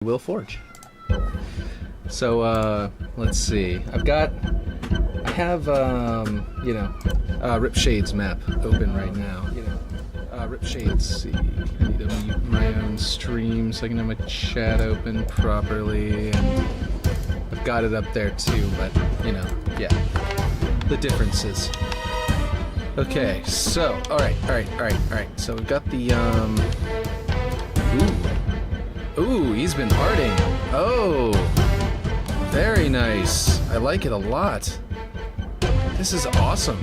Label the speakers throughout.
Speaker 1: will forge. So let's see. I have Ripshade's map open right now. Ripshade. See, I need to mute my own stream so I can have my chat open properly, and I've got it up there too. But yeah, the differences. Okay, so all right. So we've got the Ooh, he's been arting. Oh, very nice. I like it a lot. This is awesome.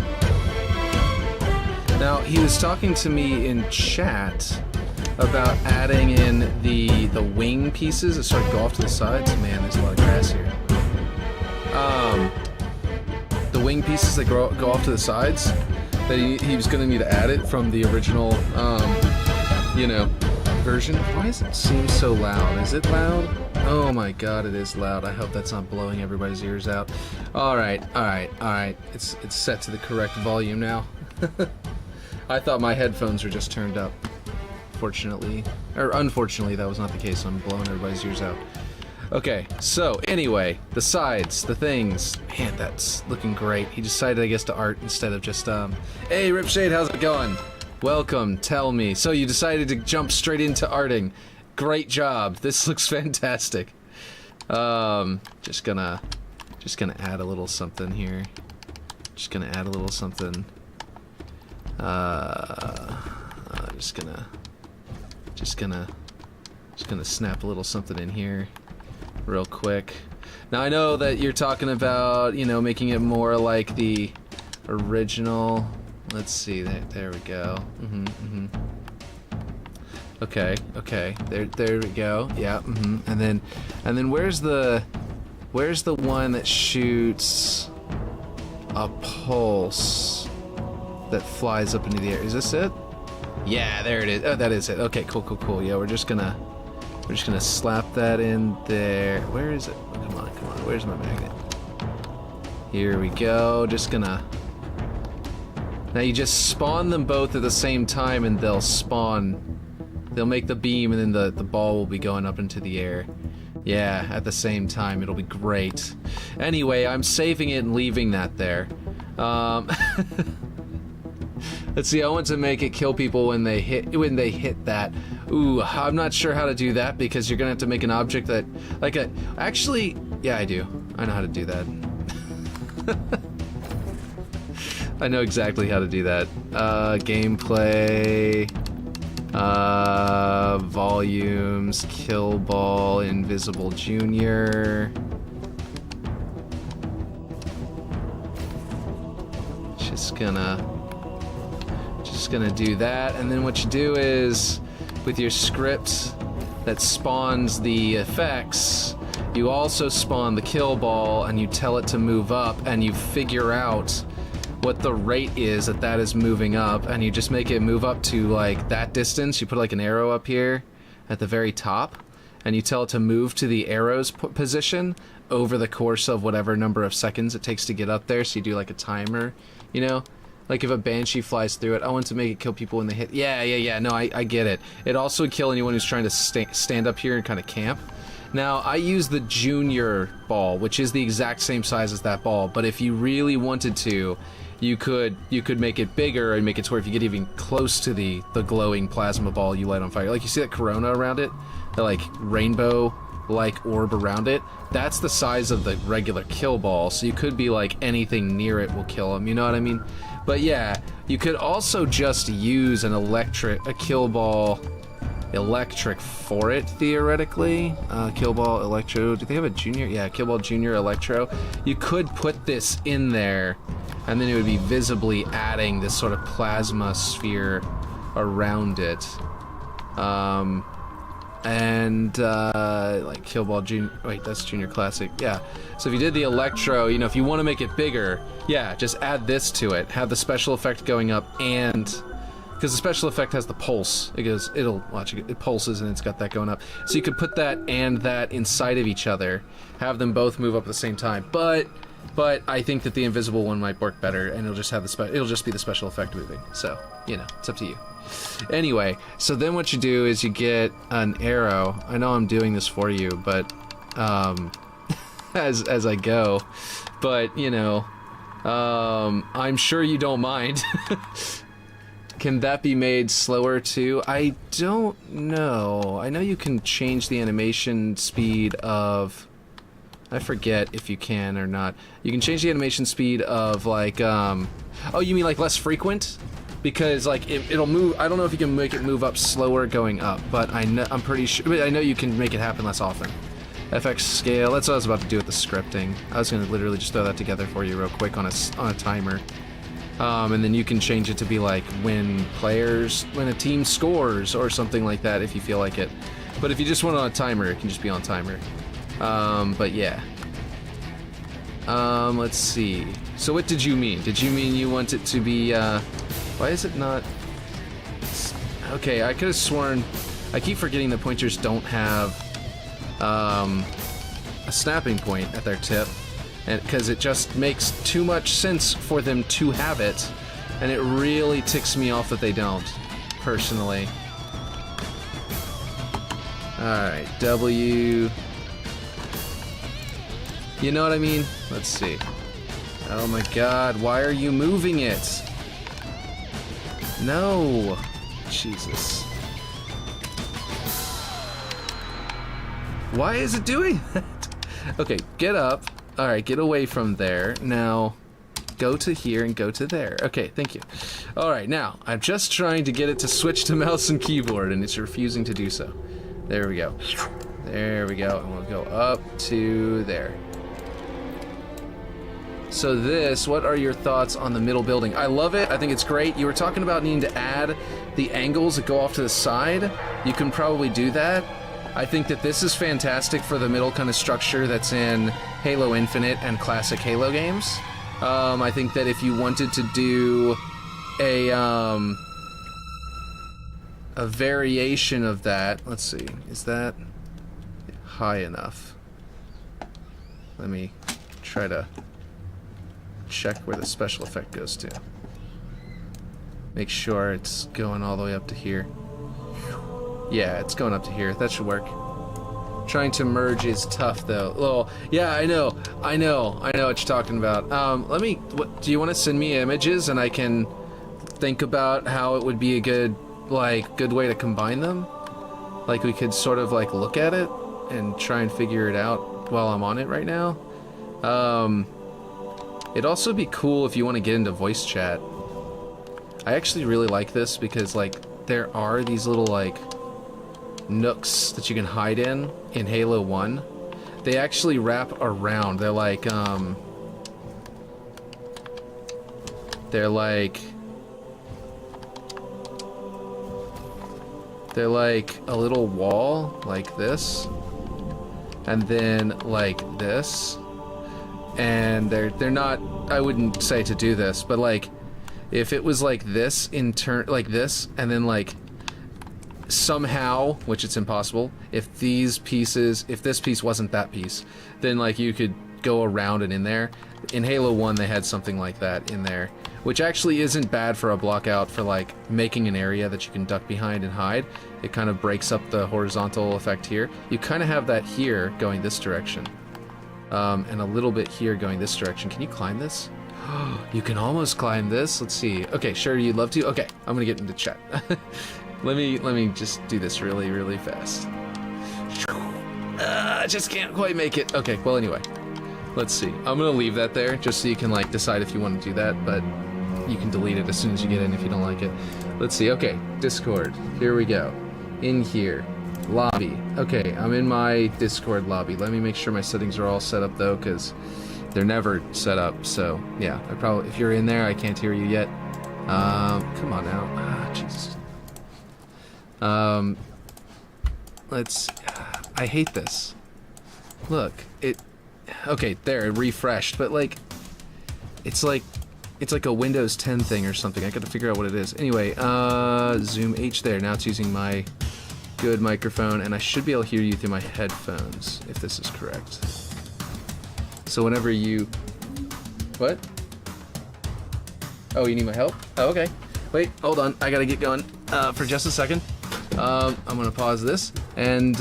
Speaker 1: Now, he was talking to me in chat about adding in the wing pieces that sort of go off to the sides. Man, there's a lot of grass here. The wing pieces that go off to the sides, that he was going to need to add it from the original, version. Why does it seem so loud? Is it loud? Oh my god, it is loud. I hope that's not blowing everybody's ears out. Alright. It's set to the correct volume now. I thought my headphones were just turned up. Fortunately. Or unfortunately, that was not the case. I'm blowing everybody's ears out. Okay, so anyway, the sides, the things. Man, that's looking great. He decided, I guess, to art instead of just, Hey, Ripshade, how's it going? Welcome, tell me. So you decided to jump straight into arting. Great job. This looks fantastic. Just gonna add a little something here. Just gonna snap a little something in here real quick. Now I know that you're talking about, making it more like the original. Let's see, there we go. Okay, there we go. Yeah, And then where's the one that shoots a pulse that flies up into the air? Is this it? Yeah, there it is. Oh, that is it. Okay, cool. Yeah, we're just gonna slap that in there. Where is it? Oh, come on. Where's my magnet? Here we go. Now you just spawn them both at the same time and they'll make the beam, and then the ball will be going up into the air. Yeah, at the same time. It'll be great. Anyway, I'm saving it and leaving that there. Let's see, I want to make it kill people when they hit that. Ooh, I'm not sure how to do that because you're gonna have to make an object that actually, yeah, I do. I know how to do that. I know exactly how to do that. Gameplay, volumes, kill ball, invisible junior. Just gonna do that, and then what you do is, with your script that spawns the effects, you also spawn the kill ball, and you tell it to move up, and you figure out what the rate is that is moving up, and you just make it move up to like that distance. You put like an arrow up here at the very top, and you tell it to move to the arrow's position over the course of whatever number of seconds it takes to get up there. So you do like a timer, like if a banshee flies through it. I want to make it kill people when they hit. Yeah. No, I get it. It also would kill anyone who's trying to stand up here and kind of camp. Now, I use the junior ball, which is the exact same size as that ball, but if you really wanted to, you could make it bigger and make it to where if you get even close to the glowing plasma ball you light on fire, like you see that corona around it, the like rainbow like orb around it, that's the size of the regular kill ball, so you could be like anything near it will kill them, you know what I mean? But yeah, you could also just use a kill ball electric for it, theoretically. Kill ball electro, do they have a junior? Yeah, kill ball junior electro. You could put this in there, and then it would be visibly adding this sort of plasma sphere around it. Like kill ball junior, wait, that's junior classic, yeah. So if you did the electro, if you want to make it bigger, yeah, just add this to it, have the special effect going up, and because the special effect has the pulse, it pulses and it's got that going up, so you could put that and that inside of each other, have them both move up at the same time. But But I think that the invisible one might work better, and it'll just have it'll just be the special effect moving. So, you know, it's up to you. Anyway, so then what you do is you get an arrow. I know I'm doing this for you, but as I go, but you know, I'm sure you don't mind. Can that be made slower too? I don't know. I know you can change the animation speed of... I forget if you can or not. You can change the animation speed of, like, oh, you mean, like, less frequent? Because, like, it'll move... I don't know if you can make it move up slower going up, but I'm pretty sure... I know you can make it happen less often. FX scale, that's what I was about to do with the scripting. I was going to literally just throw that together for you real quick on a timer. And then you can change it to be like when a team scores or something like that if you feel like it. But if you just want it on a timer, it can just be on timer. But yeah. Let's see. So what did you mean? Did you mean you want it to be, why is it not... Okay, I could have sworn... I keep forgetting that pointers don't have, a snapping point at their tip. And because it just makes too much sense for them to have it, and it really ticks me off that they don't, personally. Alright, W... You know what I mean? Let's see. Oh my god, why are you moving it? No! Jesus. Why is it doing that? Okay, get up. Alright, get away from there. Now, go to here and go to there. Okay, thank you. Alright, now, I'm just trying to get it to switch to mouse and keyboard, and it's refusing to do so. There we go. There we go, and we'll go up to there. So this, what are your thoughts on the middle building? I love it. I think it's great. You were talking about needing to add the angles that go off to the side. You can probably do that. I think that this is fantastic for the middle kind of structure that's in Halo Infinite and classic Halo games. I think that if you wanted to do a variation of that, let's see, is that high enough? Let me try to check where the special effect goes to. Make sure it's going all the way up to here. Yeah, it's going up to here. That should work. Trying to merge is tough, though. Oh, yeah, I know what you're talking about. Do you want to send me images and I can think about how it would be a good way to combine them? Like, we could sort of, like, look at it and try and figure it out while I'm on it right now. It'd also be cool if you want to get into voice chat. I actually really like this because, like, there are these little, like, nooks that you can hide in Halo 1. They actually wrap around. They're like a little wall like this, and then like this, and they're not, I wouldn't say to do this, but like if it was like this like this, and then like somehow, which it's impossible, if this piece wasn't that piece, then like you could go around and in there. In Halo 1 they had something like that in there, which actually isn't bad for a block out for like making an area that you can duck behind and hide. It kind of breaks up the horizontal effect here. You kind of have that here going this direction, and a little bit here going this direction. Can you climb this? You can almost climb this. Let's see. Okay, sure, you'd love to? Okay, I'm gonna get into chat. Let me just do this really, really fast. I just can't quite make it. Okay, well, anyway. Let's see. I'm gonna leave that there, just so you can, like, decide if you want to do that, but you can delete it as soon as you get in if you don't like it. Let's see. Okay, Discord. Here we go. In here. Lobby. Okay, I'm in my Discord lobby. Let me make sure my settings are all set up, though, because they're never set up, so, yeah. If you're in there, I can't hear you yet. Come on now. Ah, Jesus. I hate this. Look, okay, there, it refreshed, but like, it's like a Windows 10 thing or something. I gotta figure out what it is. Anyway, Zoom H there. Now it's using my good microphone, and I should be able to hear you through my headphones, if this is correct. So whenever you What? Oh, you need my help? Oh, okay. Wait, hold on. I gotta get going for just a second. I'm gonna pause this and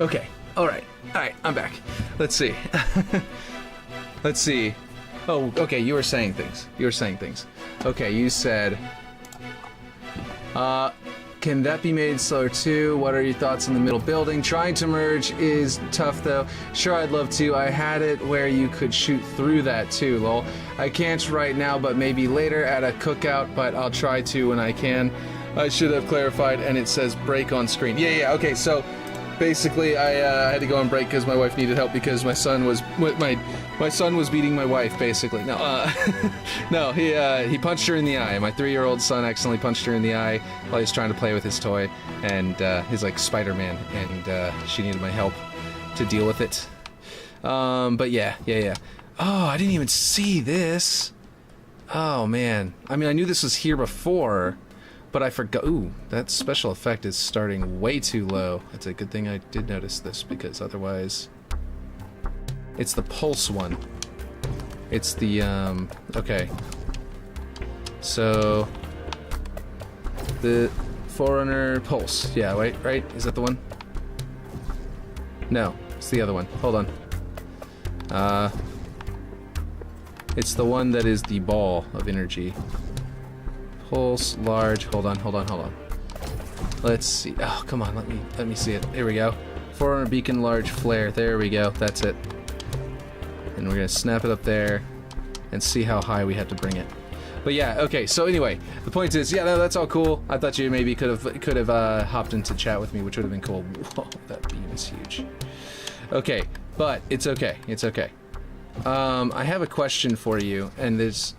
Speaker 1: okay. All right, I'm back. Let's see. Let's see. Oh, okay, you were saying things. Okay, you said, can that be made slower too? What are your thoughts on the middle building? Trying to merge is tough though. Sure, I'd love to. I had it where you could shoot through that too, lol. I can't right now, but maybe later at a cookout, but I'll try to when I can. I should have clarified, and it says break on screen. Yeah, okay, so basically, I had to go on break because my wife needed help because my son was beating my wife. Basically, no, no, he punched her in the eye. My 3-year-old son accidentally punched her in the eye while he was trying to play with his toy, and he's like Spider-Man, and she needed my help to deal with it. But yeah. Oh, I didn't even see this. Oh man, I mean, I knew this was here before. But I forgot. Ooh, that special effect is starting way too low. It's a good thing I did notice this, because otherwise... It's the pulse one. It's the, okay. So... The Forerunner Pulse. Yeah, wait, right? Is that the one? No, it's the other one. Hold on. It's the one that is the ball of energy. Pulse, large, hold on. Let's see. Oh, come on, let me see it. Here we go. Forerunner beacon, large flare. There we go. That's it. And we're gonna snap it up there and see how high we have to bring it. But yeah, okay. So anyway, the point is, yeah, that's all cool. I thought you maybe could have hopped into chat with me, which would have been cool. Whoa, that beam is huge. Okay, but it's okay. It's okay. I have a question for you, and there's.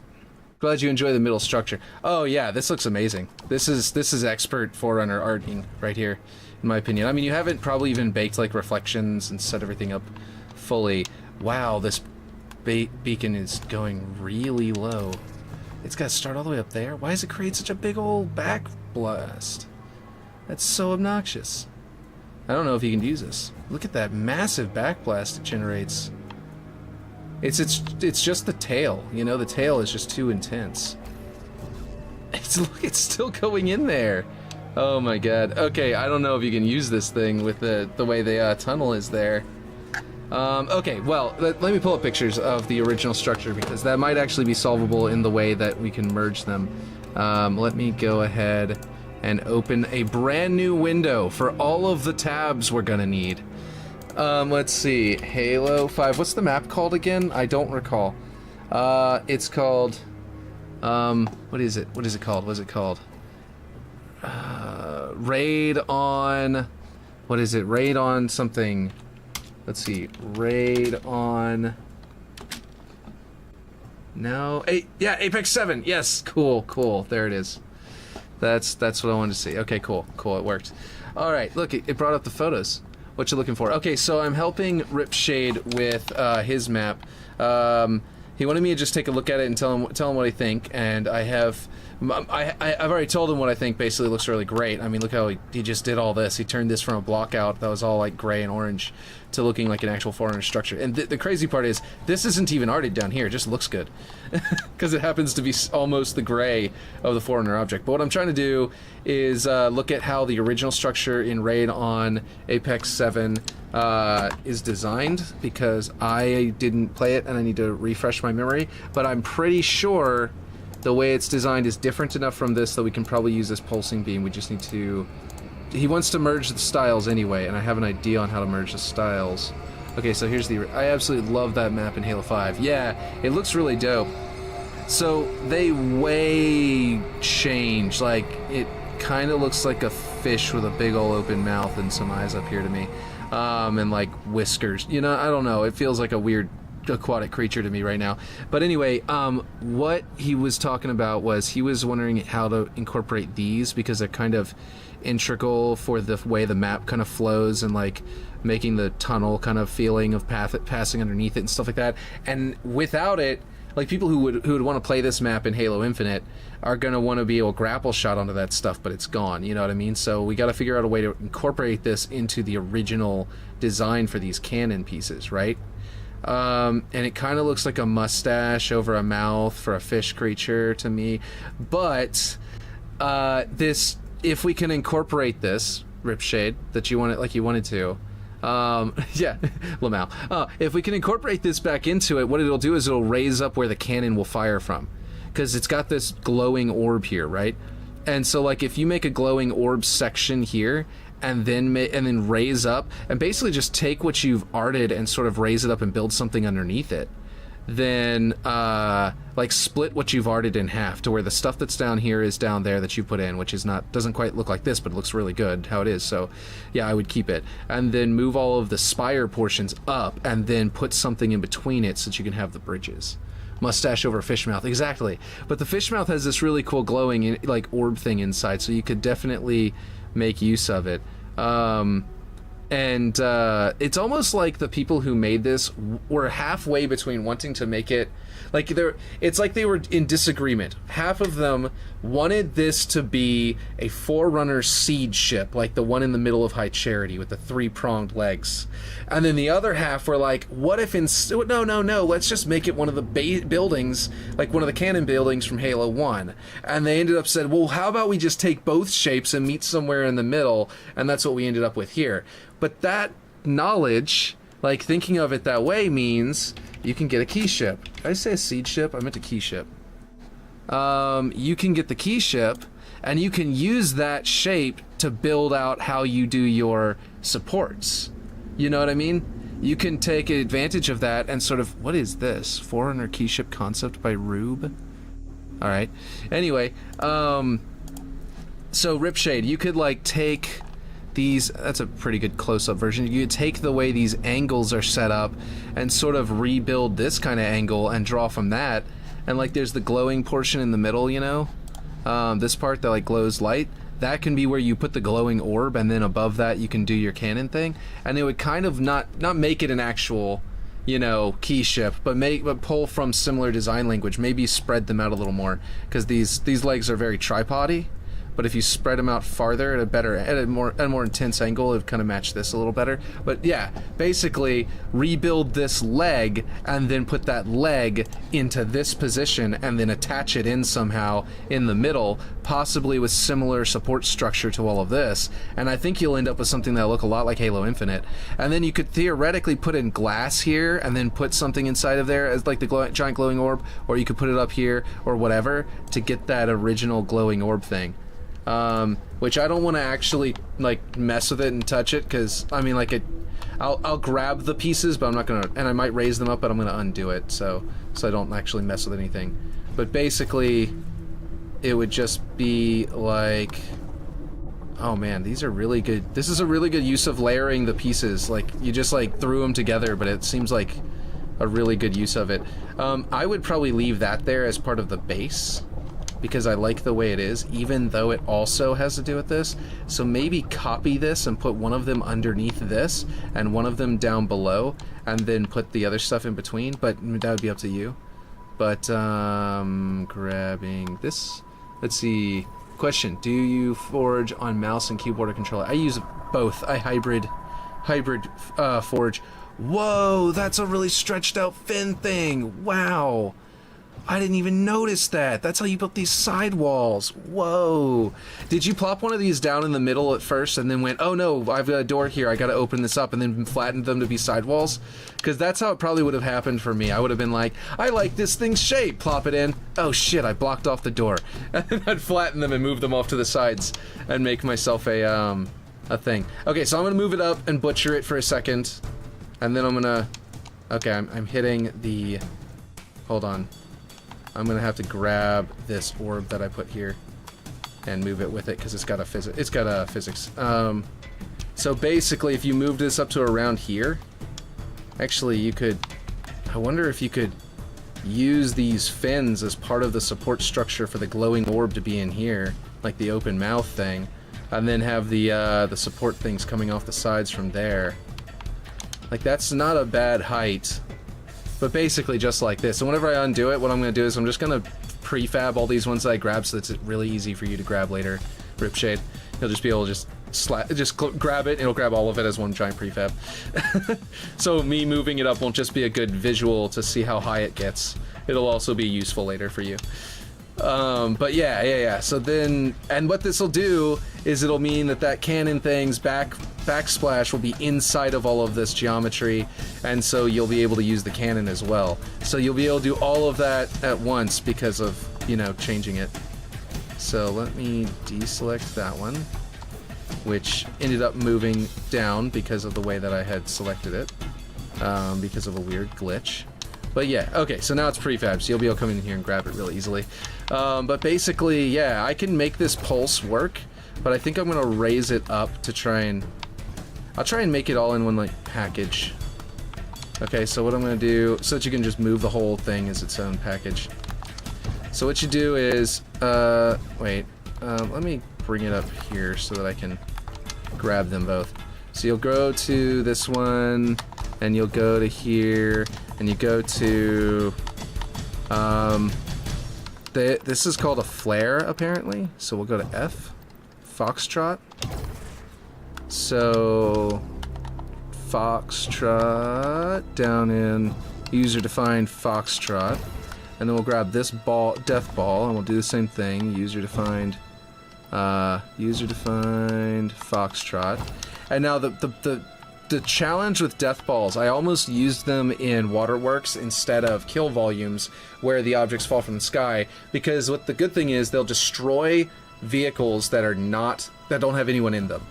Speaker 1: Glad you enjoy the middle structure. Oh yeah, this looks amazing. This is expert Forerunner arting right here, in my opinion. I mean, you haven't probably even baked like reflections and set everything up fully. Wow, this beacon is going really low. It's got to start all the way up there. Why does it create such a big old back blast? That's so obnoxious. I don't know if you can use this. Look at that massive back blast it generates. It's just the tail, you know, the tail is just too intense. It's still going in there. Oh my god. Okay, I don't know if you can use this thing with the way the tunnel is there. Okay, well, let me pull up pictures of the original structure, because that might actually be solvable in the way that we can merge them. Let me go ahead and open a brand new window for all of the tabs we're gonna need. Let's see, Halo 5, what's the map called again? I don't recall. It's called, what is it called? Raid on, what is it? Raid on something. Let's see, Raid on, no, yeah, Apex 7, yes, cool, there it is. That's what I wanted to see. Okay, cool, it worked. Alright, look, it brought up the photos. What you looking for? Okay, so I'm helping Ripshade with his map. He wanted me to just take a look at it and tell him what I think, and I have I've already told him what I think basically looks really great. I mean, look how he just did all this. He turned this from a block out that was all like gray and orange to looking like an actual 400 structure. And the crazy part is, this isn't even arted down here. It just looks good. Because it happens to be almost the gray of the 400 object. But what I'm trying to do is look at how the original structure in Raid on Apex 7 is designed, because I didn't play it and I need to refresh my memory. But I'm pretty sure the way it's designed is different enough from this that we can probably use this pulsing beam. We just need to... He wants to merge the styles anyway, and I have an idea on how to merge the styles. Okay, so here's the... I absolutely love that map in Halo 5. Yeah, it looks really dope. So they way change. Like, it kind of looks like a fish with a big ol' open mouth and some eyes up here to me. And like whiskers. You know, I don't know. It feels like a weird aquatic creature to me right now. But anyway, what he was talking about was he was wondering how to incorporate these, because they're kind of integral for the way the map kind of flows, and like making the tunnel kind of feeling of passing underneath it and stuff like that. And without it, like, people who would want to play this map in Halo Infinite are going to want to be able to grapple shot onto that stuff, but it's gone, you know what I mean? So we got to figure out a way to incorporate this into the original design for these cannon pieces, right? And it kind of looks like a mustache over a mouth for a fish creature to me. But this, if we can incorporate this, Ripshade, that you want it like you wanted to, yeah, Lamau. If we can incorporate this back into it, what it'll do is it'll raise up where the cannon will fire from, because it's got this glowing orb here, right? And so, like, if you make a glowing orb section here, and then raise up, and basically just take what you've arted and sort of raise it up and build something underneath it, then like split what you've arted in half to where the stuff that's down here is down there that you put in, which is doesn't quite look like this, but it looks really good how it is. So yeah, I would keep it, and then move all of the spire portions up, and then put something in between it so that you can have the bridges. Mustache over fish mouth, exactly. But the fish mouth has this really cool glowing like orb thing inside, so you could definitely make use of it. And it's almost like the people who made this were halfway between wanting to make it like it's like they were in disagreement. Half of them wanted this to be a Forerunner siege ship, like the one in the middle of High Charity with the 3-pronged legs, and then the other half were like, what if no, let's just make it one of the buildings, like one of the cannon buildings from Halo 1. And they ended up said, well, how about we just take both shapes and meet somewhere in the middle, and that's what we ended up with here. But that knowledge, like thinking of it that way, means you can get a key ship. Did I say a siege ship? I meant a key ship. You can get the key ship, and you can use that shape to build out how you do your supports. You know what I mean? You can take advantage of that and sort of, what is this? Forerunner key ship concept by Rube? Alright. Anyway, so Ripshade, you could like take these, that's a pretty good close-up version. You could take the way these angles are set up and sort of rebuild this kind of angle and draw from that. And like there's the glowing portion in the middle, you know? This part that like glows light. That can be where you put the glowing orb, and then above that you can do your cannon thing. And it would kind of not make it an actual, you know, key ship, but pull from similar design language. Maybe spread them out a little more, because these legs are very tripod-y. But if you spread them out farther at a more intense angle, it would kind of match this a little better. But yeah, basically rebuild this leg and then put that leg into this position and then attach it in somehow in the middle, possibly with similar support structure to all of this. And I think you'll end up with something that'll look a lot like Halo Infinite. And then you could theoretically put in glass here and then put something inside of there as like the giant glowing orb, or you could put it up here or whatever to get that original glowing orb thing. Which I don't want to actually like mess with it and touch it, because I mean, like, I'll grab the pieces, but I'm not gonna, and I might raise them up, but I'm gonna undo it so I don't actually mess with anything. But basically it would just be like, oh man, these are really good. This is a really good use of layering the pieces. Like, you just like threw them together, but it seems like a really good use of it. I would probably leave that there as part of the base, because I like the way it is, even though it also has to do with this. So maybe copy this and put one of them underneath this and one of them down below, and then put the other stuff in between, but that would be up to you. But grabbing this, Let's see. Question: do you forge on mouse and keyboard or controller? I use both. I hybrid forge. Whoa, that's a really stretched out fin thing. Wow. I didn't even notice that. That's how you built these sidewalls. Whoa. Did you plop one of these down in the middle at first and then went, oh no, I've got a door here, I gotta open this up, and then flattened them to be sidewalls? Because that's how it probably would have happened for me. I would have been like, I like this thing's shape, plop it in. Oh shit, I blocked off the door. And then I'd flatten them and move them off to the sides and make myself a thing. Okay, so I'm gonna move it up and butcher it for a second. And then I'm gonna... Okay, I'm hitting the... Hold on. I'm gonna have to grab this orb that I put here and move it with it because it's got a physics. So basically, if you moved this up to around here, actually you could. I wonder if you could use these fins as part of the support structure for the glowing orb to be in here, like the open mouth thing, and then have the support things coming off the sides from there. Like that's not a bad height. But basically just like this. And whenever I undo it, what I'm going to do is I'm just going to prefab all these ones that I grab so that it's really easy for you to grab later. Ripshade. You'll just be able to just grab it, and it'll grab all of it as one giant prefab. So me moving it up won't just be a good visual to see how high it gets. It'll also be useful later for you. But yeah. So then, and what this will do is it'll mean that cannon thing's backsplash will be inside of all of this geometry, and so you'll be able to use the cannon as well. So you'll be able to do all of that at once because of, you know, changing it. So let me deselect that one, which ended up moving down because of the way that I had selected it, because of a weird glitch. But yeah, okay, so now it's prefab, so you'll be able to come in here and grab it really easily. But basically, yeah, I can make this pulse work, but I think I'm gonna raise it up to try and... I'll try and make it all in one, like, package. Okay, so what I'm gonna do, so that you can just move the whole thing as its own package. So what you do is, wait, let me bring it up here so that I can grab them both. So you'll go to this one, and you'll go to here, and you go to, this is called a flare, apparently. So we'll go to F, Foxtrot. So, Foxtrot, down in user-defined Foxtrot, and then we'll grab this ball, death ball, and we'll do the same thing, user-defined Foxtrot. And now the challenge with death balls, I almost used them in Waterworks instead of kill volumes, where the objects fall from the sky, because what the good thing is, they'll destroy vehicles that don't have anyone in them.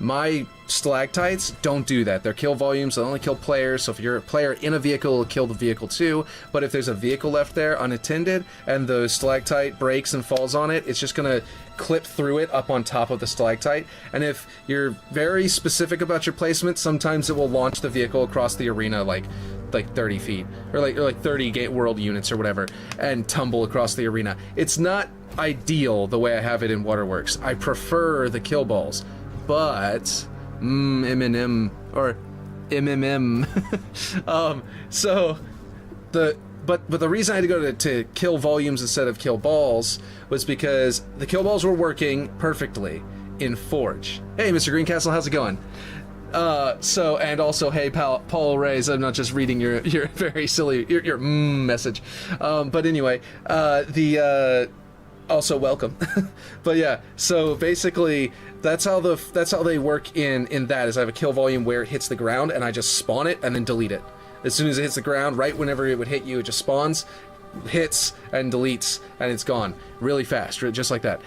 Speaker 1: My stalactites don't do that. They're kill volumes, they only kill players, so if you're a player in a vehicle, it'll kill the vehicle too. But if there's a vehicle left there unattended, and the stalactite breaks and falls on it, it's just gonna clip through it up on top of the stalactite. And if you're very specific about your placement, sometimes it will launch the vehicle across the arena like 30 feet, or like 30 world units or whatever, and tumble across the arena. It's not ideal the way I have it in Waterworks. I prefer the kill balls. But MMM or MMM. But the reason I had to go to kill volumes instead of kill balls was because the kill balls were working perfectly in Forge. Hey, Mr. Greencastle, how's it going? And also, hey, Paul Reyes, I'm not just reading your very silly your message. But anyway, also welcome. But yeah, so basically that's how they work in that is I have a kill volume where it hits the ground and I just spawn it and then delete it. As soon as it hits the ground, right whenever it would hit you, it just spawns, hits, and deletes, and it's gone. Really fast, just like that.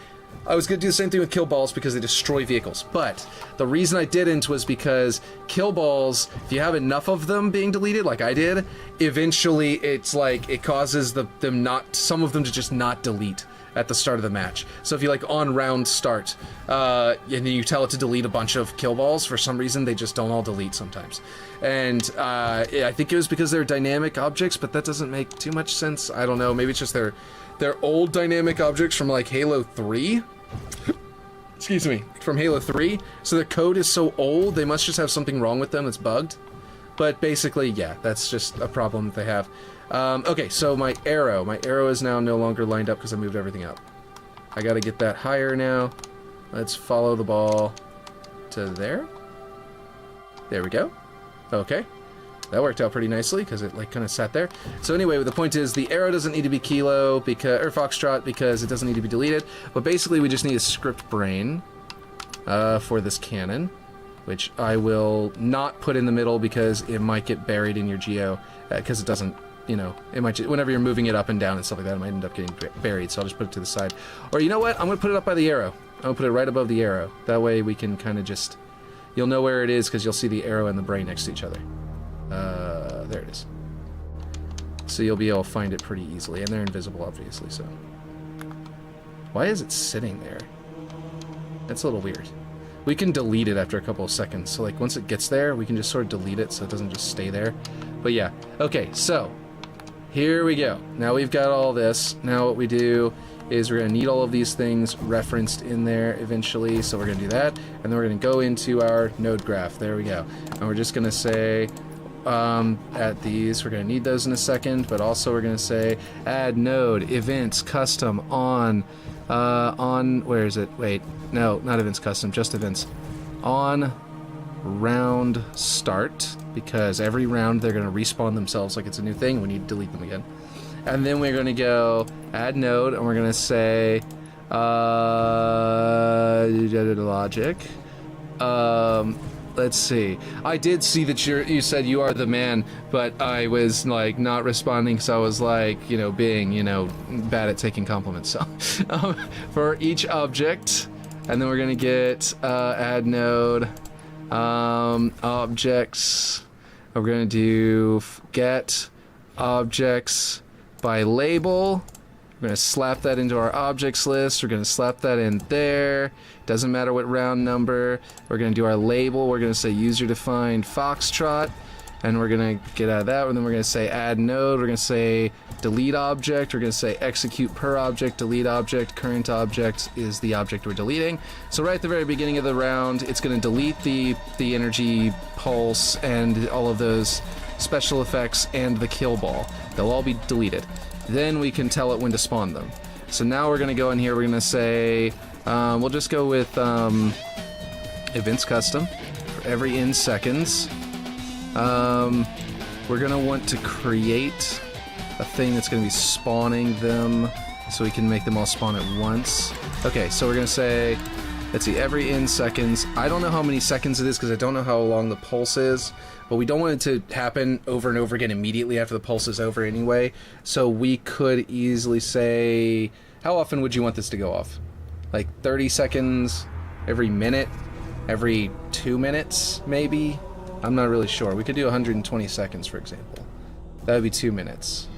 Speaker 1: I was going to do the same thing with kill balls because they destroy vehicles, but the reason I didn't was because kill balls, if you have enough of them being deleted, like I did, eventually it's like it causes some of them to just not delete at the start of the match. So if you like on round start, and then you tell it to delete a bunch of kill balls, for some reason they just don't all delete sometimes. And I think it was because they're dynamic objects, but that doesn't make too much sense. I don't know, maybe it's just they're old dynamic objects from like Halo 3. Excuse me, from Halo 3. So their code is so old, they must just have something wrong with them that's bugged. But basically, yeah, that's just a problem that they have. Okay, so my arrow is now no longer lined up because I moved everything up. I gotta get that higher now. Let's follow the ball to there. There we go. Okay. That worked out pretty nicely because it like kind of sat there. So anyway, the point is the arrow doesn't need to be kilo because or foxtrot because it doesn't need to be deleted. But basically, we just need a script brain for this cannon, which I will not put in the middle because it might get buried in your geo because it doesn't. You know, it might just, whenever you're moving it up and down and stuff like that, it might end up getting buried. So I'll just put it to the side. Or you know what? I'm gonna put it up by the arrow. I'm gonna put it right above the arrow. That way we can kind of just. You'll know where it is because you'll see the arrow and the brain next to each other. There it is. So you'll be able to find it pretty easily, and they're invisible, obviously, so... Why is it sitting there? That's a little weird. We can delete it after a couple of seconds, so like once it gets there, we can just sort of delete it so it doesn't just stay there. But yeah, okay, so here we go. Now we've got all this. Now what we do is we're going to need all of these things referenced in there eventually, so we're going to do that, and then we're going to go into our node graph. There we go. And we're just going to say... at these, we're going to need those in a second, but also we're going to say add node events custom on where is it? Wait, no, not events custom, just events on round start, because every round they're going to respawn themselves like it's a new thing. We need to delete them again. And then we're going to go add node, and we're going to say logic. Let's see. I did see that you said you are the man, but I was like not responding, so I was like, you know, being, you know, bad at taking compliments. So for each object, and then we're gonna get add node objects. We're gonna do get objects by label. We're going to slap that into our objects list. We're going to slap that in there. Doesn't matter what round number. We're going to do our label. We're going to say user-defined foxtrot. And we're going to get out of that. And then we're going to say add node. We're going to say delete object. We're going to say execute per object, delete object. Current object is the object we're deleting. So right at the very beginning of the round, it's going to delete the energy pulse and all of those special effects and the kill ball. They'll all be deleted. Then we can tell it when to spawn them. So now we're going to go in here, we're going to say, we'll just go with events custom for every in seconds. We're going to want to create a thing that's going to be spawning them so we can make them all spawn at once. Okay, so we're going to say, let's see, every in seconds. I don't know how many seconds it is because I don't know how long the pulse is. But we don't want it to happen over and over again immediately after the pulse is over anyway. So we could easily say, how often would you want this to go off? Like 30 seconds, every minute, every 2 minutes, maybe? I'm not really sure. We could do 120 seconds, for example. That would be 2 minutes.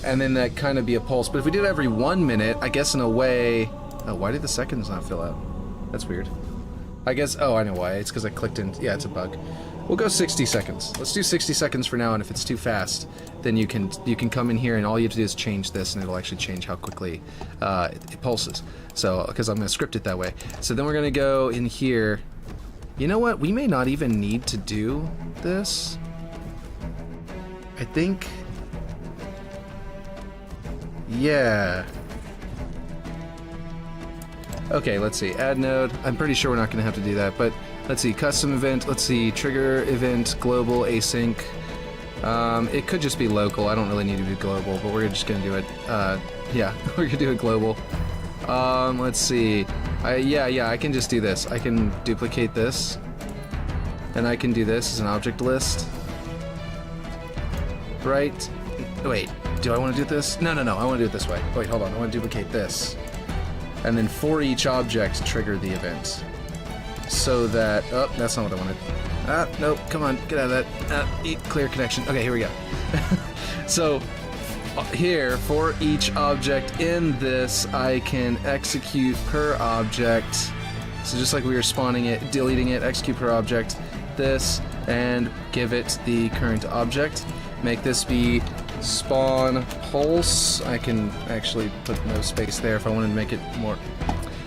Speaker 1: And then that kind of be a pulse. But if we did it every 1 minute, I guess in a way... Oh, why did the seconds not fill out? That's weird. I guess... Oh, I know why. It's because I clicked in... Yeah, it's a bug. We'll go 60 seconds. Let's do 60 seconds for now, and if it's too fast, then you can come in here, and all you have to do is change this, and it'll actually change how quickly it pulses. So, because I'm going to script it that way. So then we're going to go in here. You know what? We may not even need to do this. I think... Yeah. Okay, let's see. Add node. I'm pretty sure we're not going to have to do that, but... Let's see, custom event, let's see, trigger event, global, async. It could just be local, I don't really need to do global, but we're just gonna do it, yeah, we're gonna do it global. Let's see, yeah, I can just do this. I can duplicate this, and I can do this as an object list. Right? Wait, do I want to do this? No, I want to do it this way. Wait, hold on, I want to duplicate this. And then for each object, trigger the event. So that... Oh, that's not what I wanted. Nope, come on, get out of that. Clear connection. Okay, here we go. So, here, for each object in this, I can execute per object. So just like we were spawning it, deleting it, execute per object, this, and give it the current object. Make this be spawn pulse. I can actually put no space there if I wanted to make it more...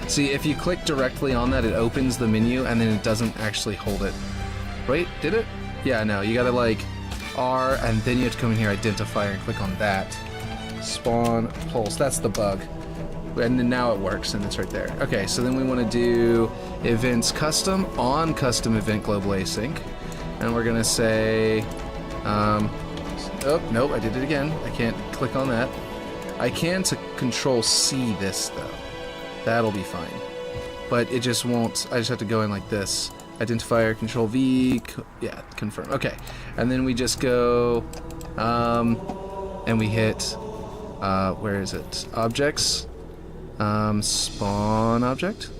Speaker 1: See, if you click directly on that, it opens the menu, and then it doesn't actually hold it. Wait, did it? Yeah, no, you gotta, like, R, and then you have to come in here, identifier, and click on that. Spawn pulse. That's the bug. And then now it works, and it's right there. Okay, so then we want to do events custom on custom event global async. And we're going to say, oh, nope, I did it again. I can't click on that. I can to control C this, though. That'll be fine. But it just won't, I just have to go in like this. Identifier, control V, yeah, confirm. Okay, and then we just go, and we hit, where is it? Objects, spawn object.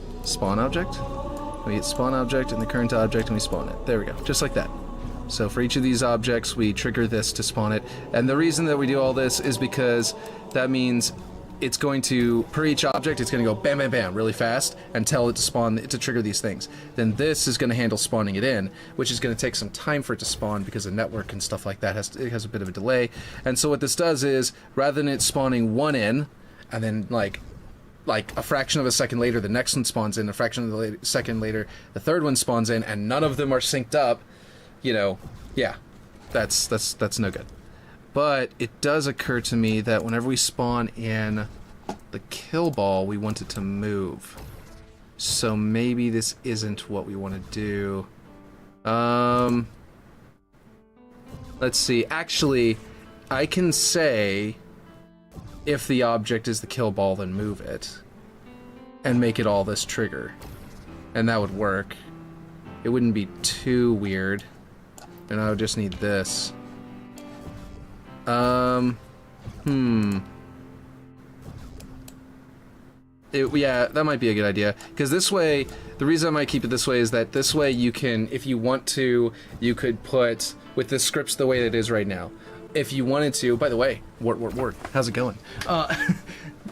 Speaker 1: We hit spawn object in the current object and we spawn it. There we go, just like that. So for each of these objects, we trigger this to spawn it. And the reason that we do all this is because that means it's going to, per each object, it's going to go bam, bam, bam really fast and tell it to spawn, to trigger these things. Then this is going to handle spawning it in, which is going to take some time for it to spawn because the network and stuff like that it has a bit of a delay. And so what this does is, rather than it spawning one in, and then like a fraction of a second later, the next one spawns in, a fraction of a second later, the third one spawns in, and none of them are synced up, you know, yeah, that's no good. But it does occur to me that whenever we spawn in the kill ball, we want it to move. So maybe this isn't what we want to do. Let's see. Actually, I can say if the object is the kill ball, then move it. And make it all this trigger. And that would work. It wouldn't be too weird. And I would just need this. Yeah, that might be a good idea. Because this way, the reason I might keep it this way is that this way you can, if you want to, you could put, with the scripts the way it is right now, if you wanted to, by the way, word, how's it going?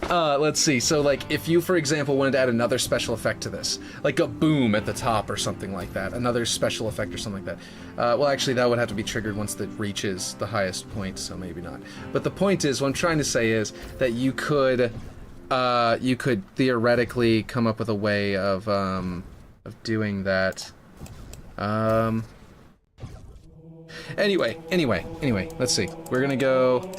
Speaker 1: Let's see, so like, if you, for example, wanted to add another special effect to this, like a boom at the top or something like that, another special effect or something like that. Well, actually, that would have to be triggered once it reaches the highest point, so maybe not. But the point is, what I'm trying to say is that you could theoretically come up with a way of doing that. Anyway, let's see. We're gonna go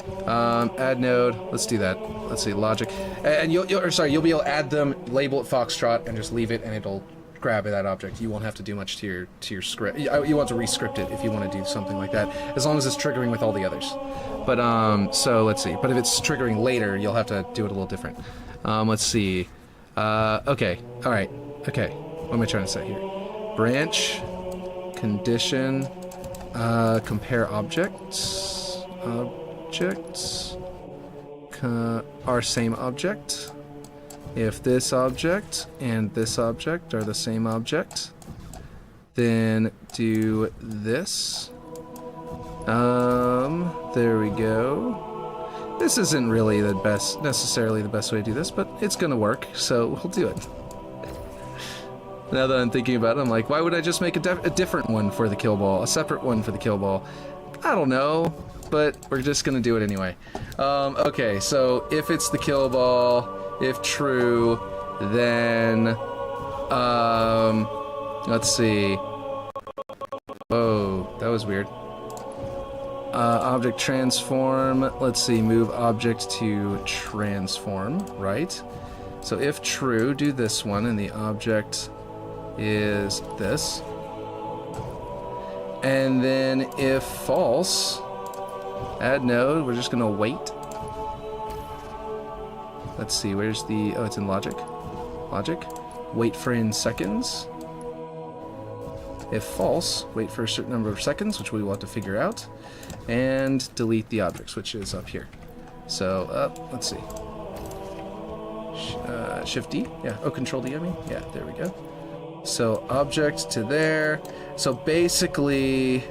Speaker 1: add node. Let's do that. Let's see, logic. And you'll be able to add them, label it Foxtrot, and just leave it, and it'll grab that object. You won't have to do much to your script. You want to re-script it if you want to do something like that, as long as it's triggering with all the others. But so let's see. But if it's triggering later, you'll have to do it a little different. Let's see. Okay. All right. Okay. What am I trying to say here? Branch, condition. Compare objects. Are same object. If this object and this object are the same object, then do this. There we go. This isn't really necessarily the best way to do this, but it's gonna work, so we'll do it. Now that I'm thinking about it, I'm like, why would I just make a different one for the kill ball, a separate one for the kill ball? I don't know, but we're just gonna do it anyway. Okay, so if it's the kill ball, if true, then, let's see. Whoa, that was weird. Object transform, let's see, move object to transform, right? So if true, do this one, and the object is this. And then if false, add node, we're just gonna wait. Let's see, where's the, oh, it's in logic. Wait for in seconds. If false, wait for a certain number of seconds, which we will have to figure out. And delete the objects, which is up here. So, let's see. Shift D? Yeah, oh, Control D, I mean. Yeah, there we go. So object to there. So basically,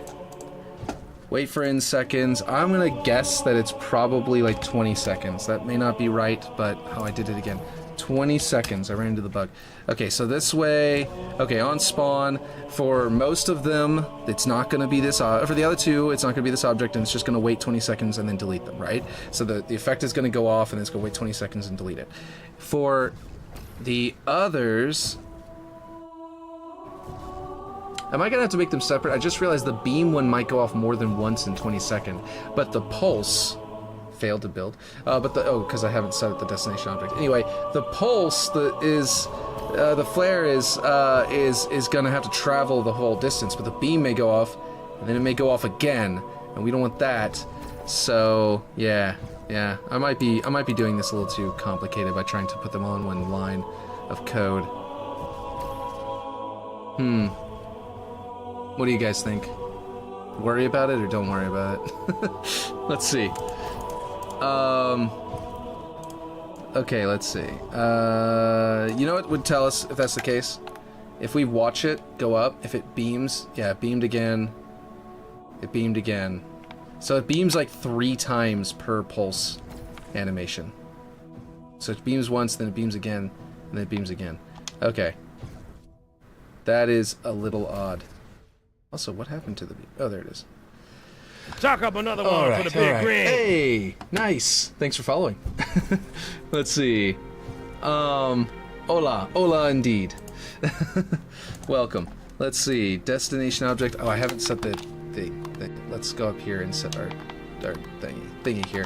Speaker 1: wait for in seconds. I'm gonna guess that it's probably like 20 seconds. That may not be right, but oh, I did it again. 20 seconds. I ran into the bug. Okay, so this way. Okay, on spawn. For most of them, it's not gonna be this. For the other two, it's not gonna be this object, and it's just gonna wait 20 seconds and then delete them, right? So the effect is gonna go off, and it's gonna wait 20 seconds and delete it. For the others, am I gonna have to make them separate? I just realized the beam one might go off more than once in 20 seconds, but the pulse failed to build. But because I haven't set up the destination object. Anyway, the pulse the flare is gonna have to travel the whole distance, but the beam may go off, and then it may go off again, and we don't want that. So yeah, I might be doing this a little too complicated by trying to put them all in one line of code. What do you guys think? Worry about it or don't worry about it? Let's see. Okay, let's see. You know what would tell us if that's the case? If we watch it go up, if it beams, yeah, it beamed again. It beamed again. So it beams like 3 times per pulse animation. So it beams once, then it beams again, and then it beams again. Okay. That is a little odd. Also, what happened to the beam? Oh, there it is.
Speaker 2: Talk up another one for the big green.
Speaker 1: Hey, nice. Thanks for following. Let's see. Hola indeed. Welcome. Let's see. Destination object. Oh, I haven't set the let's go up here and set our thingy here.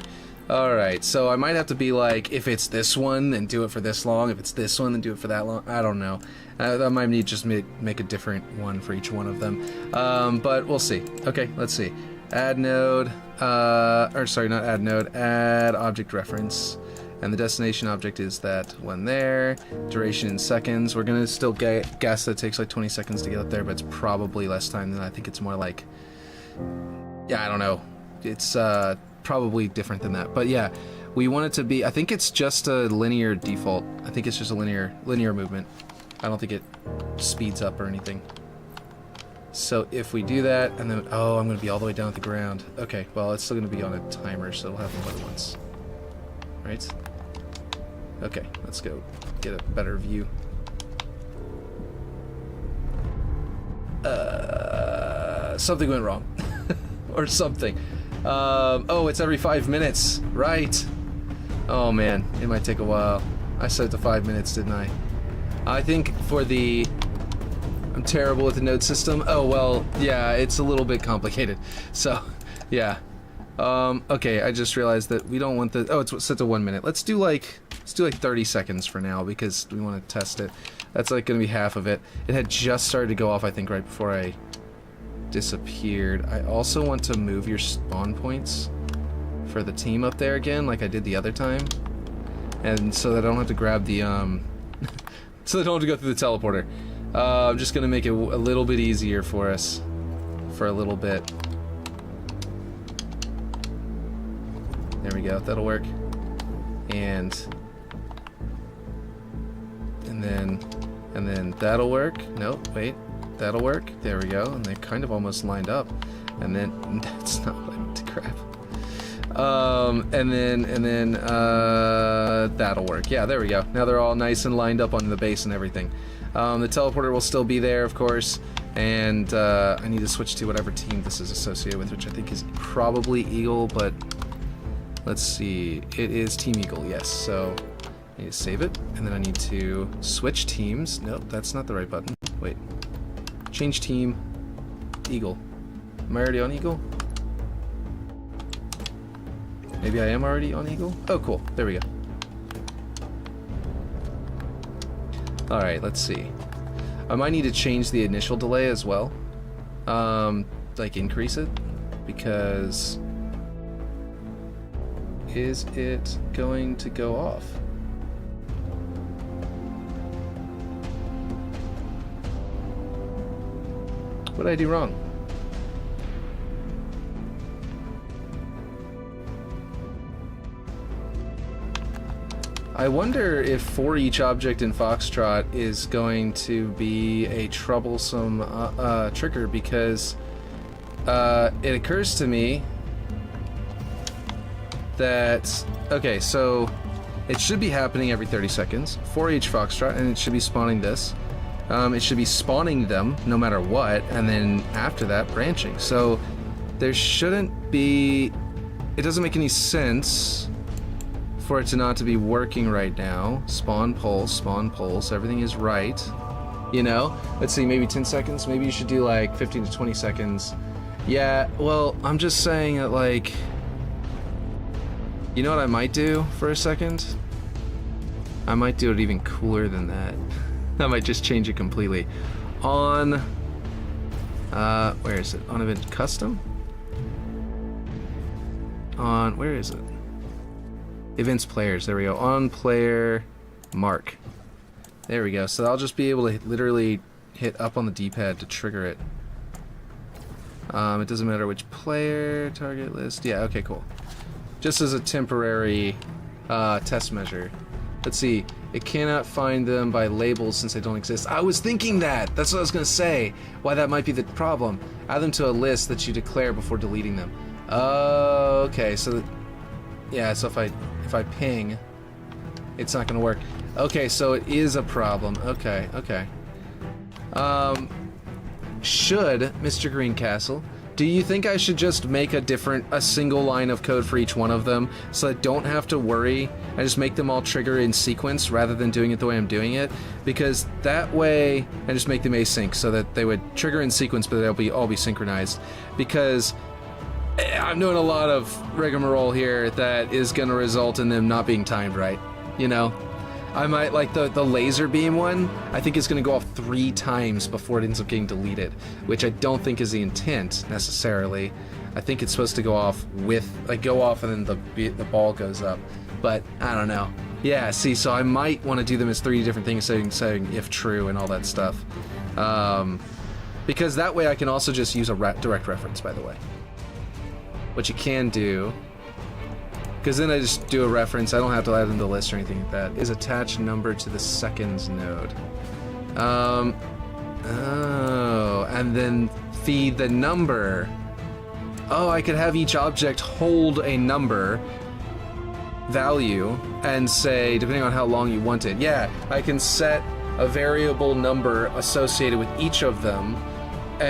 Speaker 1: Alright, so I might have to be like, if it's this one, then do it for this long. If it's this one, then do it for that long. I don't know. I might need to just make a different one for each one of them. But we'll see. Okay, let's see. Add node, or sorry, not add node, add object reference. And the destination object is that one there. Duration in seconds. We're gonna still guess that it takes like 20 seconds to get up there, but it's probably less time than I think it's more like, yeah, I don't know. It's probably different than that. But yeah, we want it to be, I think it's just a linear default. I think it's just a linear movement. I don't think it speeds up or anything. So if we do that, and then, oh, I'm going to be all the way down at the ground. Okay, well, it's still going to be on a timer, so it'll happen more than once. Right? Okay, let's go get a better view. Something went wrong. Or something. Oh, it's every 5 minutes. Right. Oh, man, it might take a while. I set it to 5 minutes, didn't I? I think for the... I'm terrible with the node system. Oh, well, yeah, it's a little bit complicated. So, yeah. Okay, I just realized that we don't want the... Oh, it's set to 1 minute. Let's do like 30 seconds for now because we want to test it. That's like going to be half of it. It had just started to go off, I think, right before I disappeared. I also want to move your spawn points for the team up there again, like I did the other time. And so that I don't have to grab the, so I don't have to go through the teleporter. I'm just going to make it a little bit easier for us for a little bit. There we go, that'll work. And then that'll work. Nope, wait, that'll work. There we go, and they're kind of almost lined up. And then, that's not what I meant to grab. And then that'll work. Yeah, there we go. Now they're all nice and lined up on the base and everything. The teleporter will still be there, of course, and I need to switch to whatever team this is associated with, which I think is probably Eagle, but let's see. It is Team Eagle, yes. So I need to save it, and then I need to switch teams. Nope, that's not the right button. Wait. Change team. Eagle. Am I already on Eagle? Maybe I am already on Eagle? Oh, cool. There we go. Alright, let's see. I might need to change the initial delay as well. Like increase it. Because... is it going to go off? What did I do wrong? I wonder if for each object in Foxtrot is going to be a troublesome trigger, because it occurs to me that, okay, so it should be happening every 30 seconds for each Foxtrot, and it should be spawning this. It should be spawning them no matter what, and then after that branching. So there shouldn't be, it doesn't make any sense for it to not to be working right now. Spawn pulse, everything is right. You know, let's see, maybe 10 seconds, maybe you should do like 15 to 20 seconds. Yeah, well, I'm just saying that, like, You know what I might do for a second? I might do it even cooler than that. I might just change it completely. On, where is it? On event custom? On, where is it? Events players, there we go. On player mark. There we go. So I'll just be able to literally hit up on the D-pad to trigger it. It doesn't matter which player, target list. Yeah, okay, cool. Just as a temporary test measure. Let's see. It cannot find them by labels since they don't exist. I was thinking that! That's what I was going to say. Why that might be the problem. Add them to a list that you declare before deleting them. Oh, okay. So, yeah, so if I ping, it's not going to work. Okay, so it is a problem. Okay, okay. Should, Mr. Greencastle, do you think I should just make a single line of code for each one of them so I don't have to worry? I just make them all trigger in sequence rather than doing it the way I'm doing it? Because that way, I just make them async so that they would trigger in sequence, but they'll all be synchronized. Because I'm doing a lot of rigmarole here that is going to result in them not being timed right, you know? I might, like the laser beam one, I think it's going to go off 3 times before it ends up getting deleted, which I don't think is the intent, necessarily. I think it's supposed to go off go off and then the ball goes up, but I don't know. Yeah, see, so I might want to do them as 3 different things, saying if true and all that stuff. Because that way I can also just use a direct reference, by the way. What you can do, because then I just do a reference, I don't have to add in the list or anything like that, is attach number to the seconds node. Oh, and then feed the number. Oh, I could have each object hold a number value and say, depending on how long you want it. Yeah, I can set a variable number associated with each of them,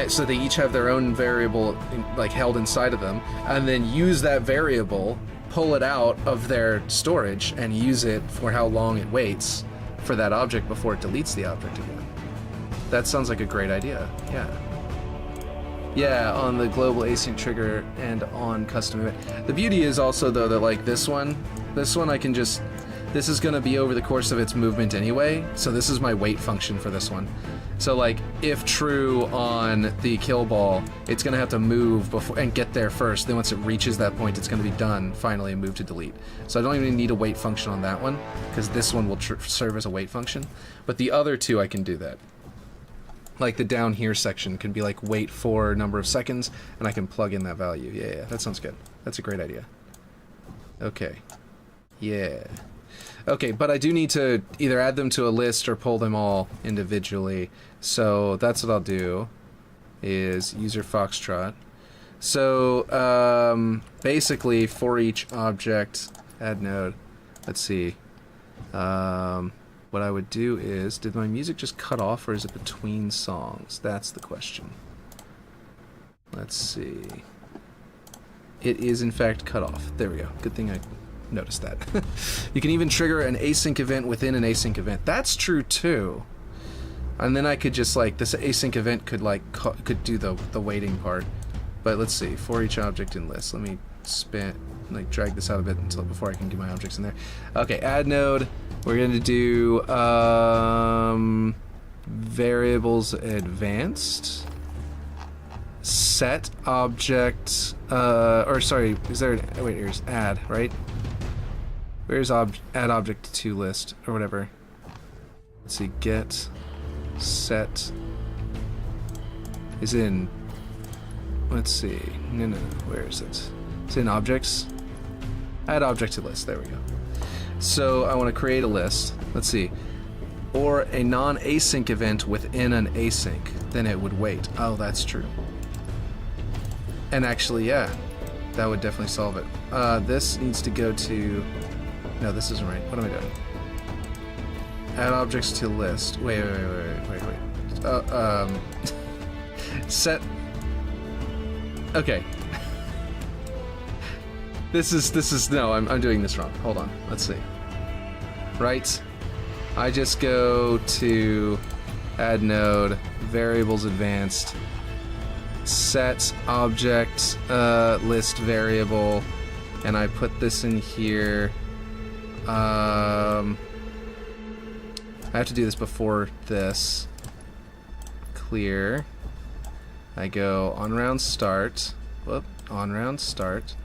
Speaker 1: so they each have their own variable held inside of them, and then use that variable, pull it out of their storage, and use it for how long it waits for that object before it deletes the object again. That sounds like a great idea. Yeah. Yeah, on the global async trigger and on custom event. The beauty is also, though, that this one I can just, this is going to be over the course of its movement anyway, so this is my wait function for this one. So if true on the kill ball, it's going to have to move before and get there first. Then once it reaches that point, it's going to be done finally and move to delete. So I don't even need a wait function on that one, because this one will serve as a wait function. But the other two, I can do that. Like the down here section can be wait for a number of seconds, and I can plug in that value. Yeah, that sounds good. That's a great idea. Okay. Yeah. Okay, but I do need to either add them to a list or pull them all individually. So that's what I'll do, is user foxtrot. So basically for each object, add node, let's see. What I would do is, did my music just cut off or is it between songs? That's the question. Let's see. It is in fact cut off. There we go. Good thing I noticed that. You can even trigger an async event within an async event. That's true too. And then I could just this async event could do the waiting part. But let's see, for each object in list. Let me drag this out a bit before I can do my objects in there. Okay, add node. We're going to do variables advanced. Set object, or sorry, is there wait, here's add, right? Where's add object to list, or whatever. Let's see, get, set, is in, let's see, no, where is it? It's in objects, add object to list, there we go. So I want to create a list, let's see, or a non-async event within an async, then it would wait. Oh, that's true. And actually, yeah, that would definitely solve it. This needs to go to, no, this isn't right. What am I doing? Add objects to list. Wait. Set. Okay. This is no. I'm doing this wrong. Hold on. Let's see. Right. I just go to add node, variables advanced, set object list variable, and I put this in here. I have to do this before this. Clear. I go on round start. Whoop, on round start.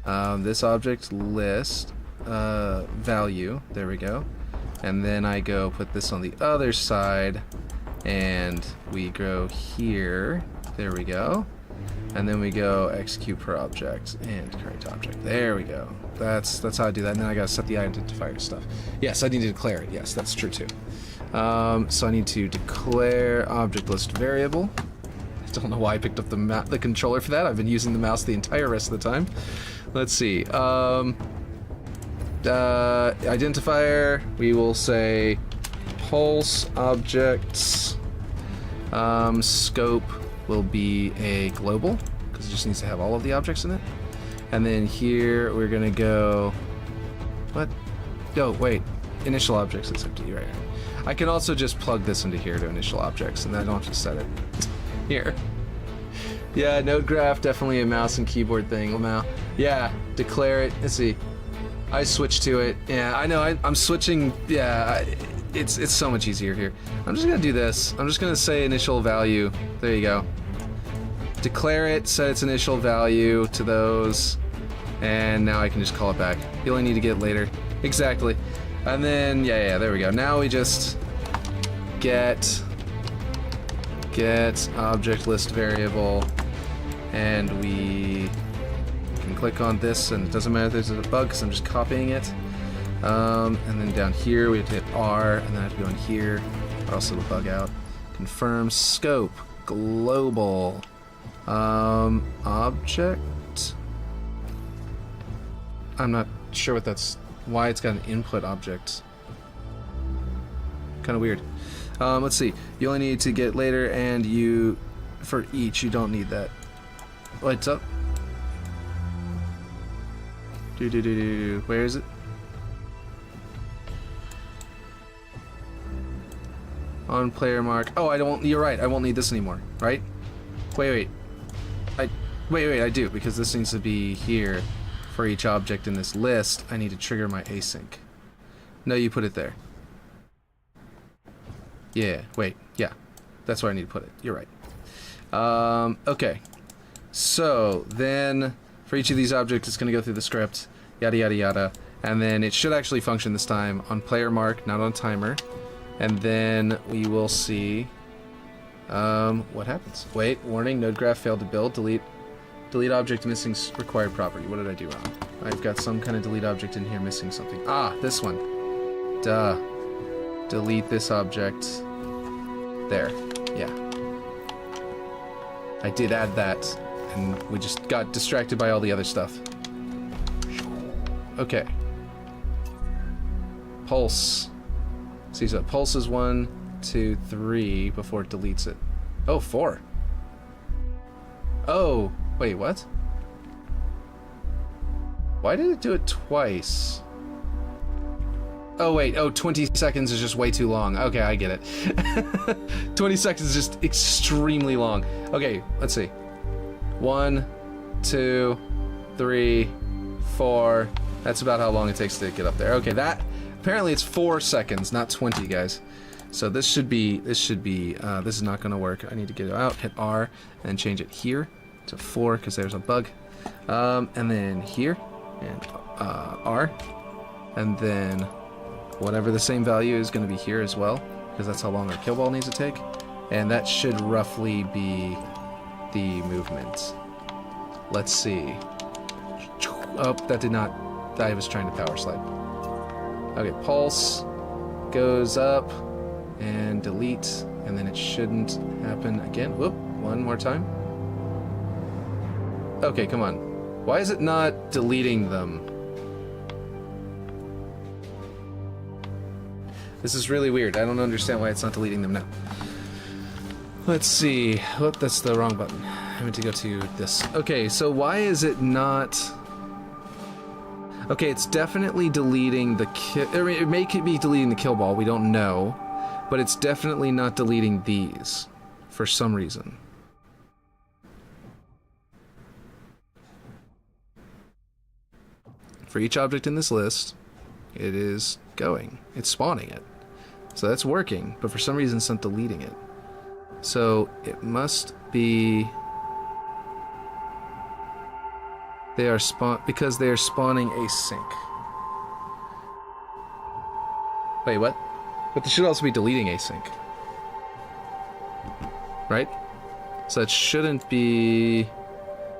Speaker 1: This object list value. There we go. And then I go put this on the other side, and we go here. There we go. And then we go execute per object and create object. There we go. That's how I do that. And then I gotta set the identifier stuff. Yes, I need to declare it. Yes, that's true too. So I need to declare object list variable. I don't know why I picked up the controller for that. I've been using the mouse the entire rest of the time. Let's see. Identifier, we will say pulse objects. Scope will be a global, because it just needs to have all of the objects in it. And then here we're gonna go, what? Oh, wait, initial objects, it's empty, right? I can also just plug this into here to initial objects, and then I don't have to set it here. Yeah, node graph, definitely a mouse and keyboard thing. Well, yeah, declare it. Let's see. I switched to it. Yeah, I know. I'm switching. Yeah, it's so much easier here. I'm just gonna do this. I'm just gonna say initial value. There you go. Declare it. Set its initial value to those, and now I can just call it back. You only need to get it later. Exactly. And then yeah, there we go. Now we just get object list variable, and we can click on this, and it doesn't matter if there's a bug because I'm just copying it. And then down here we have to hit R, and then I have to go in here, or else it'll bug out. Confirm scope global object. I'm not sure what that's. Why it's got an input object. Kind of weird. Let's see. You only need to get later, and you, for each, you don't need that. What's up? Where is it? On player mark. Oh, I don't. You're right. I won't need this anymore. Right? Wait. I do, because this needs to be here for each object in this list. I need to trigger my async. No, you put it there. Yeah. Wait. Yeah. That's where I need to put it. You're right. Okay. So then, for each of these objects, it's going to go through the script. Yada yada yada. And then it should actually function this time on player mark, not on timer. And then we will see what happens. Wait, warning, node graph failed to build. Delete object missing required property. What did I do wrong? I've got some kind of delete object in here missing something. Ah, this one. Duh. Delete this object. There. Yeah. I did add that, and we just got distracted by all the other stuff. Okay. Pulse. See, so it pulses 1, 2, 3 before it deletes it. Oh, 4. Oh, wait, what? Why did it do it twice? Oh, wait. Oh, 20 seconds is just way too long. Okay, I get it. 20 seconds is just extremely long. Okay, let's see. 1, 2, 3, 4. That's about how long it takes to get up there. Okay, that... Apparently it's 4 seconds, not 20, guys. So this is not going to work. I need to get it out, hit R, and change it here to 4, because there's a bug. And then here, and R. And then whatever the same value is going to be here as well, because that's how long our kill ball needs to take. And that should roughly be the movement. Let's see. Oh, that did not... I was trying to power slide. Okay, pulse goes up and delete, and then it shouldn't happen again. Whoop, one more time. Okay, come on. Why is it not deleting them? This is really weird. I don't understand why it's not deleting them now. Let's see. Whoop, that's the wrong button. I meant to go to this. Okay, so why is it not... Okay, it's definitely deleting the kill... It may be deleting the kill ball, we don't know. But it's definitely not deleting these. For some reason. for each object in this list, it is going. It's spawning it. So that's working, but for some reason it's not deleting it. So it must be... because they are spawning async. Wait, what? But they should also be deleting async. Right? So it shouldn't be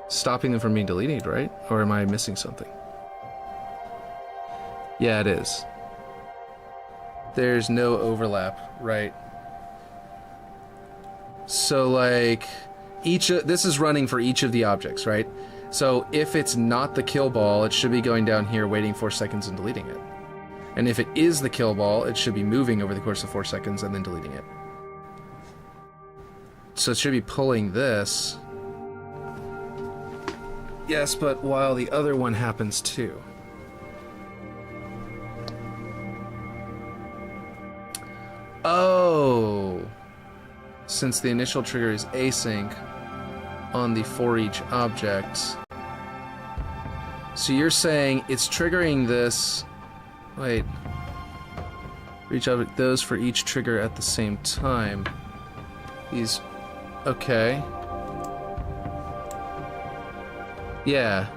Speaker 1: stopping them from being deleted, right? Or am I missing something? Yeah, it is. There's no overlap, right? So like this is running for each of the objects, right? So if it's not the kill ball, it should be going down here waiting 4 seconds and deleting it. And if it is the kill ball, it should be moving over the course of 4 seconds and then deleting it. So it should be pulling this. Yes, but while the other one happens too. Oh! Since the initial trigger is async on the for each object. So you're saying it's triggering this... Wait. For each object, those for each trigger at the same time. These... Okay. Yeah.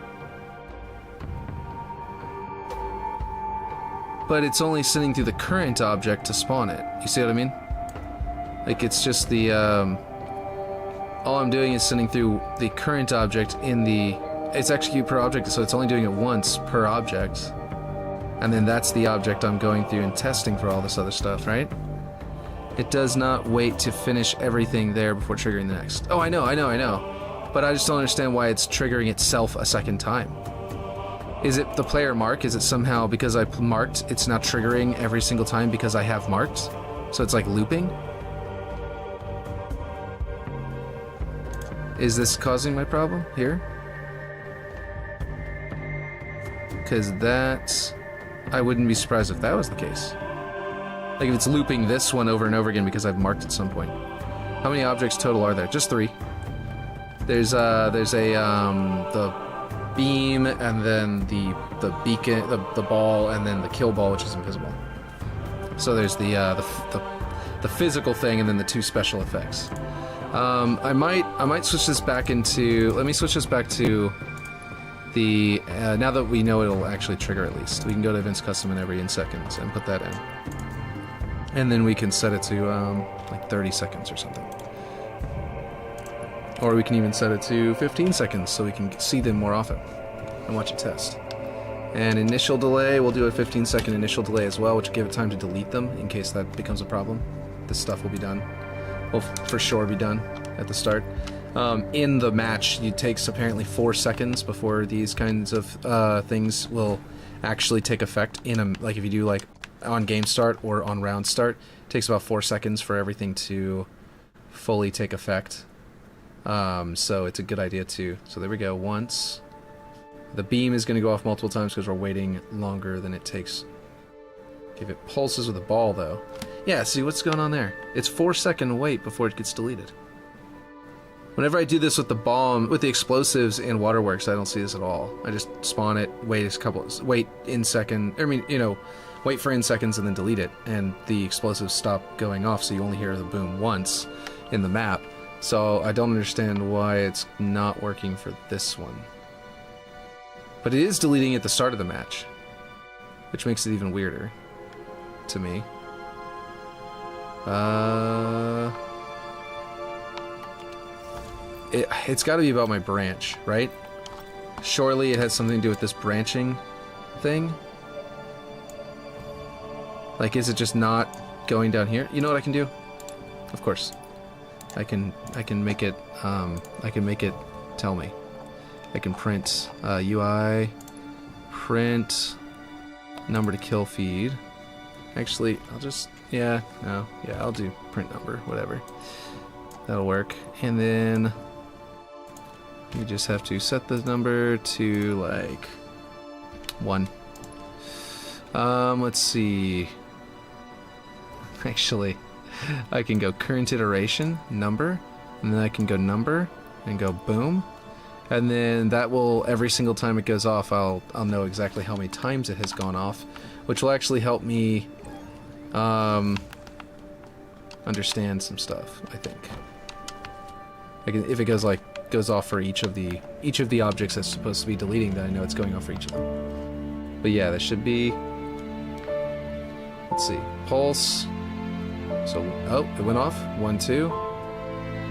Speaker 1: But it's only sending through the current object to spawn it. You see what I mean? Like, it's just the, all I'm doing is sending through the current object in the... It's execute per object, so it's only doing it once per object. And then that's the object I'm going through and testing for all this other stuff, right? It does not wait to finish everything there before triggering the next. Oh, I know. But I just don't understand why it's triggering itself a second time. Is it the player mark? Is it somehow because I marked, it's not triggering every single time because I have marked? So it's like looping? Is this causing my problem here? Because that's... I wouldn't be surprised if that was the case. Like if it's looping this one over and over again because I've marked at some point. How many objects total are there? Just 3. There's the beam, and then the beacon, the ball, and then the kill ball, which is invisible. So there's the physical thing, and then the 2 special effects. I might switch this back into... Let me switch this back to the... now that we know it'll actually trigger at least. We can go to events custom and every in seconds and put that in. And then we can set it to like 30 seconds or something. Or we can even set it to 15 seconds so we can see them more often and watch it test. And initial delay, we'll do a 15-second initial delay as well, which will give it time to delete them in case that becomes a problem. This stuff will be done. Will for sure be done at the start. In the match, it takes apparently 4 seconds before these kinds of things will actually take effect. Like if you do like on game start or on round start, it takes about 4 seconds for everything to fully take effect. So it's a good idea too. So there we go. Once the beam is going to go off multiple times because we're waiting longer than it takes. If it pulses with the ball though, yeah. See what's going on there? It's 4-second wait before it gets deleted. Whenever I do this with the bomb, with the explosives in Waterworks, I don't see this at all. I just spawn it, wait in second. I mean, wait for in seconds and then delete it, and the explosives stop going off. So you only hear the boom once in the map. So I don't understand why it's not working for this one. But it is deleting at the start of the match, which makes it even weirder to me. It's got to be about my branch, right? Surely it has something to do with this branching thing. Like, is it just not going down here? You know what I can do? Of course. I can make it tell me. I can print UI print number to kill feed. Actually, I'll do print number, whatever. That'll work. And then you just have to set the number to like 1. Let's see. Actually, I can go current iteration, number, and then I can go number, and go boom, And then that will, every single time it goes off, I'll know exactly how many times it has gone off, which will actually help me understand some stuff, I think. If it goes off for each of the objects that's supposed to be deleting, then I know it's going off for each of them. But yeah, there should be, let's see, pulse. So, oh, it went off. 1, 2.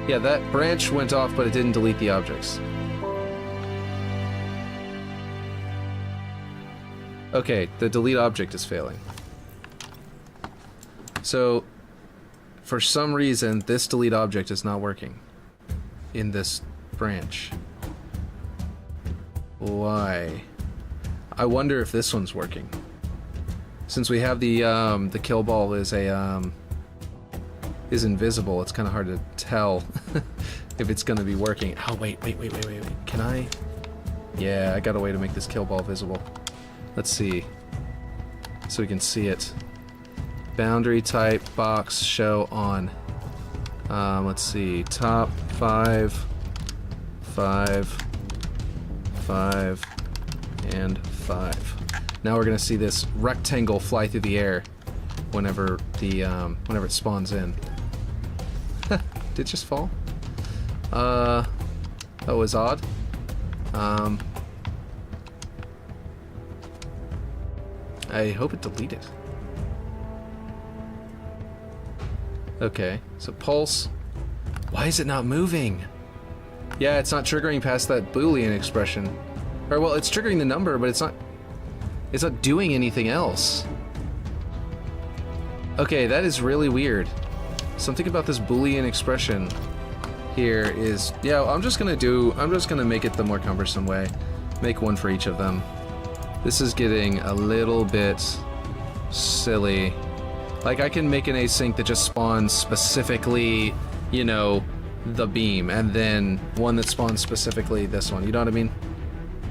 Speaker 1: Yeah, that branch went off, but it didn't delete the objects. Okay, the delete object is failing. So, for some reason, this delete object is not working in this branch. Why? I wonder if this one's working. Since we have the kill ball is invisible, it's kind of hard to tell if it's going to be working. Oh, wait. Can I? Yeah, I got a way to make this kill ball visible. Let's see. So we can see it. Boundary type box show on. Let's see. Top 5, 5, 5, and 5. Now we're gonna see this rectangle fly through the air whenever it spawns in. Did it just fall? That was odd. I hope it deleted. Okay, so pulse. Why is it not moving? Yeah, it's not triggering past that Boolean expression. Or, well, it's triggering the number, but it's not doing anything else. Okay, that is really weird. Something about this Boolean expression here is, yeah, I'm just gonna make it the more cumbersome way. Make one for each of them. This is getting a little bit silly. Like, I can make an async that just spawns specifically, you know, the beam, and then one that spawns specifically this one. You know what I mean?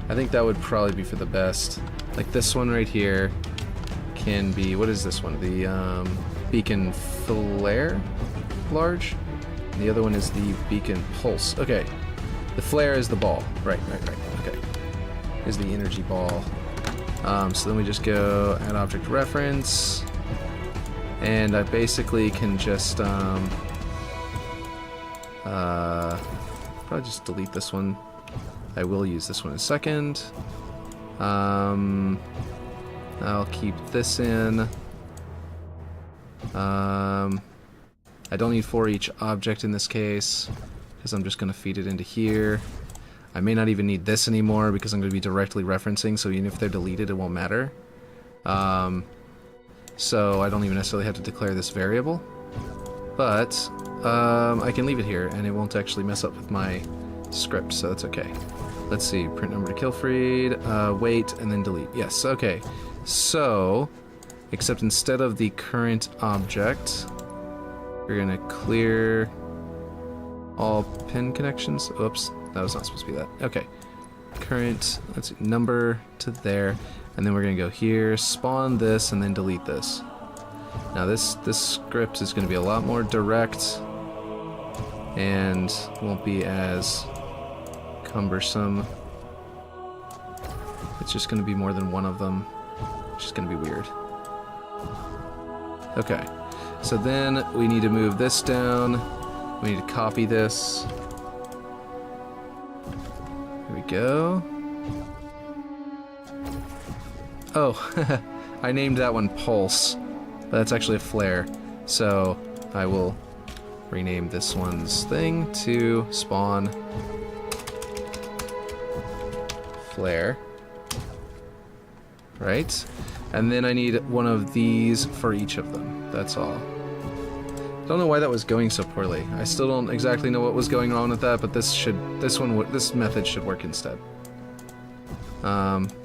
Speaker 1: I think that would probably be for the best. Like, this one right here can be, what is this one? The beacon flare? Large? And the other one is the beacon pulse. Okay. The flare is the ball. Right. Okay. Is the energy ball. So then we just go add object reference, and I basically can just probably just delete this one. I will use this one in a second. I'll keep this in. I don't need for each object in this case, because I'm just going to feed it into here. I may not even need this anymore because I'm going to be directly referencing, so even if they're deleted, it won't matter. So I don't even necessarily have to declare this variable. But I can leave it here, and it won't actually mess up with my script, so that's okay. Let's see, print number to kill freed, wait, and then delete. Yes, okay. So, except instead of the current object, we're going to clear all pin connections. Oops. That was not supposed to be that. Okay. Current, let's see, number to there. And then we're going to go here, spawn this, and then delete this. Now this script is going to be a lot more direct and won't be as cumbersome. It's just going to be more than one of them, which is going to be weird. Okay. So then we need to move this down. We need to copy this. Here we go. Oh, I named that one Pulse, but that's actually a flare. So I will rename this one's thing to spawn flare. Right? And then I need one of these for each of them. That's all. Don't know why that was going so poorly. I still don't exactly know what was going on with that, but this method should work instead.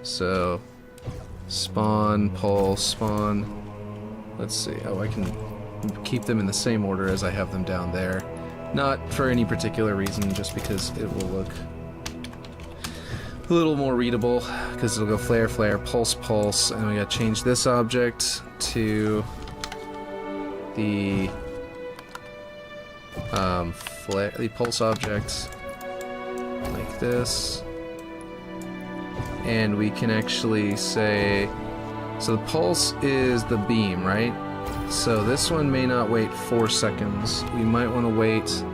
Speaker 1: So spawn, pulse, spawn. Let's see. Oh, I can keep them in the same order as I have them down there. Not for any particular reason, just because it will look a little more readable, because it'll go flare, flare, pulse, pulse, and we gotta change this object to the flare, the pulse object, like this. And we can actually say, so the pulse is the beam, right? So this one may not wait 4 seconds. We might want to wait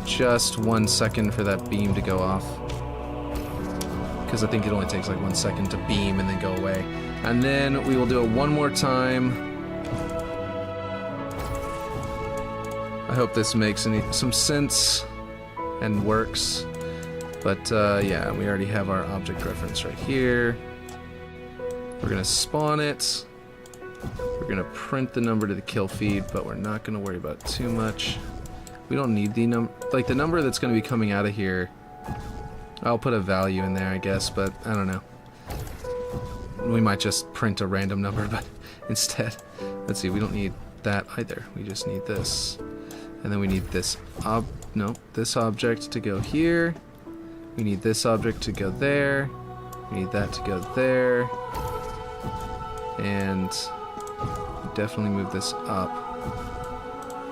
Speaker 1: just 1 second for that beam to go off. Because I think it only takes like 1 second to beam and then go away. And then we will do it one more time. I hope this makes some sense and works. But yeah, we already have our object reference right here. We're gonna spawn it. We're gonna print the number to the kill feed, but we're not gonna worry about it too much. We don't need the number, like the number that's gonna be coming out of here. I'll put a value in there, I guess, but I don't know. We might just print a random number, but instead, let's see, we don't need that either. We just need this. And then we need this this object to go here. We need this object to go there. We need that to go there. And definitely move this up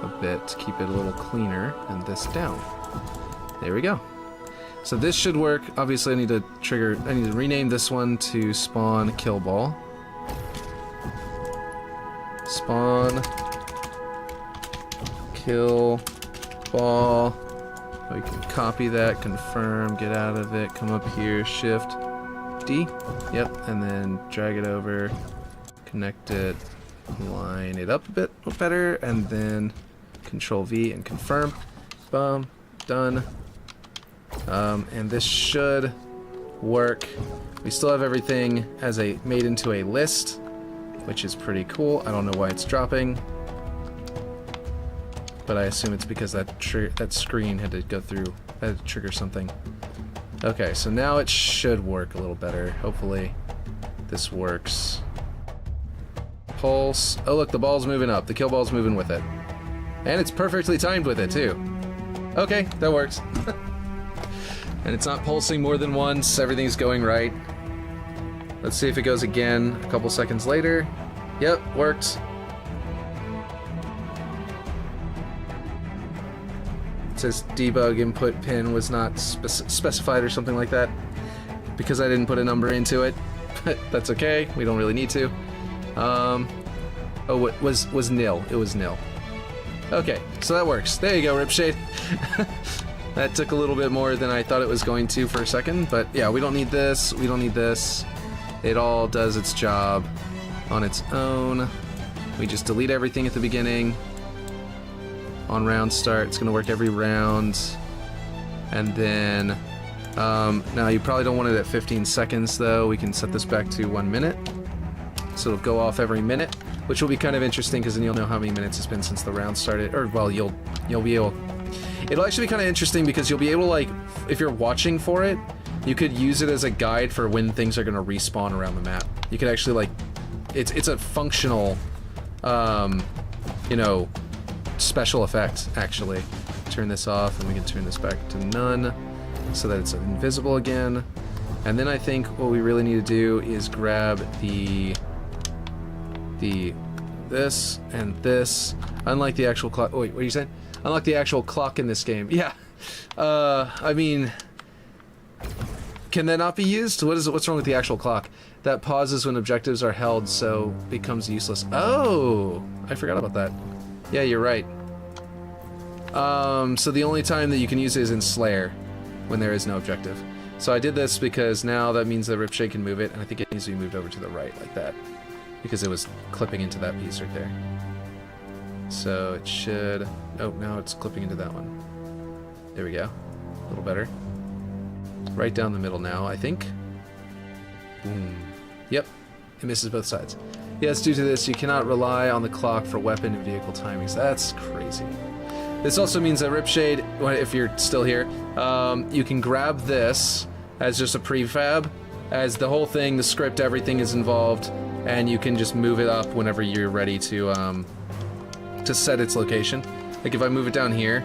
Speaker 1: a bit to keep it a little cleaner, and this down. There we go. So this should work. Obviously I need to rename this one to spawn kill ball. Spawn kill ball. We can copy that, confirm, get out of it, come up here, Shift D, yep, and then drag it over, connect it, line it up a bit better, and then Control V and confirm. Boom, done. And this should work. We still have everything as made into a list, which is pretty cool. I don't know why it's dropping, but I assume it's because that screen had to go through, had to trigger something. Okay, so now it should work a little better. Hopefully this works. Pulse. Oh look, the ball's moving up. The kill ball's moving with it. And it's perfectly timed with it too. Okay, that works. And it's not pulsing more than once. Everything's going right. Let's see if it goes again a couple seconds later. Yep, worked. It says debug input pin was not specified or something like that because I didn't put a number into it, but that's okay. We don't really need to. Oh, it was nil. It was nil. Okay, so that works. There you go, Ripshade. That took a little bit more than I thought it was going to for a second, but yeah, we don't need this. We don't need this. It all does its job on its own. We just delete everything at the beginning. On round start, it's going to work every round. And then, now you probably don't want it at 15 seconds though. We can set this back to 1 minute. So it'll go off every minute, which will be kind of interesting because then you'll know how many minutes it's been since the round started. Or, well, you'll be able... It'll actually be kind of interesting because you'll be able to, like, if you're watching for it, you could use it as a guide for when things are going to respawn around the map. You could actually, like... It's a functional, you know... special effect, actually. Turn this off, and we can turn this back to none so that it's invisible again. And then I think what we really need to do is grab this and this. Unlike the actual clock. Wait, what are you saying? Unlike the actual clock in this game. Yeah. I mean, can that not be used? What's wrong with the actual clock? That pauses when objectives are held, so becomes useless. Oh, I forgot about that. Yeah, you're right. So the only time that you can use it is in Slayer, when there is no objective. So I did this because now that means that Ripshade can move it, and I think it needs to be moved over to the right, like that. Because it was clipping into that piece right there. So it should... Oh, now it's clipping into that one. There we go. A little better. Right down the middle now, I think. Boom. Yep. It misses both sides. Yes, due to this, you cannot rely on the clock for weapon and vehicle timings. That's crazy. This also means that Ripshade, if you're still here, you can grab this as just a prefab, as the whole thing, the script, everything is involved, and you can just move it up whenever you're ready to set its location. Like if I move it down here,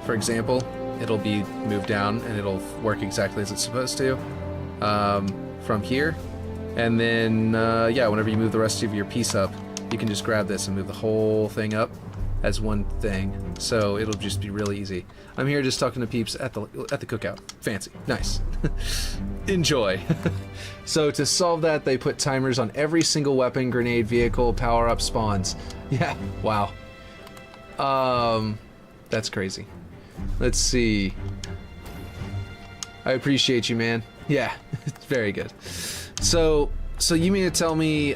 Speaker 1: for example, it'll be moved down and it'll work exactly as it's supposed to from here. And then, yeah, whenever you move the rest of your piece up, you can just grab this and move the whole thing up. as one thing, so it'll just be really easy. I'm here just talking to peeps at the cookout. Fancy. Nice. Enjoy. So to solve that, they put timers on every single weapon, grenade, vehicle, power-up, spawns. Yeah, wow. That's crazy. Let's see. I appreciate you, man. Yeah, it's very good. So you mean to tell me,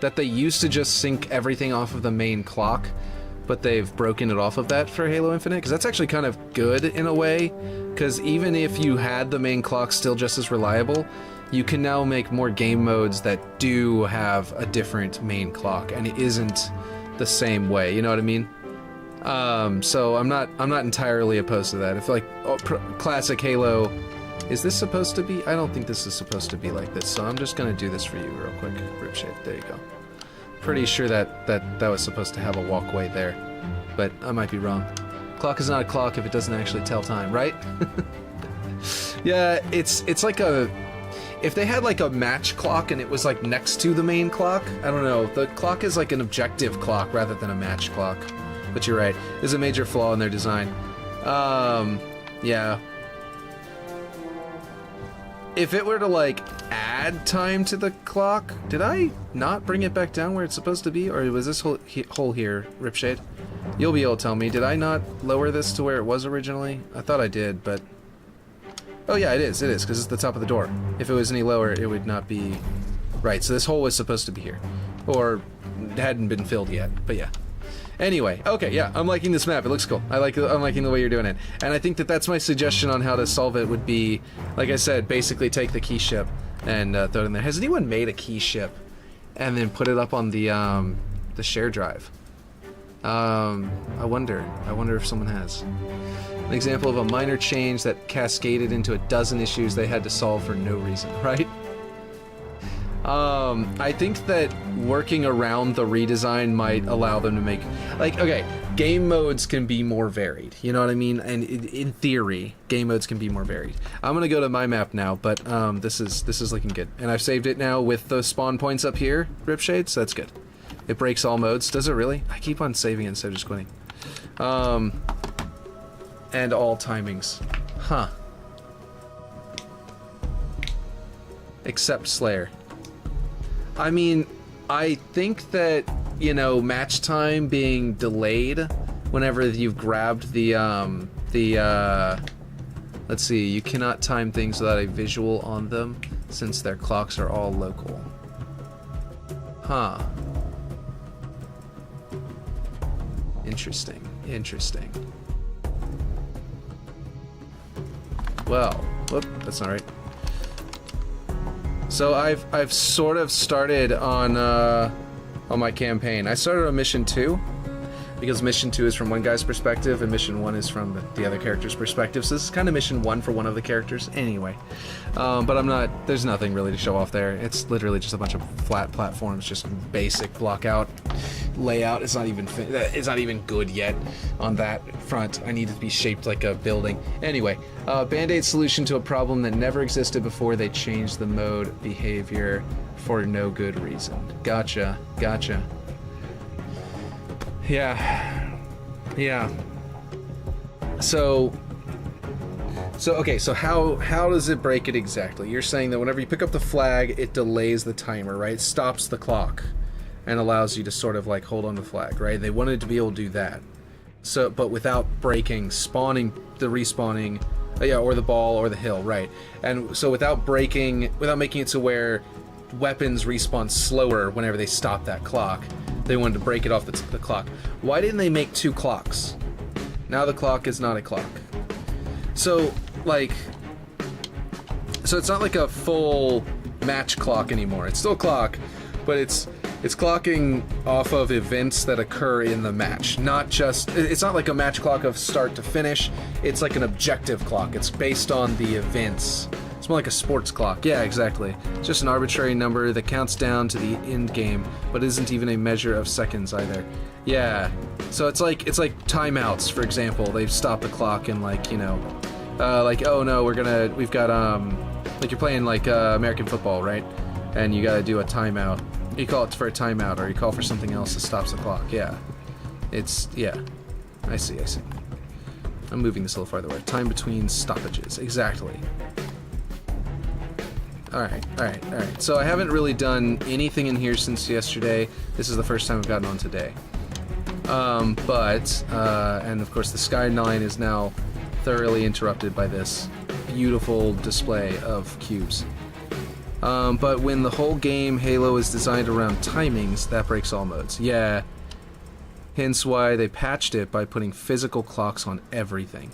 Speaker 1: that they used to just sync everything off of the main clock, but they've broken it off of that for Halo Infinite? Because that's actually kind of good in a way, because even if you had the main clock still just as reliable, you can now make more game modes that do have a different main clock, and it isn't the same way, you know what I mean? So I'm not entirely opposed to that. If like classic Halo, is this supposed to be? I don't think this is supposed to be like this, so I'm just gonna do this for you real quick. Ripshade, there you go. Pretty sure that was supposed to have a walkway there, but I might be wrong. Clock is not a clock if it doesn't actually tell time, right? Yeah, it's like a... If they had like a match clock and it was like next to the main clock, I don't know. The clock is like an objective clock rather than a match clock. But you're right, there's a major flaw in their design. Yeah. If it were to like add time to the clock, did I not bring it back down where it's supposed to be? Or was this hole here, Ripshade? You'll be able to tell me. Did I not lower this to where it was originally? I thought I did, but... Oh yeah, it is, because it's the top of the door. If it was any lower, it would not be... Right, so this hole was supposed to be here. Or it hadn't been filled yet, but yeah. Anyway, okay, yeah, I'm liking this map. It looks cool. I'm liking the way you're doing it. And I think that's my suggestion on how to solve it would be, like I said, basically take the key ship and throw it in there. Has anyone made a key ship and then put it up on the share drive? I wonder if someone has. An example of a minor change that cascaded into a dozen issues they had to solve for no reason, right? I think that working around the redesign might allow them to make, like, okay, game modes can be more varied, you know what I mean? And in theory, game modes can be more varied. I'm gonna go to my map now, but this is looking good, and I've saved it now with the spawn points up here, Ripshade, so that's good. It breaks all modes. Does it really? I keep on saving it instead of just quitting. And all timings, huh? Except Slayer. I mean, I think that, you know, match time being delayed whenever you've grabbed let's see, you cannot time things without a visual on them since their clocks are all local. Huh. Interesting. Well, whoop, that's not right. So I've sort of started on my campaign. I started on mission 2 because mission 2 is from one guy's perspective and mission 1 is from the other character's perspective. So this is kind of mission 1 for one of the characters anyway. But there's nothing really to show off there. It's literally just a bunch of flat platforms, just basic block out layout. It's not even good yet on that front. I need it to be shaped like a building. Anyway, Band-Aid solution to a problem that never existed before they changed the mode behavior for no good reason. Gotcha. Yeah. So okay, so how does it break it exactly? You're saying that whenever you pick up the flag, it delays the timer, right? Stops the clock and allows you to sort of like hold on to the flag, right? They wanted to be able to do that. So, but without breaking, the respawning, or the ball or the hill, right? And so without making it to where weapons respawn slower whenever they stop that clock, they wanted to break it off the clock. Why didn't they make 2 clocks? Now the clock is not a clock. So, so it's not like a full match clock anymore. It's still a clock, but it's clocking off of events that occur in the match. It's not like a match clock of start to finish. It's like an objective clock. It's based on the events. It's more like a sports clock. Yeah, exactly. It's just an arbitrary number that counts down to the end game, but isn't even a measure of seconds either. Yeah. So it's like timeouts, for example. They've stopped the clock and oh no, we've got like you're playing like American football, right? And you gotta do a timeout. You call it for a timeout, or you call for something else that stops the clock. Yeah. It's, yeah. I see. I'm moving this a little farther away. Time between stoppages. Exactly. Alright. So I haven't really done anything in here since yesterday. This is the first time I've gotten on today. And of course the skyline is now thoroughly interrupted by this beautiful display of cubes. But when the whole game Halo is designed around timings, that breaks all modes. Yeah. Hence why they patched it by putting physical clocks on everything.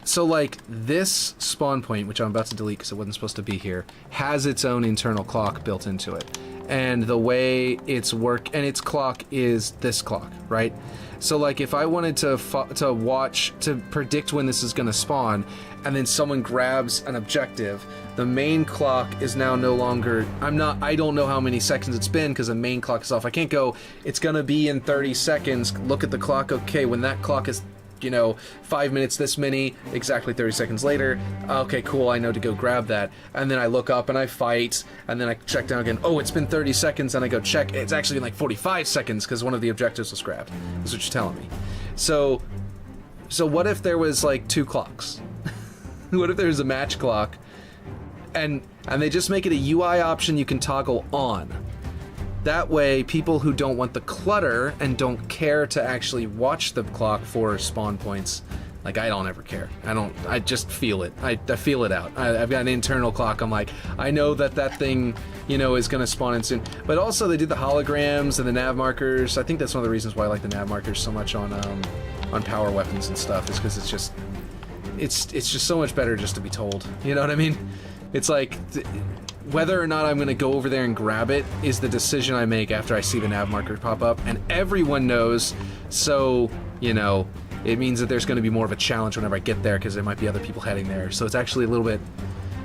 Speaker 1: So, like, this spawn point, which I'm about to delete because it wasn't supposed to be here, has its own internal clock built into it. And the way its its clock is this clock, right? So, like, if I wanted to predict when this is going to spawn, and then someone grabs an objective, the main clock is now no longer... I don't know how many seconds it's been because the main clock is off. I can't go, it's going to be in 30 seconds, look at the clock, okay, when that clock is... 5 minutes this many, exactly 30 seconds later, okay, cool, I know to go grab that, and then I look up and I fight, and then I check down again, oh, it's been 30 seconds, and I go check, it's actually been like 45 seconds because one of the objectives was grabbed. That's what you're telling me. So what if there was like 2 clocks? What if there's a match clock, and they just make it a UI option you can toggle on? That way, people who don't want the clutter and don't care to actually watch the clock for spawn points, like I don't ever care. I just feel it. I feel it out. I've got an internal clock. I'm like, I know that thing, is going to spawn in soon. But also, they did the holograms and the nav markers. I think that's one of the reasons why I like the nav markers so much on power weapons and stuff, is because it's just so much better just to be told. You know what I mean? It's like... whether or not I'm going to go over there and grab it is the decision I make after I see the nav marker pop up, and everyone knows, so, it means that there's going to be more of a challenge whenever I get there, because there might be other people heading there, so it's actually a little bit...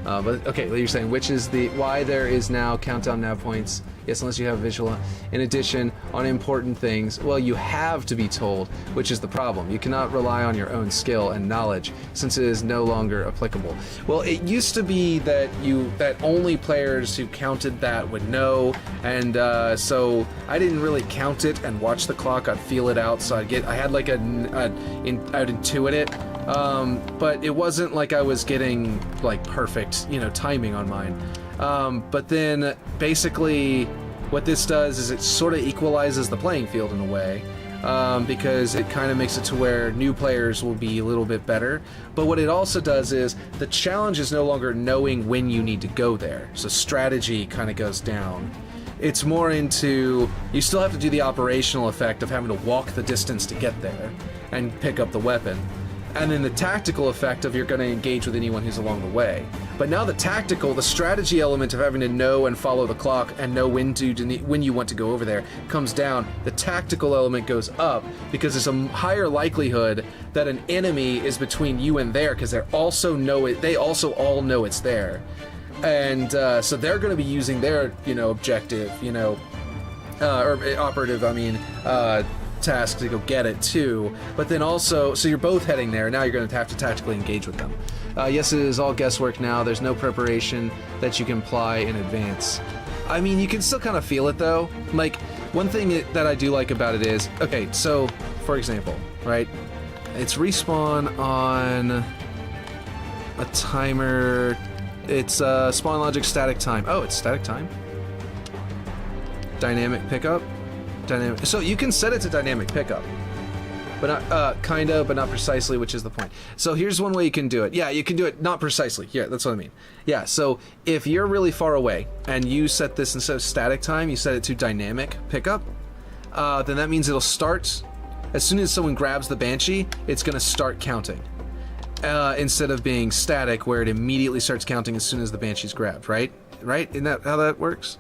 Speaker 1: but, okay, you're saying, why there is now countdown nav points? Yes, unless you have a visual. In addition, on important things, well, you have to be told, which is the problem. You cannot rely on your own skill and knowledge, since it is no longer applicable. Well, it used to be that only players who counted that would know, and so I didn't really count it and watch the clock. I'd feel it out, so I'd intuit it. But it wasn't like I was getting like perfect, timing on mine. But then basically what this does is it sort of equalizes the playing field in a way, because it kind of makes it to where new players will be a little bit better. But what it also does is the challenge is no longer knowing when you need to go there. So strategy kind of goes down. It's more into, you still have to do the operational effect of having to walk the distance to get there and pick up the weapon. And then the tactical effect of you're going to engage with anyone who's along the way. But now the strategy element of having to know and follow the clock and know when you want to go over there comes down. The tactical element goes up because there's a higher likelihood that an enemy is between you and there, because they also all know it's there. And so they're going to be using their, objective, or operative, task to go get it too, but then also, so you're both heading there, now you're going to have to tactically engage with them. Yes, it is all guesswork now, there's no preparation that you can apply in advance. I mean, you can still kind of feel it though. Like, one thing that I do like about it is, okay, so, for example, right, it's respawn on a timer, it's spawn logic static time. Oh, it's static time? Dynamic pickup? So you can set it to dynamic pickup, but not but not precisely, which is the point. So here's one way you can do it. Yeah, you can do it not precisely. Yeah, that's what I mean. Yeah, so if you're really far away and you set this instead of static time, you set it to dynamic pickup, then that means it'll start as soon as someone grabs the Banshee. It's going to start counting instead of being static, where it immediately starts counting as soon as the Banshee's grabbed. Right? Isn't that how that works?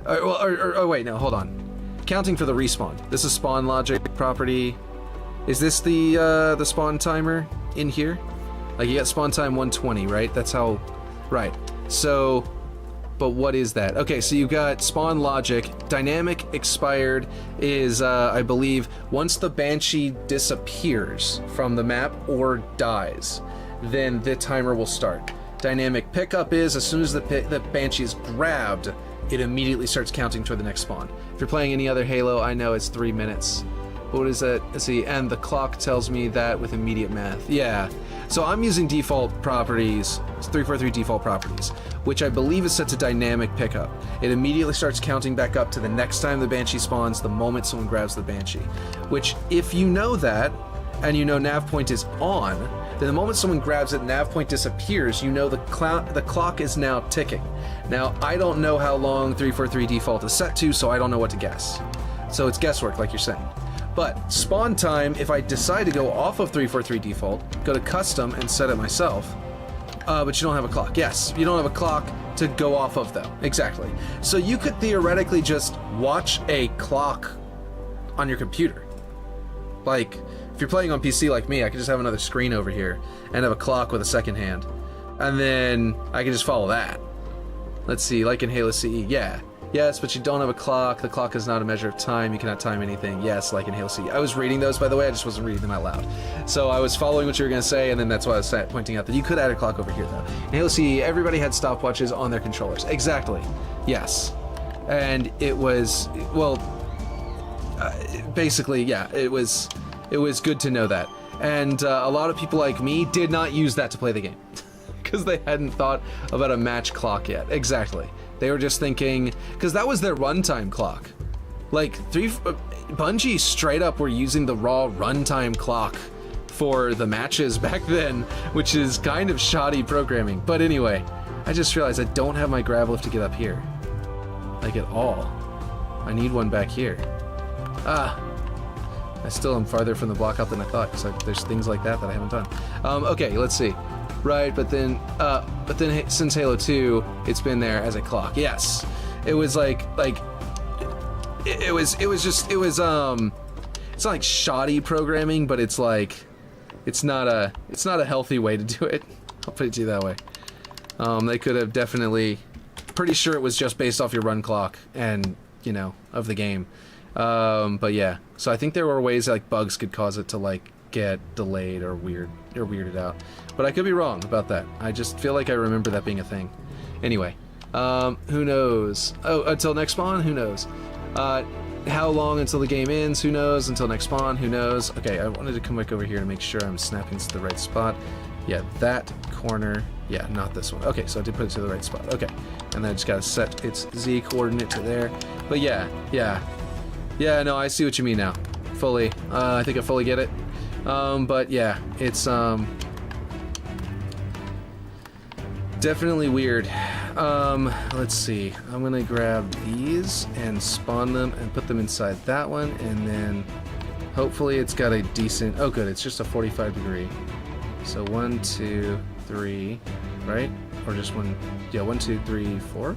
Speaker 1: Oh wait, no, hold on. Counting for the respawn. This is spawn logic property. Is this the spawn timer in here? Like, you got spawn time 120, right? That's how... Right. So... But what is that? Okay, so you've got spawn logic. Dynamic expired is, I believe, once the Banshee disappears from the map or dies, then the timer will start. Dynamic pickup is, as soon as the Banshee is grabbed, it immediately starts counting toward the next spawn. If you're playing any other Halo, I know it's 3 minutes. What is that? Let's see, and the clock tells me that with immediate math. Yeah. So I'm using default properties, 343 default properties, which I believe is set to dynamic pickup. It immediately starts counting back up to the next time the Banshee spawns, the moment someone grabs the Banshee. Which, if you know that, and you know nav point is on, then the moment someone grabs it, nav point disappears, you know the clock is now ticking. Now, I don't know how long 343 default is set to, so I don't know what to guess. So it's guesswork, like you're saying. But spawn time, if I decide to go off of 343 default, go to custom and set it myself, but you don't have a clock. Yes, you don't have a clock to go off of though. Exactly. So you could theoretically just watch a clock on your computer. Like, if you're playing on PC like me, I could just have another screen over here and have a clock with a second hand. And then I can just follow that. Let's see, like in Halo CE, yeah. Yes, but you don't have a clock. The clock is not a measure of time. You cannot time anything. Yes, like in Halo CE. I was reading those, by the way. I just wasn't reading them out loud. So I was following what you were going to say, and then that's why I was pointing out that you could add a clock over here, though. In Halo CE, everybody had stopwatches on their controllers. Exactly. Yes. And it was, well, basically, yeah, it was good to know that. And a lot of people like me did not use that to play the game because they hadn't thought about a match clock yet. Exactly. They were just thinking, because that was their runtime clock. Like, Bungie straight up were using the raw runtime clock for the matches back then, which is kind of shoddy programming. But anyway, I just realized I don't have my grab lift to get up here. Like, at all. I need one back here. I still am farther from the block out than I thought, because there's things like that I haven't done. Okay, let's see. Right, but then since Halo 2, it's been there as a clock. Yes, it was it's not like shoddy programming, but it's like, it's not a healthy way to do it. I'll put it to you that way. They could have definitely, pretty sure it was just based off your run clock and, you know, of the game. But yeah, so I think there were ways like bugs could cause it to like get delayed or weirded out, but I could be wrong about that. I just feel like I remember that being a thing. Anyway, who knows? Oh, until next spawn, who knows? How long until the game ends? Who knows? Until next spawn, who knows? Okay, I wanted to come back over here to make sure I'm snapping to the right spot. Yeah, that corner. Yeah, not this one. Okay, so I did put it to the right spot. Okay, and then I just gotta set its Z coordinate to there. But yeah, no, I see what you mean now. Fully. I think I fully get it. But yeah, it's definitely weird. Let's see. I'm gonna grab these and spawn them and put them inside that one, and then hopefully it's got a decent. Oh, good. It's just a 45 degree. So 1, 2, 3, right? Or just one? Yeah, 1, 2, 3, 4.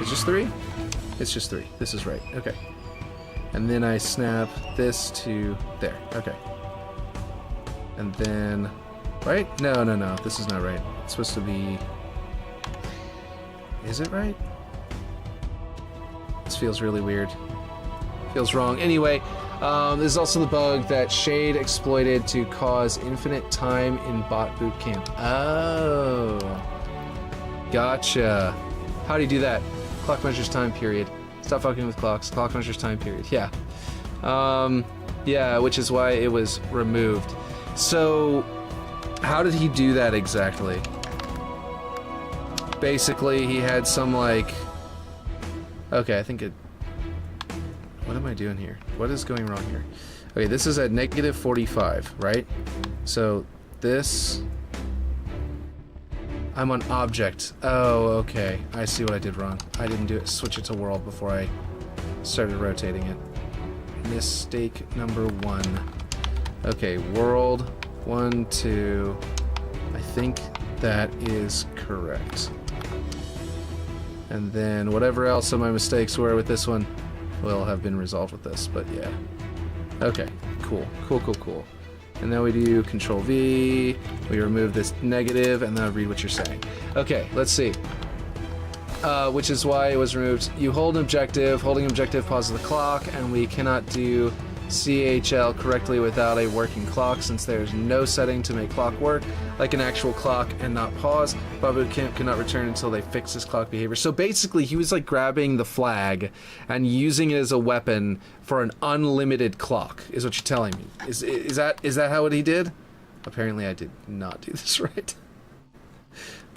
Speaker 1: It's just 3. It's just 3. This is right. Okay. And then I snap this to there. Okay. And then, right? No. This is not right. It's supposed to be. Is it right? This feels really weird. Feels wrong. Anyway, this is also the bug that Shade exploited to cause infinite time in bot boot camp. Oh. Gotcha. How do you do that? Clock measures time period. Stop fucking with clocks. Clock measures time period. Yeah. Yeah, which is why it was removed. So, how did he do that exactly? Basically, he had some, like... Okay, I think it... What am I doing here? What is going wrong here? Okay, this is at negative 45, right? So, this... I'm on object. Oh, okay. I see what I did wrong. I didn't do it. Switch it to world before I started rotating it. Mistake number 1. Okay, world 1, 2. I think that is correct. And then whatever else of my mistakes were with this one will have been resolved with this. But yeah. Okay. Cool. And now we do Control V, we remove this negative, and then I'll read what you're saying. Okay, let's see. Which is why it was removed. You hold an objective, holding objective pauses the clock, and we cannot do CHL correctly without a working clock, since there's no setting to make clock work like an actual clock and not pause. Bot Boot Camp cannot return until they fix this clock behavior. So basically, he was like grabbing the flag and using it as a weapon for an unlimited clock, is what you're telling me. Is that how he did? Apparently, I did not do this right.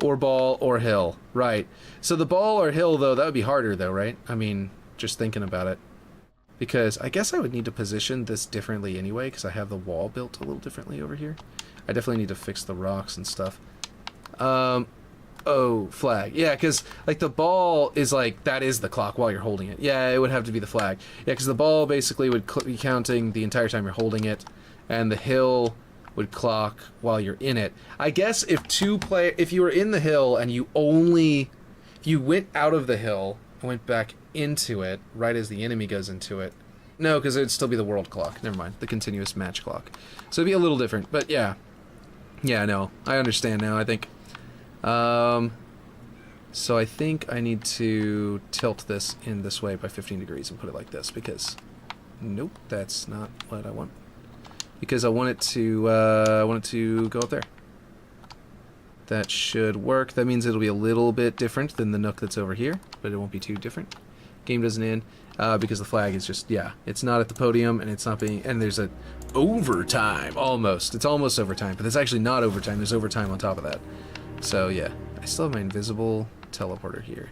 Speaker 1: Or ball or hill, right? So the ball or hill, though, that would be harder, though, right? I mean, just thinking about it. Because I guess I would need to position this differently anyway, because I have the wall built a little differently over here. I definitely need to fix the rocks and stuff. Oh, flag. Yeah, because, like, the ball is, like, that is the clock while you're holding it. Yeah, it would have to be the flag. Yeah, because the ball basically would be counting the entire time you're holding it, and the hill would clock while you're in it. I guess if you were in the hill and you went out of the hill and went back into it right as the enemy goes into it. No, because it'd still be the world clock. Never mind, the continuous match clock. So it'd be a little different, but yeah. Yeah, no, I understand now, I think. So I think I need to tilt this in this way by 15 degrees and put it like this, because nope, that's not what I want. Because I want it to go up there. That should work. That means it'll be a little bit different than the nook that's over here, but it won't be too different. Game doesn't end because the flag is just, yeah, it's not at the podium, and it's not being, and there's a overtime almost. It's almost overtime, but it's actually not overtime. There's overtime on top of that. So yeah, I still have my invisible teleporter here,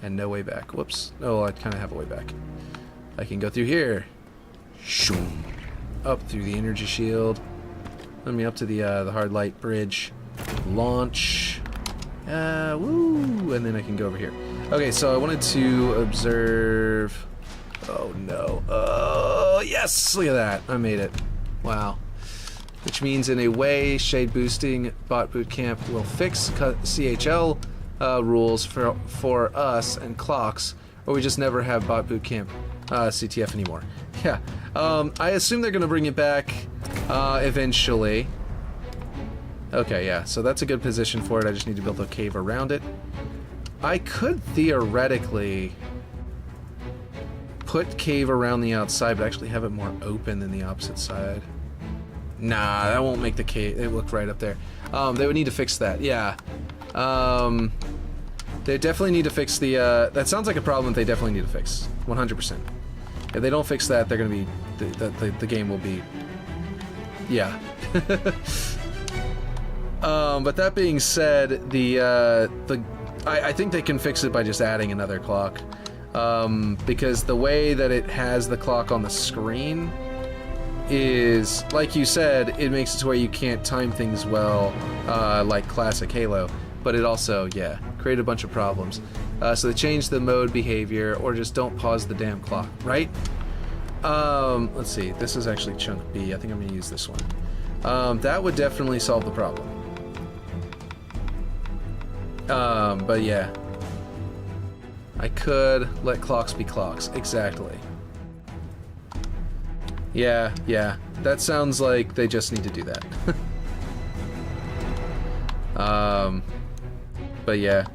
Speaker 1: and no way back. Whoops. Oh, I kind of have a way back. I can go through here. Shoom. Up through the energy shield. Let me up to the hard light bridge. Launch. Woo! And then I can go over here. Okay, so I wanted to observe. Oh no. Oh, yes! Look at that. I made it. Wow. Which means, in a way, shade boosting Bot Boot Camp will fix CHL rules for us and clocks, or we just never have Bot Boot Camp CTF anymore. Yeah. I assume they're going to bring it back eventually. Okay, yeah, so that's a good position for it. I just need to build a cave around it. I could theoretically put cave around the outside, but actually have it more open than the opposite side. Nah, that won't make the cave. It looked right up there. They would need to fix that, yeah. They definitely need to fix the, that sounds like a problem that they definitely need to fix. 100%. If they don't fix that, they're going to be, the game will be, yeah. But that being said, I think they can fix it by just adding another clock. Because the way that it has the clock on the screen is, like you said, it makes it to where you can't time things well, like classic Halo. But it also, yeah, created a bunch of problems. So they changed the mode behavior, or just don't pause the damn clock, right? Let's see, this is actually chunk B. I think I'm going to use this one. That would definitely solve the problem. But yeah. I could let clocks be clocks. Exactly. Yeah, yeah. That sounds like they just need to do that. But yeah.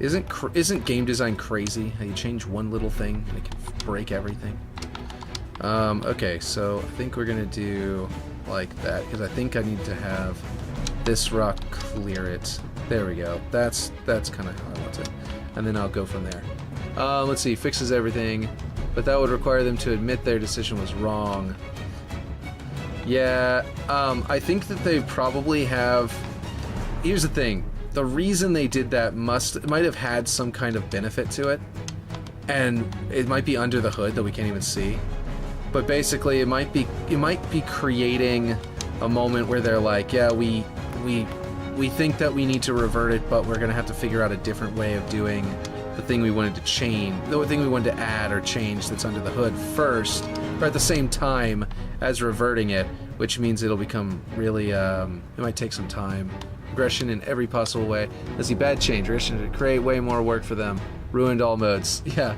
Speaker 1: Isn't game design crazy? How you change one little thing and it can break everything? Okay, so I think we're gonna do like that, because I think I need to have this rock clear it. There we go. That's kind of how I want it. And then I'll go from there. Let's see, fixes everything, but that would require them to admit their decision was wrong. Yeah, I think that they probably have... Here's the thing. The reason they did that might have had some kind of benefit to it, and it might be under the hood that we can't even see. But basically, it might be creating a moment where they're like, yeah, we think that we need to revert it, but we're gonna have to figure out a different way of doing the thing we wanted to change, the thing we wanted to add or change that's under the hood first, or at the same time as reverting it, which means it'll become really, it might take some time. Regression in every possible way. Let's see, bad change. Regression to create way more work for them. Ruined all modes. Yeah.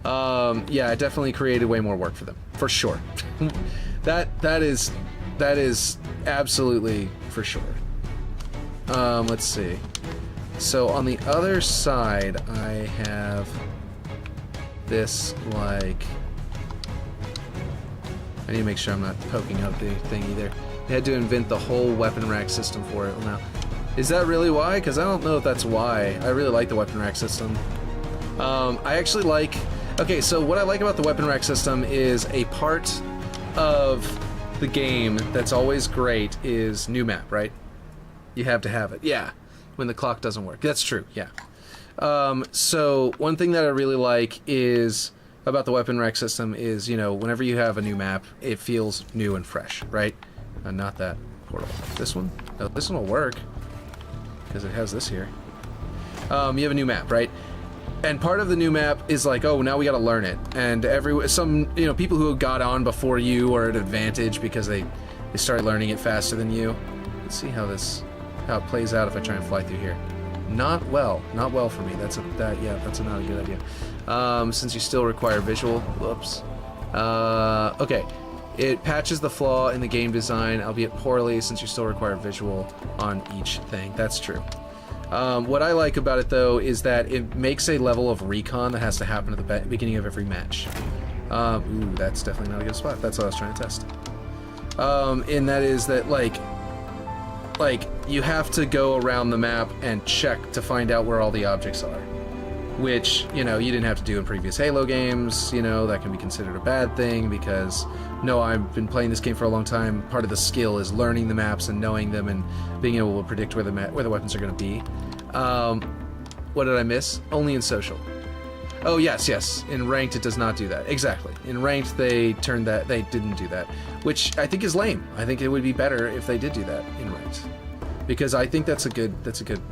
Speaker 1: Yeah, it definitely created way more work for them, for sure. that is absolutely for sure. Let's see. So on the other side, I have this like I need to make sure I'm not poking out the thing either. They had to invent the whole weapon rack system for it. Now, is that really why? Because I don't know if that's why. I really like the weapon rack system. I actually like... Okay, so what I like about the weapon rack system is a part of the game that's always great is new map, right? You have to have it. Yeah, when the clock doesn't work. That's true, yeah. So one thing that I really like is about the weapon rack system is, you know, whenever you have a new map, it feels new and fresh, right? Not that portal. This one? No, this one will work because it has this here. You have a new map, right? And part of the new map is like, oh, now we got to learn it. And some people who got on before you are at advantage because they started learning it faster than you. Let's see how it plays out if I try and fly through here. Not well for me. That's not a good idea. Since you still require visual. Whoops. Okay. It patches the flaw in the game design, albeit poorly, since you still require visual on each thing. That's true. What I like about it, though, is that it makes a level of recon that has to happen at the beginning of every match. Ooh, that's definitely not a good spot. That's what I was trying to test. And that is that, like, you have to go around the map and check to find out where all the objects are. Which, you didn't have to do in previous Halo games. That can be considered a bad thing because, no, I've been playing this game for a long time. Part of the skill is learning the maps and knowing them and being able to predict where the weapons are going to be. What did I miss? Only in social. Oh, yes. In ranked, it does not do that. Exactly. In ranked, they didn't do that, which I think is lame. I think it would be better if they did do that in ranked, because I think that's a good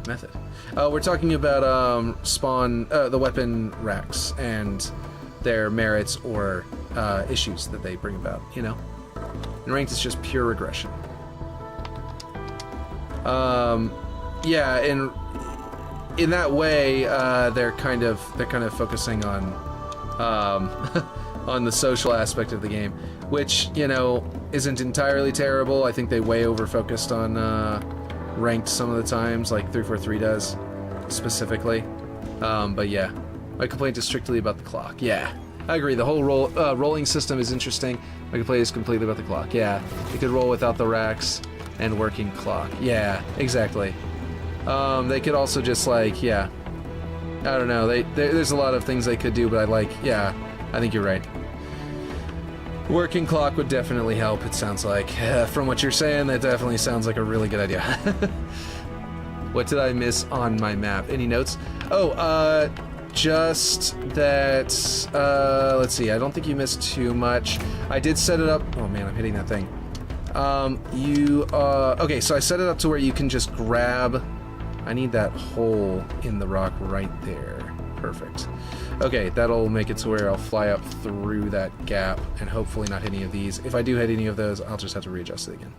Speaker 1: method. We're talking about the weapon racks and their merits or issues that they bring about. In ranked, it's just pure regression. Yeah, and in that way, they're kind of focusing on on the social aspect of the game, which isn't entirely terrible. I think they way over focused on ranked some of the times, like 343 does specifically. But yeah, my complaint is strictly about the clock. Yeah, I agree. The whole rolling system is interesting. My complaint is completely about the clock. Yeah, you could roll without the racks and working clock. Yeah, exactly. They could also just I don't know. There's a lot of things they could do, but I think you're right. Working clock would definitely help, it sounds like. From what you're saying, that definitely sounds like a really good idea. What did I miss on my map? Any notes? Oh, just that, let's see, I don't think you missed too much. I did set it up. Oh man, I'm hitting that thing. Okay, so I set it up to where you can just grab. I need that hole in the rock right there. Perfect. Okay, that'll make it to where I'll fly up through that gap and hopefully not hit any of these. If I do hit any of those, I'll just have to readjust it again.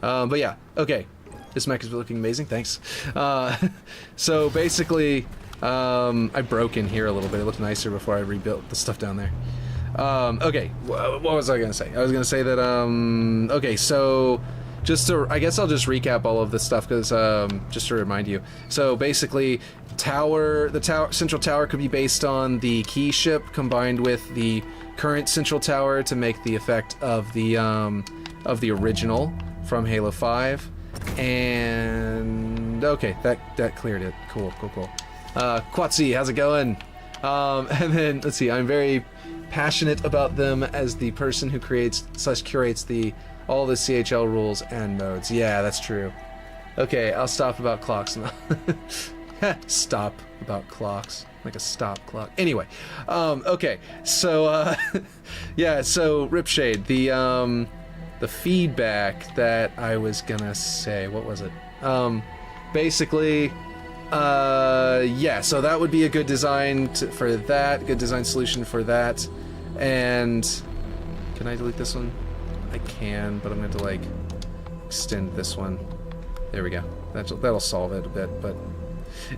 Speaker 1: But yeah, okay. This mech is looking amazing, thanks. So basically, I broke in here a little bit. It looked nicer before I rebuilt the stuff down there. Okay, what was I gonna say? I was gonna say that, okay, so I guess I'll just recap all of this stuff because, just to remind you. So basically, the central tower could be based on the key ship combined with the current central tower to make the effect of the original from Halo 5. And okay, that cleared it. Cool. Quatsi, how's it going? And then let's see, I'm very passionate about them as the person who creates/curates all the CHL rules and modes. Yeah, that's true. Okay, I'll stop about clocks now. Stop about clocks. Like a stop clock. Anyway, okay, so, yeah, so Ripshade, the feedback that I was gonna say, what was it? Basically, yeah, so that would be a good design for that, good design solution for that, and can I delete this one? I can, but I'm going to, extend this one. There we go. That'll solve it a bit, but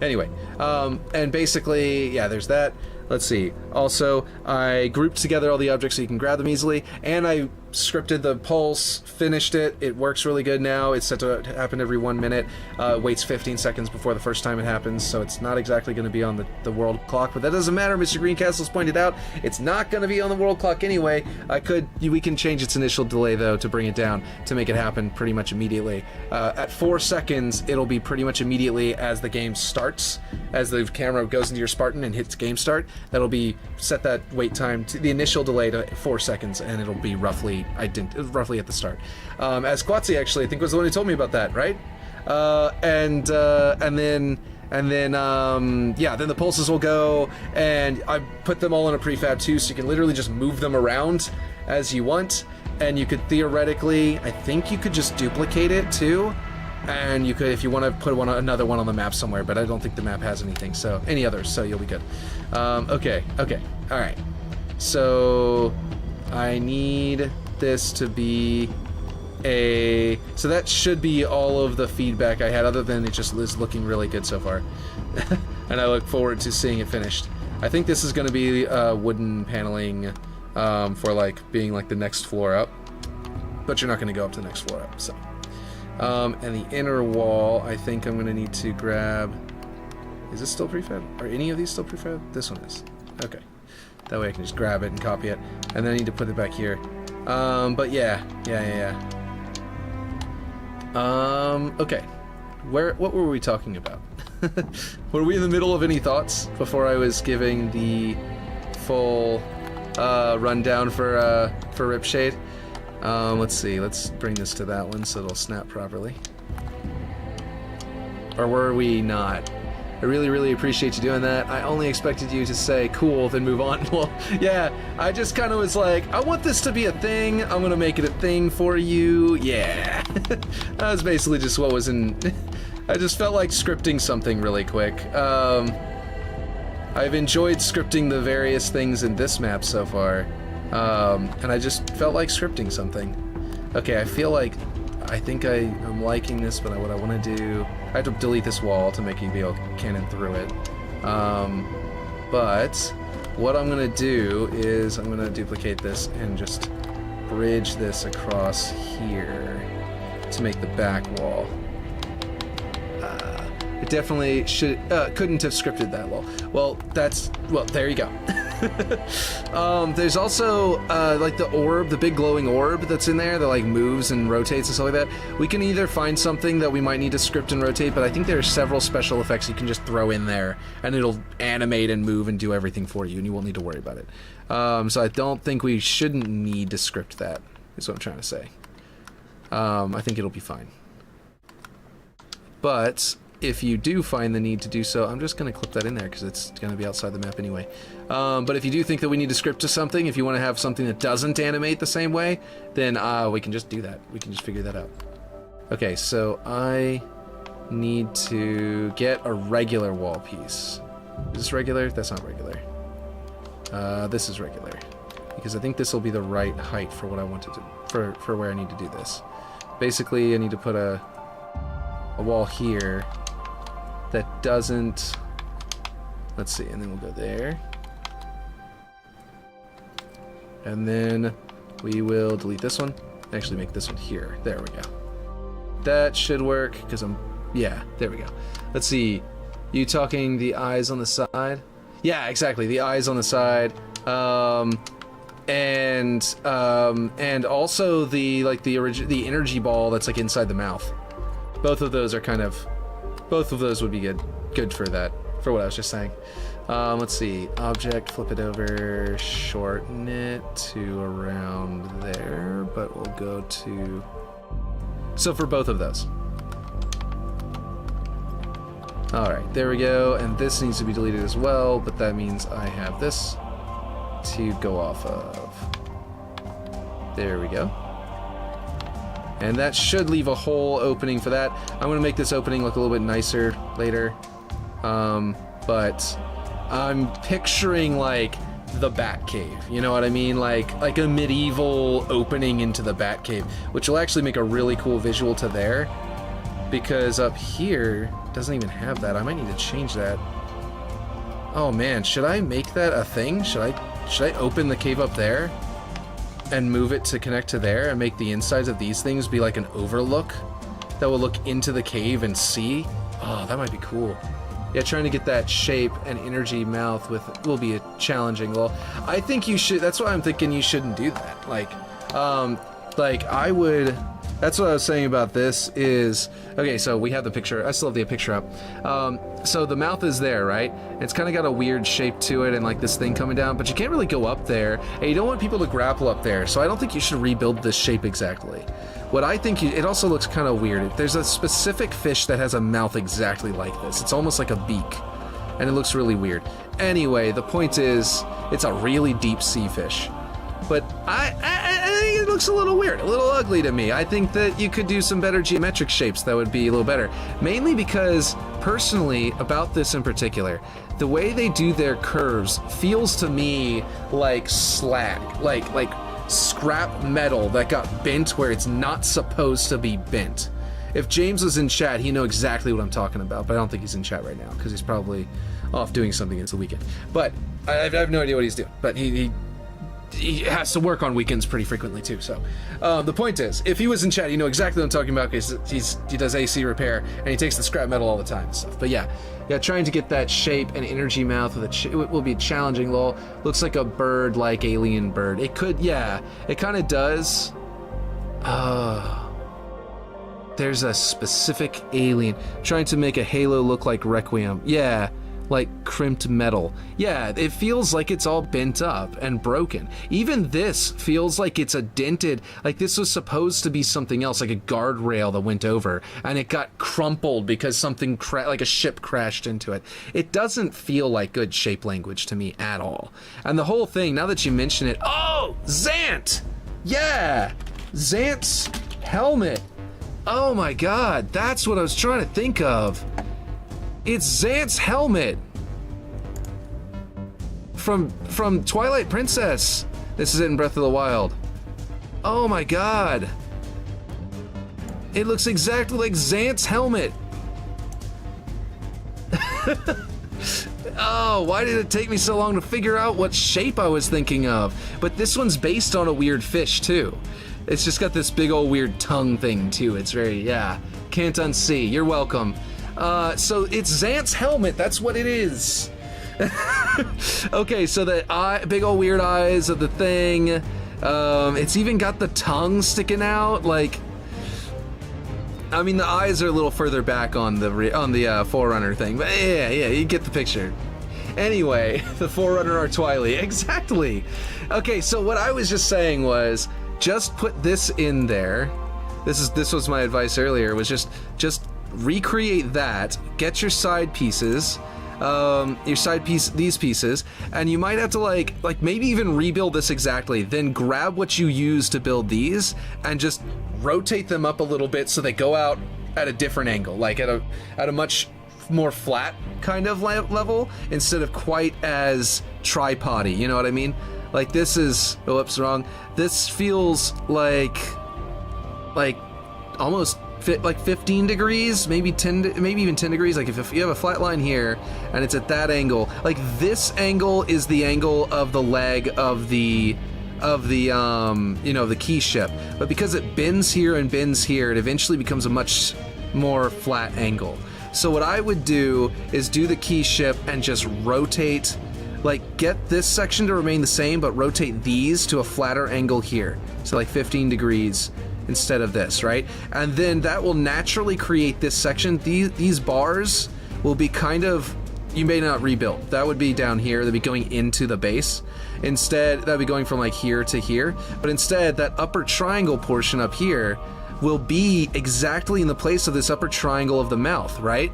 Speaker 1: anyway. And basically, yeah, there's that. Let's see. Also, I grouped together all the objects so you can grab them easily, and I scripted the pulse, finished it. It works really good now. It's set to happen every 1 minute. Waits 15 seconds before the first time it happens, so it's not exactly going to be on the world clock, but that doesn't matter. Mr. Greencastle's pointed out it's not going to be on the world clock anyway. We can change its initial delay, though, to bring it down to make it happen pretty much immediately. At 4 seconds, it'll be pretty much immediately as the game starts, as the camera goes into your Spartan and hits game start. That'll be set that wait time to the initial delay to 4 seconds, and it'll be roughly at the start. As Quatsi actually, I think, was the one who told me about that, right? And then the pulses will go, and I put them all in a prefab too, so you can literally just move them around as you want, and you could theoretically, I think you could just duplicate it too, and you could, if you want to put another one on the map somewhere, but I don't think the map has anything, so any others, so you'll be good. Okay, all right. So I need this to be so that should be all of the feedback I had, other than it just is looking really good so far. And I look forward to seeing it finished. I think this is going to be wooden paneling for like being like the next floor up, but you're not going to go up to the next floor up. So, and the inner wall, I think I'm going to need to grab. Is this still prefab? Are any of these still prefab? This one is. Okay. That way I can just grab it and copy it, and then I need to put it back here. But yeah. Okay. What were we talking about? Were we in the middle of any thoughts before I was giving the full rundown for Ripshade? Let's see. Let's bring this to that one so it'll snap properly. Or were we not? I really, really appreciate you doing that. I only expected you to say cool, then move on. Well, yeah, I just kind of was like, I want this to be a thing. I'm going to make it a thing for you. Yeah. That was basically just what was in... I just felt like scripting something really quick. I've enjoyed scripting the various things in this map so far. And I just felt like scripting something. Okay, I feel like... I think I'm liking this, but what I want to do... I have to delete this wall to make you be able to cannon through it. But what I'm going to do is I'm going to duplicate this and just bridge this across here to make the back wall. It definitely couldn't have scripted that well. Well, there you go. There's also like the orb, the big glowing orb that's in there that like moves and rotates and stuff like that. We can either find something that we might need to script and rotate, but I think there are several special effects you can just throw in there and it'll animate and move and do everything for you, and you won't need to worry about it. So I don't think we shouldn't need to script that, is what I'm trying to say. I think it'll be fine. But if you do find the need to do so, I'm just going to clip that in there because it's going to be outside the map anyway. But if you do think that we need to script to something, if you want to have something that doesn't animate the same way, then we can just do that. We can just figure that out. Okay, so I need to get a regular wall piece. Is this regular? That's not regular. This is regular. Because I think this will be the right height for what I want to do, for where I need to do this. Basically, I need to put a wall here that doesn't... Let's see, and then we'll go there. And then we will delete this one. Actually make this one here. There we go. That should work, because yeah, there we go. Let's see. You talking the eyes on the side? Yeah, exactly, the eyes on the side. And also the energy ball that's like inside the mouth. Both of those would be good for that, for what I was just saying. Let's see, object, flip it over, shorten it to around there, but we'll go to, so for both of those. Alright, there we go, and this needs to be deleted as well, but that means I have this to go off of. There we go. And that should leave a whole opening for that. I'm going to make this opening look a little bit nicer later. But I'm picturing like the Batcave, you know what I mean? Like a medieval opening into the Batcave, which will actually make a really cool visual to there. Because up here doesn't even have that. I might need to change that. Oh man, should I make that a thing? Should I open the cave up there? and move it to connect to there and make the insides of these things be like an overlook that will look into the cave and see. Oh, that might be cool. Yeah, trying to get that shape and energy mouth will be challenging. Well, I think you should. That's why I'm thinking you shouldn't do that. Like I would. That's what I was saying about this is, okay, so we have the picture. I still have the picture up. So the mouth is there, right? It's kind of got a weird shape to it and like this thing coming down, but you can't really go up there, and you don't want people to grapple up there, so I don't think you should rebuild this shape exactly. What I think, it also looks kind of weird. There's a specific fish that has a mouth exactly like this. It's almost like a beak, and it looks really weird. Anyway, the point is, it's a really deep sea fish. But I think it looks a little weird, a little ugly to me. I think that you could do some better geometric shapes that would be a little better. Mainly because, personally, about this in particular, the way they do their curves feels to me like slag, like scrap metal that got bent where it's not supposed to be bent. If James was in chat, he'd know exactly what I'm talking about, but I don't think he's in chat right now because he's probably off doing something. It's the weekend. But I have no idea what he's doing. But he has to work on weekends pretty frequently too. So the point is, if he was in chat, you know exactly what I'm talking about because he does AC repair and he takes the scrap metal all the time and stuff. But yeah, trying to get that shape and energy mouth with it will be challenging. Lol, looks like a bird, like alien bird. It could, yeah, it kind of does. There's a specific alien trying to make a halo look like Requiem. Yeah. Like crimped metal. Yeah, it feels like it's all bent up and broken. Even this feels like it's a dented, like this was supposed to be something else, like a guardrail that went over, and it got crumpled because something, like a ship crashed into it. It doesn't feel like good shape language to me at all. And the whole thing, now that you mention it, oh, Zant! Yeah! Zant's helmet. Oh my god, that's what I was trying to think of. It's Zant's helmet from Twilight Princess. This is it in Breath of the Wild. Oh my god. It looks exactly like Zant's helmet. Oh, why did it take me so long to figure out what shape I was thinking of? But this one's based on a weird fish too. It's just got this big old weird tongue thing too. It's very, yeah, can't unsee. You're welcome. So it's Zant's helmet, that's what it is. Okay, so the big old weird eyes of the thing, it's even got the tongue sticking out, like, I mean, the eyes are a little further back on the Forerunner thing, but yeah, you get the picture. Anyway, the Forerunner are Twilight, exactly. Okay, so what I was just saying was, just put this in there. This was my advice earlier, was just recreate that, get your side pieces, these pieces, and you might have to like maybe even rebuild this exactly, then grab what you use to build these and just rotate them up a little bit so they go out at a different angle, like at a much more flat kind of level instead of quite as tripod-y, you know what I mean? Like this is, oh, oops, wrong. This feels like almost like 15 degrees, maybe even 10 degrees. Like if you have a flat line here and it's at that angle, like this angle is the angle of the leg of the key ship, but because it bends here and bends here, it eventually becomes a much more flat angle. So what I would do is do the key ship and just rotate, like get this section to remain the same, but rotate these to a flatter angle here. So like 15 degrees instead of this, right? And then that will naturally create this section. These bars will be kind of, you may not rebuild. That would be down here, they'd be going into the base. Instead, that'd be going from like here to here. But instead, that upper triangle portion up here will be exactly in the place of this upper triangle of the mouth, right?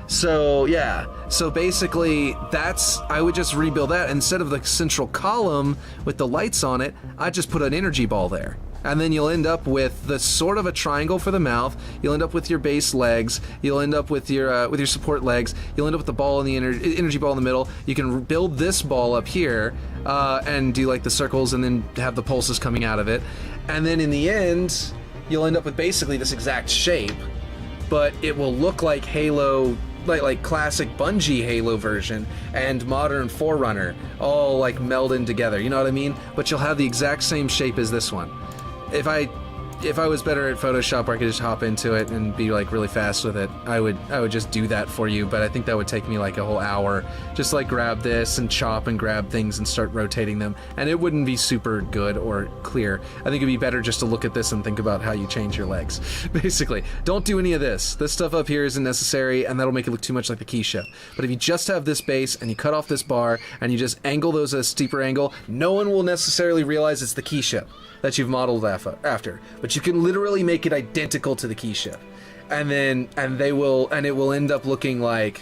Speaker 1: So yeah, so basically I would just rebuild that. Instead of the central column with the lights on it, I just put an energy ball there. And then you'll end up with the sort of a triangle for the mouth. You'll end up with your base legs. You'll end up with your support legs. You'll end up with the ball in the energy ball in the middle. You can build this ball up here and do like the circles and then have the pulses coming out of it. And then in the end, you'll end up with basically this exact shape, but it will look like Halo like classic Bungie Halo version and modern Forerunner all like meld in together. You know what I mean? But you'll have the exact same shape as this one. If I was better at Photoshop, where I could just hop into it and be like really fast with it, I would just do that for you. But I think that would take me like a whole hour. Just like grab this and chop and grab things and start rotating them, and it wouldn't be super good or clear. I think it'd be better just to look at this and think about how you change your legs. Basically, don't do any of this. This stuff up here isn't necessary, and that'll make it look too much like the key ship. But if you just have this base and you cut off this bar and you just angle those at a steeper angle, no one will necessarily realize it's the key ship that you've modeled after, but you can literally make it identical to the key ship, and it will end up looking like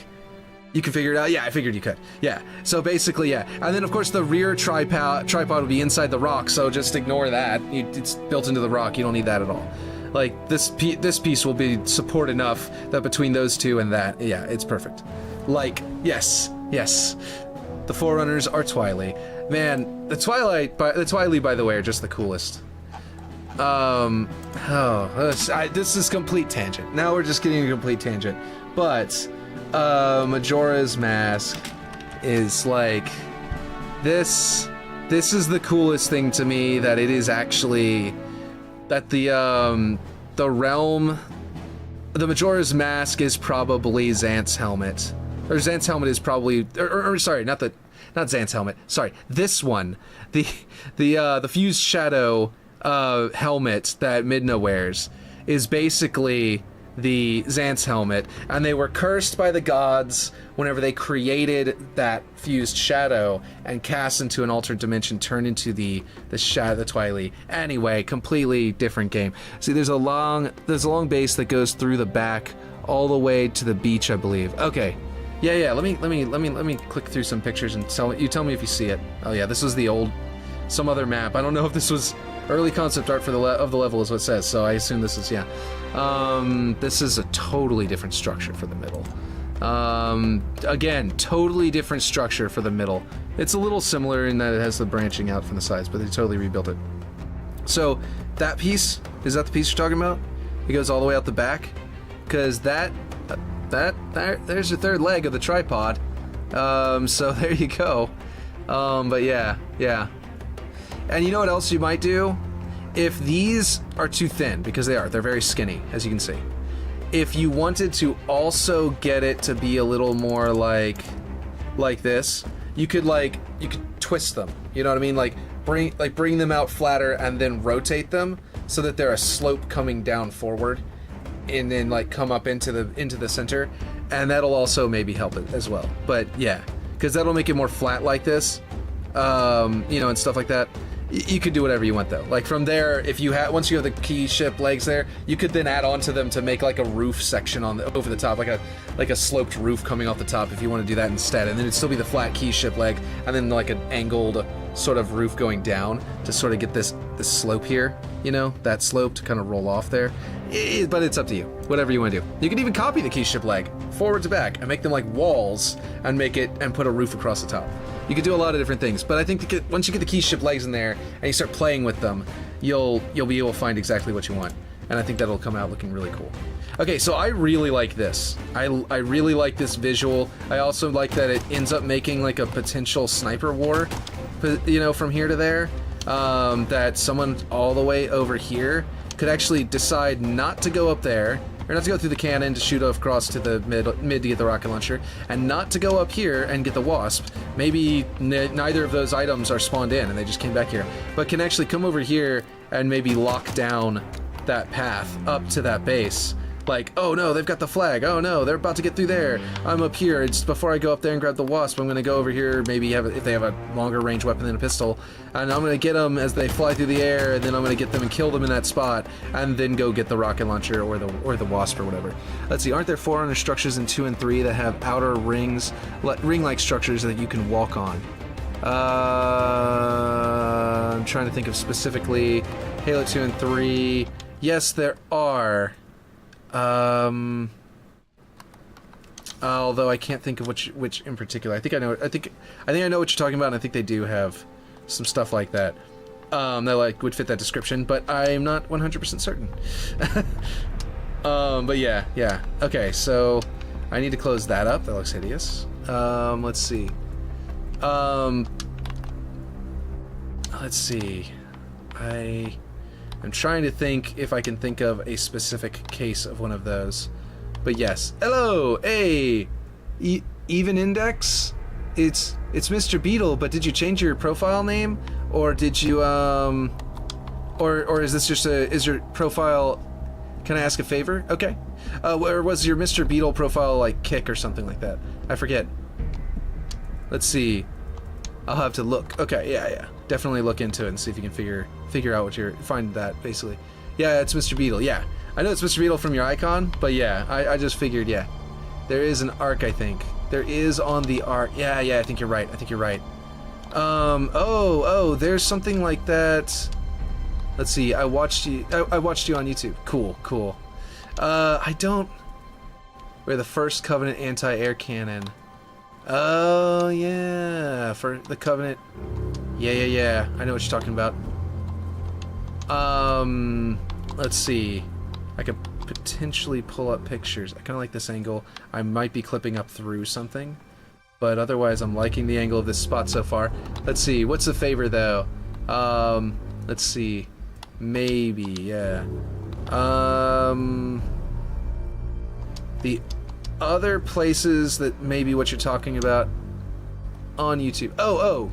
Speaker 1: you can figure it out. Yeah, I figured you could. Yeah, so basically, yeah, and then of course the rear tripod will be inside the rock, so just ignore that. It's built into the rock. You don't need that at all. Like this piece will be support enough that between those two and that, yeah, it's perfect. Like yes, the Forerunners are Twily. Man, the Twili, by the way, are just the coolest. This is complete tangent. Now we're just getting a complete tangent. But, Majora's Mask is like, this is the coolest thing to me, that it is actually, that the realm, the Majora's Mask is probably Xant's helmet. Or Xant's helmet is probably, sorry, not Xant's helmet. Sorry, this one, the Fused Shadow helmet that Midna wears is basically the Xant's helmet, and they were cursed by the gods whenever they created that Fused Shadow and cast into an alternate dimension, turned into the Shadow, the Twili. Anyway, completely different game. See, there's a long base that goes through the back all the way to the beach, I believe. Okay. Yeah. Let me click through some pictures and tell me if you see it. Oh yeah, this was some other map. I don't know if this was early concept art for the level, is what it says. So I assume this is, yeah. This is a totally different structure for the middle. Again, totally different structure for the middle. It's a little similar in that it has the branching out from the sides, but they totally rebuilt it. So that piece, is that the piece you're talking about? It goes all the way out the back, because there's your third leg of the tripod. So there you go. But yeah. And you know what else you might do? If these are too thin, because they're very skinny, as you can see. If you wanted to also get it to be a little more like this, you could twist them. You know what I mean? Like bring them out flatter and then rotate them so that they're a slope coming down forward, and then like come up into the center, and that'll also maybe help it as well. But yeah, because that'll make it more flat like this, and stuff like that. You could do whatever you want though. Like from there, once you have the key ship legs there, you could then add on to them to make like a roof section over the top, like a sloped roof coming off the top if you want to do that instead. And then it'd still be the flat key ship leg, and then like an angled sort of roof going down to sort of get this slope here, that slope to kind of roll off there. But it's up to you, whatever you want to do. You can even copy the key ship leg forward to back and make them like walls and put a roof across the top. You could do a lot of different things, but I think once you get the key ship legs in there and you start playing with them, you'll be able to find exactly what you want, and I think that'll come out looking really cool. Okay, so I really like this. I really like this visual. I also like that it ends up making like a potential sniper war, from here to there. That someone all the way over here could actually decide not to go up there, or not to go through the cannon to shoot across to the mid to get the rocket launcher, and not to go up here and get the wasp. Maybe neither of those items are spawned in and they just came back here, but can actually come over here and maybe lock down that path up to that base. Like, oh no, they've got the flag. Oh no, they're about to get through there. I'm up here. It's before I go up there and grab the wasp, I'm going to go over here, maybe if they have a longer range weapon than a pistol, and I'm going to get them as they fly through the air, and then I'm going to get them and kill them in that spot, and then go get the rocket launcher or the wasp or whatever. Let's see, aren't there Forerunner structures in 2 and 3 that have outer rings, ring-like structures that you can walk on? I'm trying to think of specifically Halo 2 and 3. Yes, there are. Although I can't think of which in particular. I think I know. I think I know what you're talking about, and I think they do have some stuff like that that would fit that description, but I'm not 100% certain. But yeah. Okay, so I need to close that up. That looks hideous. Let's see. Let's see. I'm trying to think if I can think of a specific case of one of those. But yes. Hello! Hey! Even Index? It's Mr. Beetle, but did you change your profile name? Or did you, or is this just is your profile... Can I ask a favor? Okay. Or was your Mr. Beetle profile like Kick or something like that? I forget. Let's see. I'll have to look. Okay, yeah. Definitely look into it and see if you can figure out what find that, basically. Yeah, it's Mr. Beetle, yeah. I know it's Mr. Beetle from your icon, but yeah, I just figured, yeah. There is an arc, I think. There is on the arc. Yeah, I think you're right. Oh, there's something like that. Let's see, I watched you on YouTube. Cool. We're the first Covenant anti-air cannon. Oh, yeah, for the Covenant. Yeah, I know what you're talking about. Let's see. I could potentially pull up pictures. I kind of like this angle. I might be clipping up through something, but otherwise I'm liking the angle of this spot so far. Let's see, what's the favor though? Let's see. Maybe, yeah. The other places that maybe what you're talking about on YouTube. Oh.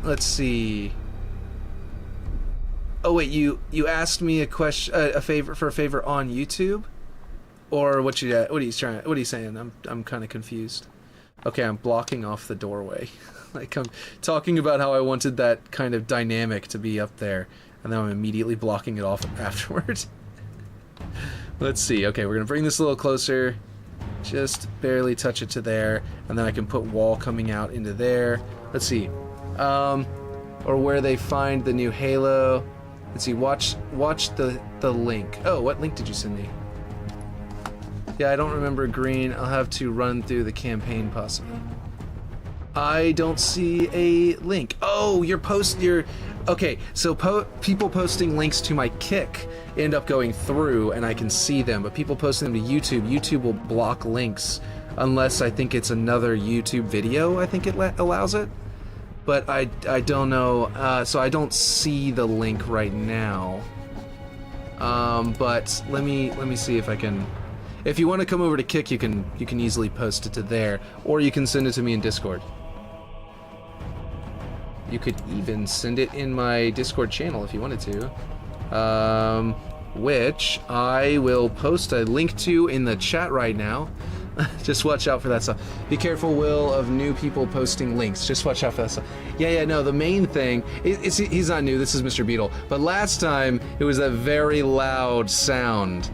Speaker 1: Let's see. Oh wait, you asked me a question, a favor on YouTube, or what are you saying? I'm kind of confused. Okay, I'm blocking off the doorway. Like, I'm talking about how I wanted that kind of dynamic to be up there, and then I'm immediately blocking it off afterwards. Let's see. Okay, we're gonna bring this a little closer. Just barely touch it to there, and then I can put wall coming out into there. Let's see. Or where they find the new Halo. Let's see. Watch the link. Oh, what link did you send me? Yeah, I don't remember green. I'll have to run through the campaign possibly. I don't see a link. Oh, okay, so people posting links to my Kick end up going through and I can see them, but people posting them to YouTube will block links unless I think it's another YouTube video. I think it allows it, but I don't know. So I don't see the link right now. But let me see if I can. If you want to come over to Kick, you can easily post it to there, or you can send it to me in Discord. You could even send it in my Discord channel if you wanted to, which I will post a link to in the chat right now. Just watch out for that stuff. Be careful, Will, of new people posting links. Just watch out for that stuff. Yeah, no, the main thing, he's not new, this is Mr. Beetle, but last time it was that very loud sound.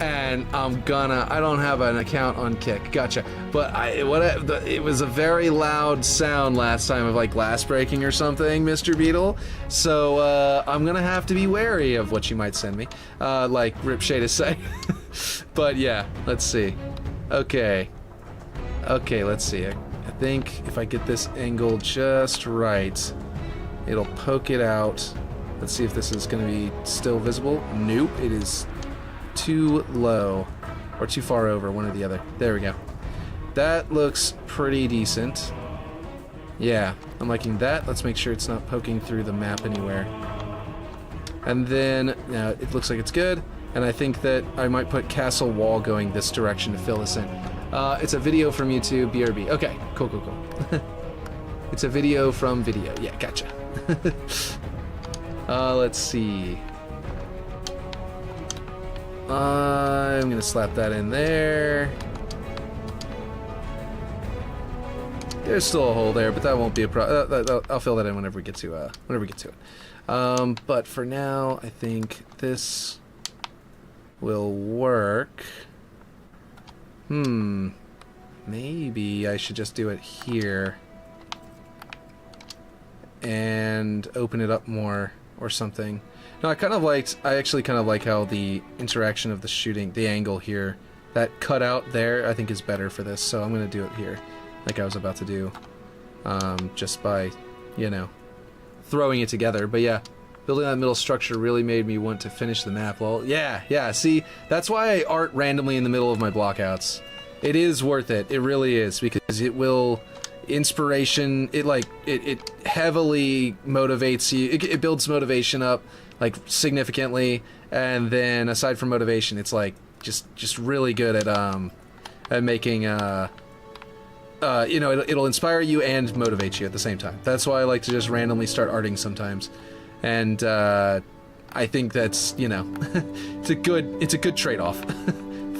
Speaker 1: And I don't have an account on Kick, gotcha. But it was a very loud sound last time of like glass breaking or something, Mr. Beetle. So I'm gonna have to be wary of what you might send me, like Rip Shade is saying. But yeah, let's see. Okay, let's see. I think if I get this angle just right, it'll poke it out. Let's see if this is gonna be still visible. Nope, it is too low or too far over, one or the other. There we go. That looks pretty decent. Yeah, I'm liking that. Let's make sure it's not poking through the map anywhere. And then now it looks like it's good, and I think that I might put castle wall going this direction to fill this in. It's a video from YouTube, BRB. Okay, cool. It's a video from video. Yeah, gotcha. Let's see. I'm gonna slap that in there. There's still a hole there, but that won't be a problem. I'll fill that in whenever we get to it. But for now, I think this will work. Maybe I should just do it here and open it up more or something. No, I actually kind of like how the interaction of the shooting, the angle here, that cutout there, I think is better for this, so I'm going to do it here, like I was about to do, just by, throwing it together. But yeah, Building that middle structure really made me want to finish the map. Well, yeah, see, that's why I art randomly in the middle of my blockouts. It is worth it, it really is, because it will, inspiration, it heavily motivates you, it builds motivation up, like, significantly, and then, aside from motivation, it's, like, just really good at making, it'll inspire you and motivate you at the same time. That's why I like to just randomly start arting sometimes. And I think that's, it's a good trade-off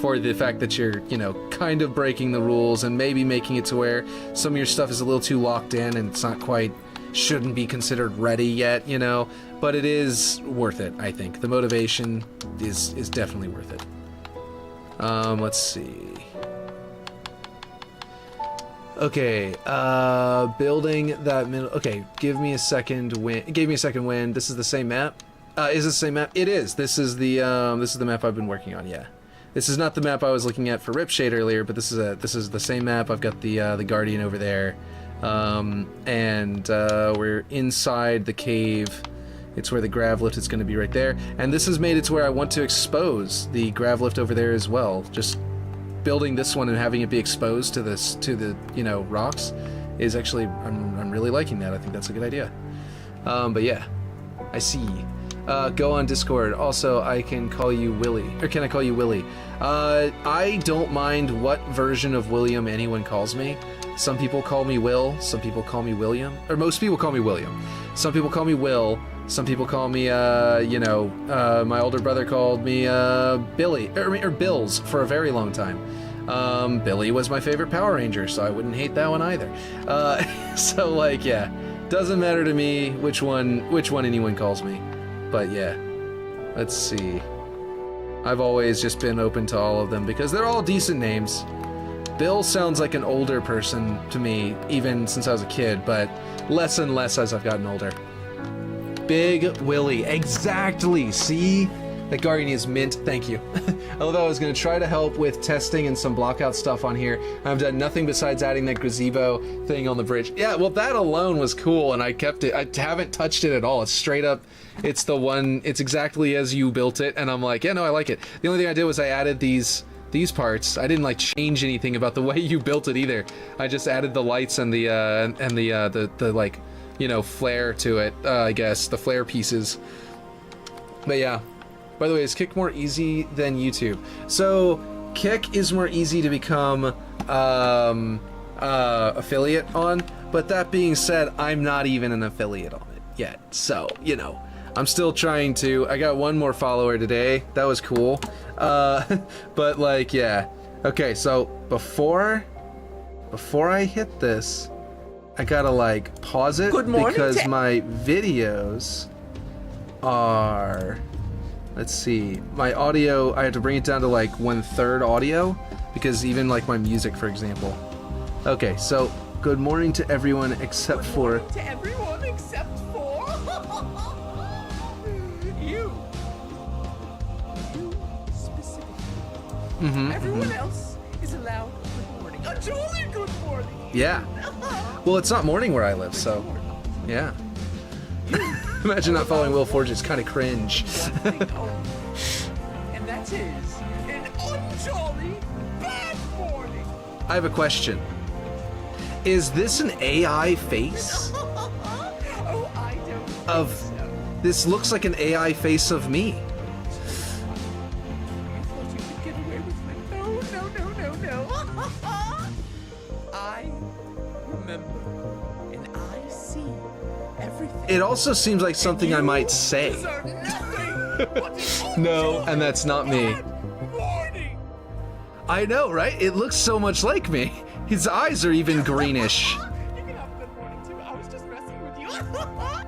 Speaker 1: for the fact that you're, kind of breaking the rules and maybe making it to where some of your stuff is a little too locked in and it's not quite, shouldn't be considered ready yet, but it is worth it, I think. The motivation is definitely worth it. Let's see. Okay, building that middle. Okay, give me a second win. Give me a second win. This is the same map. Is this the same map? It is. This is the map I've been working on. Yeah, this is not the map I was looking at for Ripshade earlier, but this is the same map. I've got the Guardian over there, and we're inside the cave. It's where the grav lift is going to be right there, and this has made it to where I want to expose the grav lift over there as well. Just building this one and having it be exposed to the rocks is actually, I'm really liking that. I think that's a good idea. But yeah, I see. Go on Discord. Also, I can call you Willie, or can I call you Willie? I don't mind what version of William anyone calls me. Some people call me Will, some people call me William, or most people call me William. Some people call me Will, some people call me, my older brother called me, Billy, or Bills for a very long time. Billy was my favorite Power Ranger, so I wouldn't hate that one either. So, like, yeah, doesn't matter to me which one anyone calls me. But yeah, let's see. I've always just been open to all of them because they're all decent names. Bill sounds like an older person to me, even since I was a kid, but less and less as I've gotten older. Big Willie, exactly, see? That Guardian is mint, thank you. Although I was going to try to help with testing and some blockout stuff on here, I've done nothing besides adding that gazebo thing on the bridge. Yeah, well, that alone was cool, and I kept it. I haven't touched it at all. It's straight up, it's the one, it's exactly as you built it, and I'm like, yeah, no, I like it. The only thing I did was I added these parts. I didn't, like, change anything about the way you built it either. I just added the lights and the like, flare to it, I guess, the flare pieces. But yeah. By the way, is Kick more easy than YouTube? So, Kick is more easy to become affiliate on, but that being said, I'm not even an affiliate on it yet. So, I'm still trying to. I got one more follower today. That was cool. But, like, yeah. Okay, so before I hit this, I gotta, like, pause it because my videos are... Let's see, my audio, I have to bring it down to like 1/3 audio, because even like my music, for example. Okay, so good morning to everyone except for...
Speaker 3: To everyone except for... you. You specifically. Everyone else is allowed a good morning. A jolly good morning.
Speaker 1: Yeah. Well, it's not morning where I live, so... Yeah. Imagine not following Will Forge, it's kind of cringe.
Speaker 3: And that is an unjolly bad morning.
Speaker 1: I have a question. Is this an AI face?
Speaker 3: Oh, I don't think so.
Speaker 1: This looks like an AI face of me.
Speaker 3: You thought you could get away with it? No. I remember, and I see everything.
Speaker 1: It also seems like something I might say. No, and that's not me.
Speaker 3: Morning.
Speaker 1: I know, right? It looks so much like me. His eyes are even greenish.
Speaker 3: You can have a good morning too. I was just messing with you.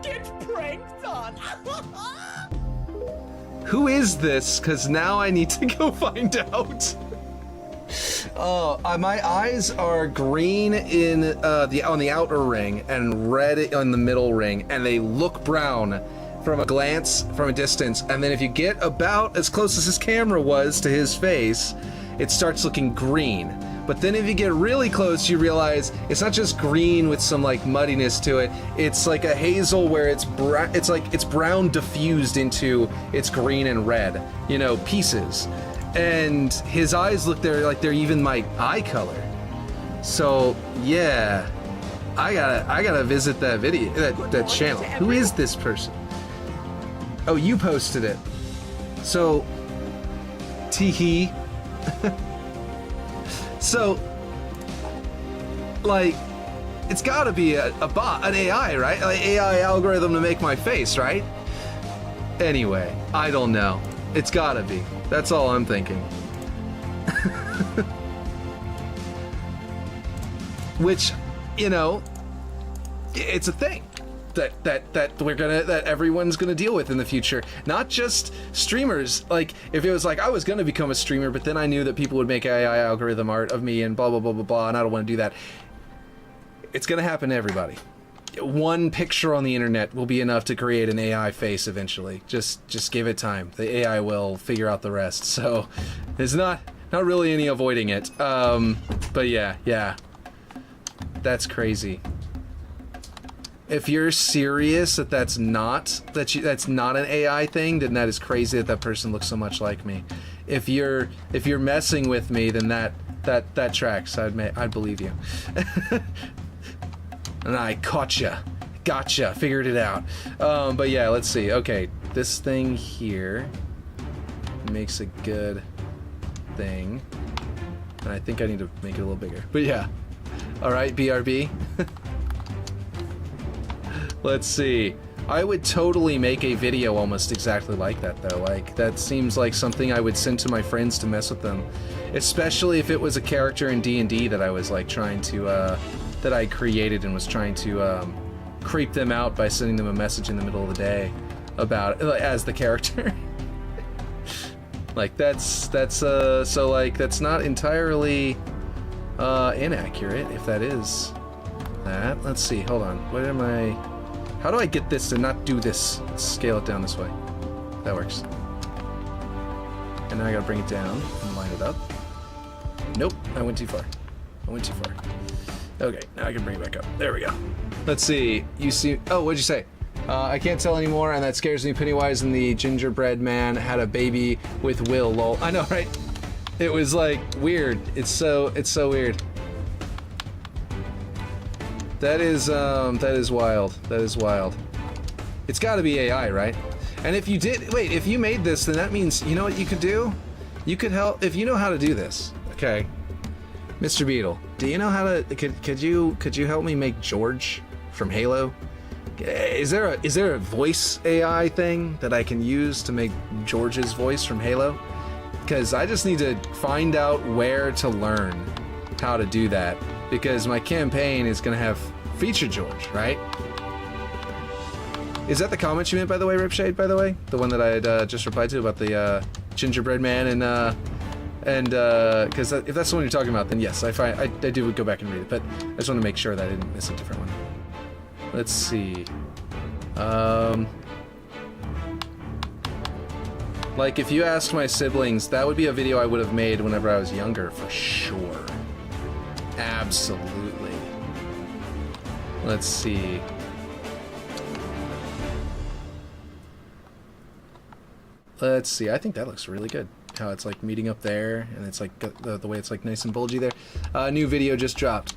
Speaker 3: Get pranked on.
Speaker 1: Who is this? Because now I need to go find out. Oh, my eyes are green in on the outer ring and red on the middle ring, and they look brown from a glance, from a distance. And then if you get about as close as his camera was to his face, it starts looking green. But then if you get really close, you realize it's not just green with some like muddiness to it. It's like a hazel where it's brown diffused into its green and red, you know, pieces. And his eyes look like they're even my eye color. So yeah, I gotta visit that video, that channel. Who is this person? Oh, you posted it. So, tee-hee. So, like, it's gotta be a bot, an AI, right? Like, AI algorithm to make my face, right? Anyway, I don't know. It's gotta be. That's all I'm thinking. Which, you know, it's a thing that everyone's gonna deal with in the future. Not just streamers. Like, if it was like I was gonna become a streamer, but then I knew that people would make AI algorithm art of me and blah blah blah blah blah, and I don't want to do that. It's gonna happen to everybody. One picture on the internet will be enough to create an AI face eventually. Just give it time. The AI will figure out the rest. So there's not really any avoiding it. But yeah, that's crazy. If you're serious that's not an AI thing, then that is crazy that person looks so much like me. If you're messing with me, then that tracks. I'd believe you. And I gotcha, figured it out. But yeah, let's see. Okay, this thing here makes a good thing, and I think I need to make it a little bigger. But yeah, all right, BRB. Let's see. I would totally make a video almost exactly like that, though. Like, that seems like something I would send to my friends to mess with them. Especially if it was a character in D&D that I was, like, trying to, that I created and was trying to, creep them out by sending them a message in the middle of the day about it, as the character. Like, that's so, like, that's not entirely, inaccurate, if that is that. Let's see, hold on. What am I... How do I get this to not do this? Let's scale it down this way. That works. And now I gotta bring it down and line it up. Nope, I went too far. Okay, now I can bring it back up. There we go. Let's see. You see... Oh, what'd you say? I can't tell anymore, and that scares me. Pennywise and the gingerbread man had a baby with Will, lol. I know, right? It was, like, weird. It's so weird. That is wild. That is wild. It's gotta be AI, right? And if you if you made this, then that means, you know what you could do? You could help, if you know how to do this, okay? Mr. Beetle, do you know how to, could you help me make George from Halo? Is there a voice AI thing that I can use to make George's voice from Halo? Because I just need to find out where to learn how to do that. Because my campaign is going to have feature George, right? Is that the comment you meant, by the way, Ripshade, by the way? The one that I had just replied to about the gingerbread man and because if that's the one you're talking about, then yes, I do go back and read it, but I just want to make sure that I didn't miss a different one. Let's see. Like, if you asked my siblings, that would be a video I would have made whenever I was younger, for sure. Absolutely. Let's see. Let's see. I think that looks really good. How it's like meeting up there, and it's like the way it's like nice and bulgy there. New video just dropped.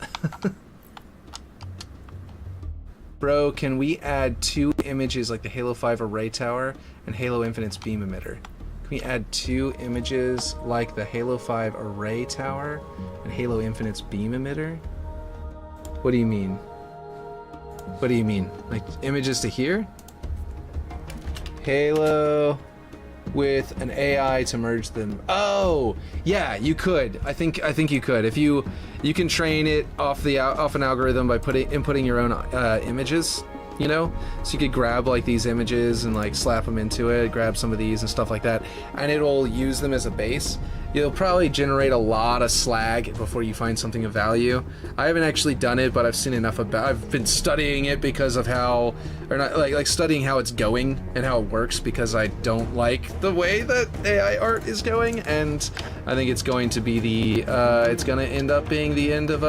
Speaker 1: Bro, can we add 2 images like the Halo 5 array tower and Halo Infinite's beam emitter? Can we add 2 images like the Halo 5 array tower and Halo Infinite's beam emitter? What do you mean? What do you mean? Like images to here? Halo with an AI to merge them. Oh, yeah, you could. I think you could. If you can train it off an algorithm by inputting your own images, you know? So you could grab like these images and like slap them into it, grab some of these and stuff like that, and it'll use them as a base. you'll probably generate a lot of slag before you find something of value. I haven't actually done it, but I've seen enough about. I've been studying it because of how, or not like studying how it's going and how it works, because I don't like the way that AI art is going, and I think it's going to be the it's going to end up being the end of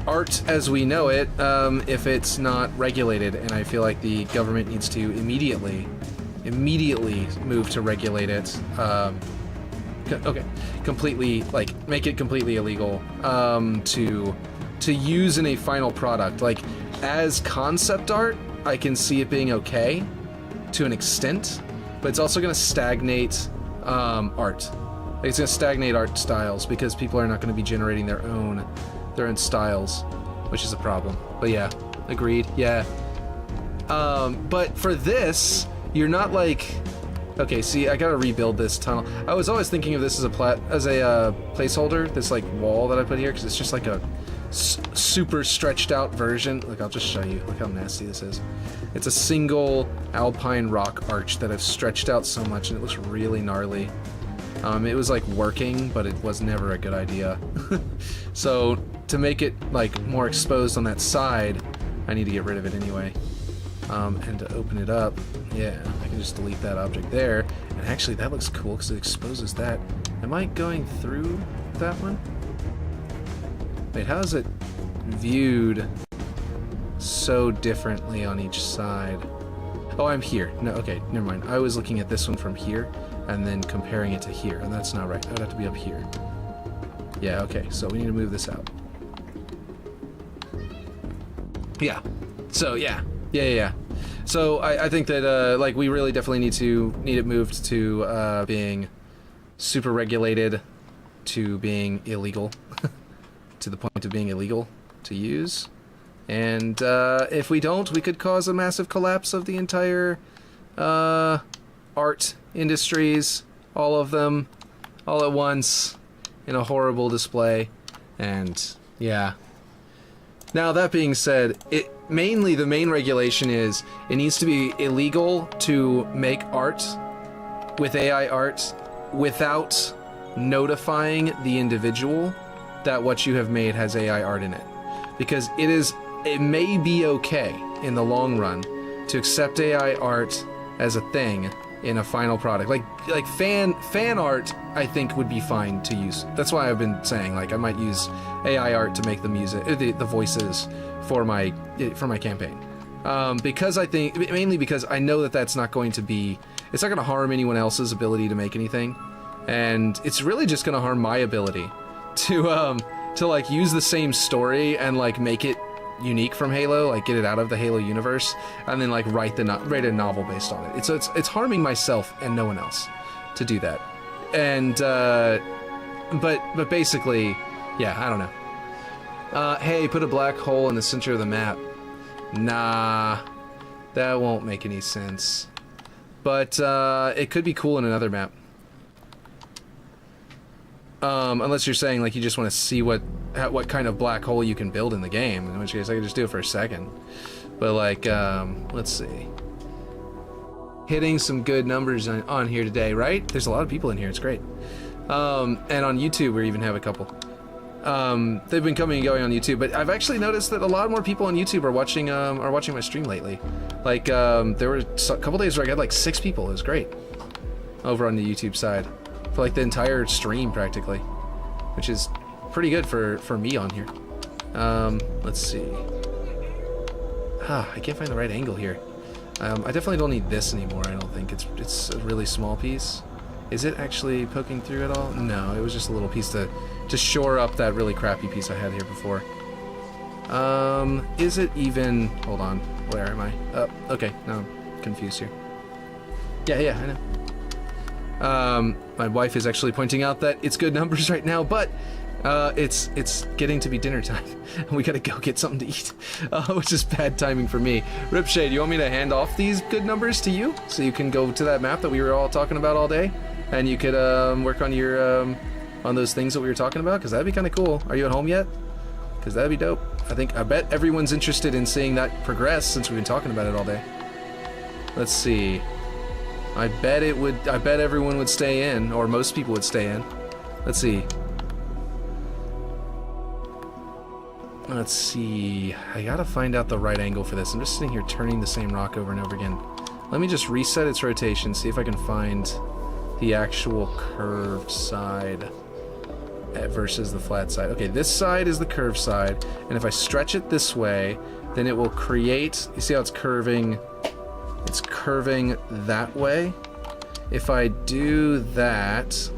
Speaker 1: art as we know it, if it's not regulated. And I feel like the government needs to immediately move to regulate it. Completely, like, make it completely illegal to use in a final product. Like, as concept art, I can see it being okay to an extent, but it's also going to stagnate art. Like, it's going to stagnate art styles because people are not going to be generating their own styles, which is a problem. But yeah, agreed. Yeah. But for this, you're not like, okay, see, I gotta rebuild this tunnel. I was always thinking of this as a placeholder, this like wall that I put here, because it's just like a super stretched out version. Look, I'll just show you. Look how nasty this is. It's a single alpine rock arch that I've stretched out so much, and it looks really gnarly. It was like working, but it was never a good idea. So to make it like more exposed on that side, I need to get rid of it anyway. And to open it up, yeah, I can just delete that object there. And actually, that looks cool because it exposes that. Am I going through that one? Wait, how is it viewed so differently on each side? Oh, I'm here. No, okay, never mind. I was looking at this one from here and then comparing it to here, and that's not right. I'd have to be up here. Yeah, okay, so we need to move this out. Yeah. So, yeah. Yeah. So I think that like we really definitely need it moved to being super regulated, to being illegal, to the point of being illegal to use. And if we don't, we could cause a massive collapse of the entire art industries, all of them, all at once, in a horrible display. And yeah. Now, that being said, the main regulation is it needs to be illegal to make art with AI art without notifying the individual that what you have made has AI art in it. Because it may be okay in the long run to accept AI art as a thing in a final product. Like fan art, I think would be fine to use. That's why I've been saying, like, I might use AI art to make the music, the voices for my campaign. Because I think, mainly because I know that that's not going to be, it's not going to harm anyone else's ability to make anything, and it's really just going to harm my ability to like use the same story and like make it unique from Halo, like get it out of the Halo universe, and then like write a novel based on it. It's harming myself and no one else to do that. And but basically, yeah, I don't know. Hey, put a black hole in the center of the map. Nah, that won't make any sense. But it could be cool in another map. Unless you're saying like you just want to see what kind of black hole you can build in the game, in which case I could just do it for a second. But like, let's see. Hitting some good numbers on here today, right? There's a lot of people in here, it's great. And on YouTube we even have a couple. They've been coming and going on YouTube, but I've actually noticed that a lot more people on YouTube are watching my stream lately. Like, there were a couple days where I got like 6 people. It was great over on the YouTube side for like the entire stream practically, which is pretty good for me on here. Let's see. I can't find the right angle here. I definitely don't need this anymore. I don't think it's a really small piece. Is it actually poking through at all? No, it was just a little piece to shore up that really crappy piece I had here before. Is it even... Hold on. Where am I? Okay. No, I'm confused here. Yeah, I know. My wife is actually pointing out that it's good numbers right now, but it's getting to be dinner time. We gotta go get something to eat, which is bad timing for me. Ripshade, you want me to hand off these good numbers to you so you can go to that map that we were all talking about all day, and you could work on your on those things that we were talking about? Because that'd be kind of cool. Are you at home yet? Because that'd be dope. I bet everyone's interested in seeing that progress since we've been talking about it all day. Let's see. I bet everyone would stay in, or most people would stay in. Let's see. Let's see. I gotta find out the right angle for this. I'm just sitting here turning the same rock over and over again. Let me just reset its rotation, see if I can find the actual curved side versus the flat side. Okay, this side is the curved side, and if I stretch it this way, then it will create, you see how it's curving? It's curving that way. If I do that,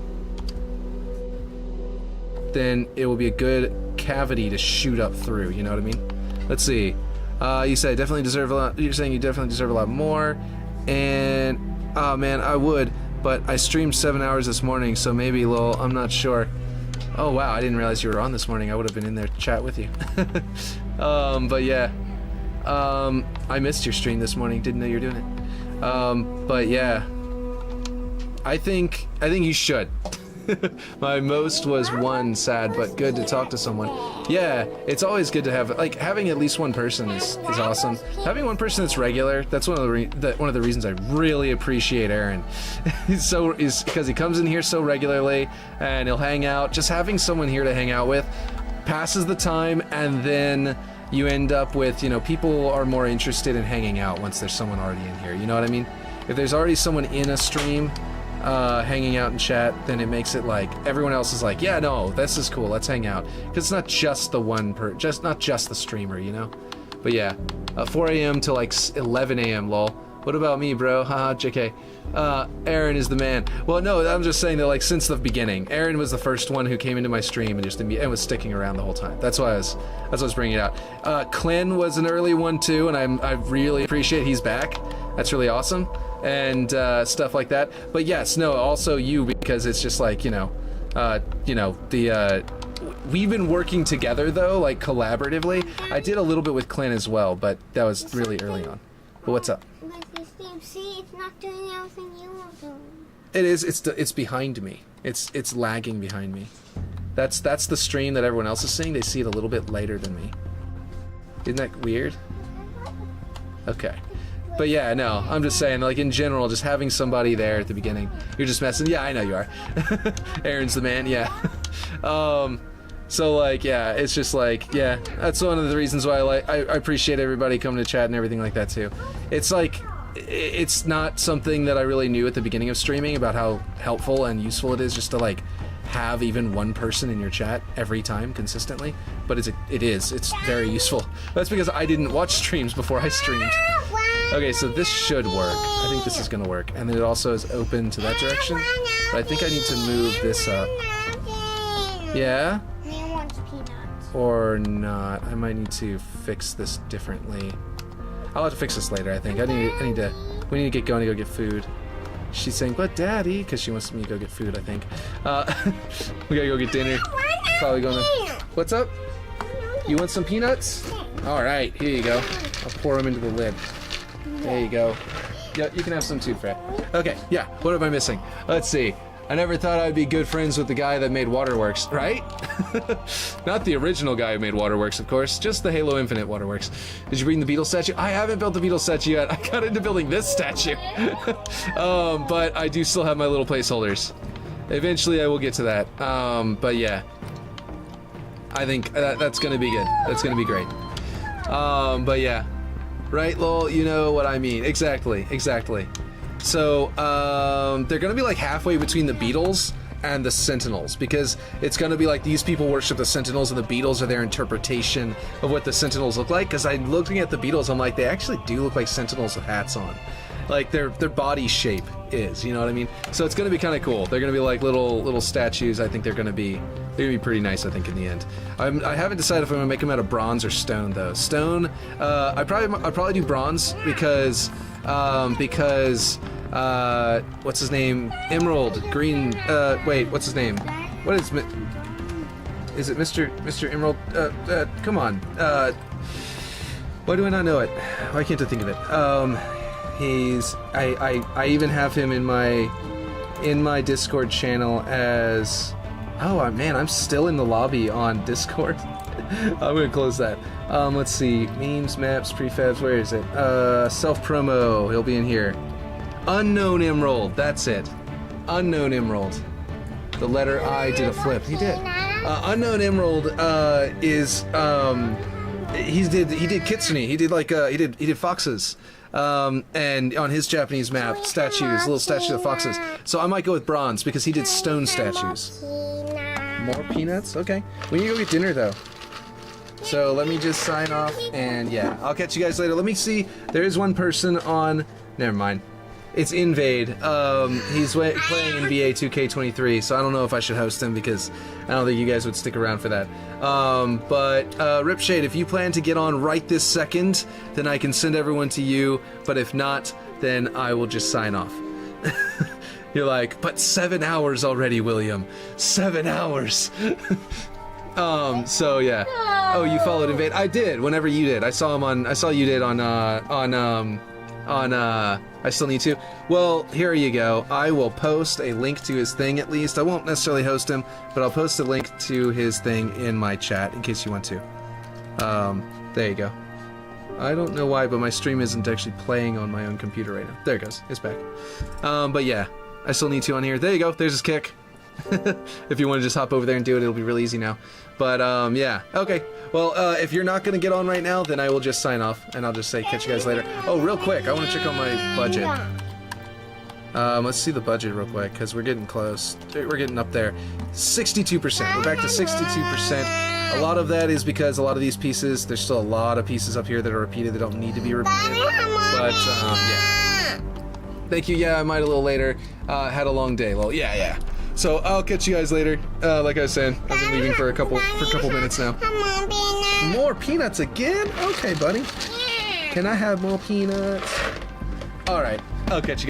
Speaker 1: then it will be a good cavity to shoot up through, you know what I mean? Let's see. You say I definitely deserve a lot. You're saying you definitely deserve a lot more. And, oh man, I would, but I streamed 7 hours this morning, so maybe, lol, I'm not sure. Oh wow, I didn't realize you were on this morning. I would have been in there to chat with you. But yeah. I missed your stream this morning. Didn't know you were doing it. But yeah. I think you should. My most was 1 sad, but good to talk to someone. Yeah, it's always good to have, like, having at least one person is awesome. Having one person that's regular, that's one of the reasons I really appreciate Aaron. is because he comes in here so regularly and he'll hang out. Just having someone here to hang out with passes the time, and then you end up with, you know, people are more interested in hanging out once there's someone already in here. You know what I mean? If there's already someone in a stream hanging out in chat, then it makes it like everyone else is like, yeah, no, this is cool, let's hang out, because it's not just the not just the streamer, you know. But yeah, 4 a.m. to like 11 a.m. lol. What about me, bro? Haha, JK. Aaron is the man. Well, no, I'm just saying that, like, since the beginning, Aaron was the first one who came into my stream and was sticking around the whole time. That's why I was bringing it out. Clint was an early one too, and I really appreciate he's back. That's really awesome. And stuff like that. But yes, no, also you, because it's just like, we've been working together though, like collaboratively. I did a little bit with Clint as well, but that was really early on. But what's up?
Speaker 4: See, it's not doing everything you want to.
Speaker 1: It is. It's behind me. It's lagging behind me. That's the stream that everyone else is seeing. They see it a little bit later than me. Isn't that weird? Okay. But yeah, no, I'm just saying, like, in general, just having somebody there at the beginning. You're just messing. Yeah, I know you are. Aaron's the man, yeah. So, like, yeah, it's just like, yeah, that's one of the reasons why I appreciate everybody coming to chat and everything like that, too. It's like, it's not something that I really knew at the beginning of streaming about how helpful and useful it is just to, like, have even one person in your chat every time consistently. But it's very useful. That's because I didn't watch streams before I streamed. Okay, so this should work. I think this is gonna work. And then it also is open to that direction. But I think I need to move this up. Yeah? Or not. I might need to fix this differently. I'll have to fix this later, I think. We need to get going to go get food. She's saying, but daddy, because she wants me to go get food, I think. We gotta go get dinner. Probably gonna... What's up? You want some peanuts? Alright, here you go. I'll pour them into the lid. There you go. Yeah, you can have some too, Fred. Okay, yeah, what am I missing? Let's see. I never thought I'd be good friends with the guy that made Waterworks, right? Not the original guy who made Waterworks, of course, just the Halo Infinite Waterworks. Did you bring the beetle statue? I haven't built the beetle statue yet. I got into building this statue. But I do still have my little placeholders. Eventually I will get to that. But yeah. I think that's gonna be good. That's gonna be great. But yeah. Right, lol, you know what I mean. Exactly. So, they're gonna be like halfway between the Beatles and the Sentinels, because it's gonna be like these people worship the Sentinels and the Beatles are their interpretation of what the Sentinels look like, because I'm looking at the Beatles, I'm like, they actually do look like Sentinels with hats on. Like, their body shape is, you know what I mean? So it's gonna be kind of cool. They're gonna be like little statues. I think they're gonna be pretty nice, I think, in the end. I haven't decided if I'm gonna make them out of bronze or stone, though. Stone, I'd probably do bronze, because what's his name? Emerald, green, wait, what's his name? What is it Mr. Emerald? Come on. Why do I not know it? Why can't I think of it? I even have him in my Discord channel as, oh man, I'm still in the lobby on Discord. I'm gonna close that. Let's see, memes, maps, prefabs, where is it? Self-promo, he'll be in here. Unknown emerald. That's it. Unknown emerald. The letter I did a flip. He did. Unknown emerald is he did kitsune. He did like he did foxes. And on his Japanese map, statues, little statues of foxes. So I might go with bronze because he did stone statues. More peanuts? Okay. We need to go get dinner though. So let me just sign off, and yeah, I'll catch you guys later. Let me see. There is one person on. Never mind. It's Invade. He's playing NBA 2K23, so I don't know if I should host him because I don't think you guys would stick around for that. But Ripshade, if you plan to get on right this second, then I can send everyone to you. But if not, then I will just sign off. You're like, but 7 hours already, William. 7 hours. So yeah. Oh, you followed Invade? I did. Whenever you did, I saw him on. I saw you did on. I still need to. Well, here you go. I will post a link to his thing at least. I won't necessarily host him, but I'll post a link to his thing in my chat in case you want to. There you go. I don't know why, but my stream isn't actually playing on my own computer right now. There it goes. It's back. But yeah, I still need to on here. There you go. There's his kick. If you want to just hop over there and do it, it'll be really easy now. But yeah, okay. Well, if you're not gonna get on right now, then I will just sign off and I'll just say catch you guys later. Oh, real quick, I want to check on my budget. Let's see the budget real quick because we're getting close. We're getting up there. 62%. We're back to 62%. A lot of that is because a lot of these pieces, there's still a lot of pieces up here that are repeated that don't need to be repeated. But yeah. Thank you. Yeah, I might a little later. Had a long day. Well, yeah. So I'll catch you guys later. Like I said, I've been leaving for a couple minutes now. More peanuts again? Okay, buddy. Can I have more peanuts? All right, I'll catch you.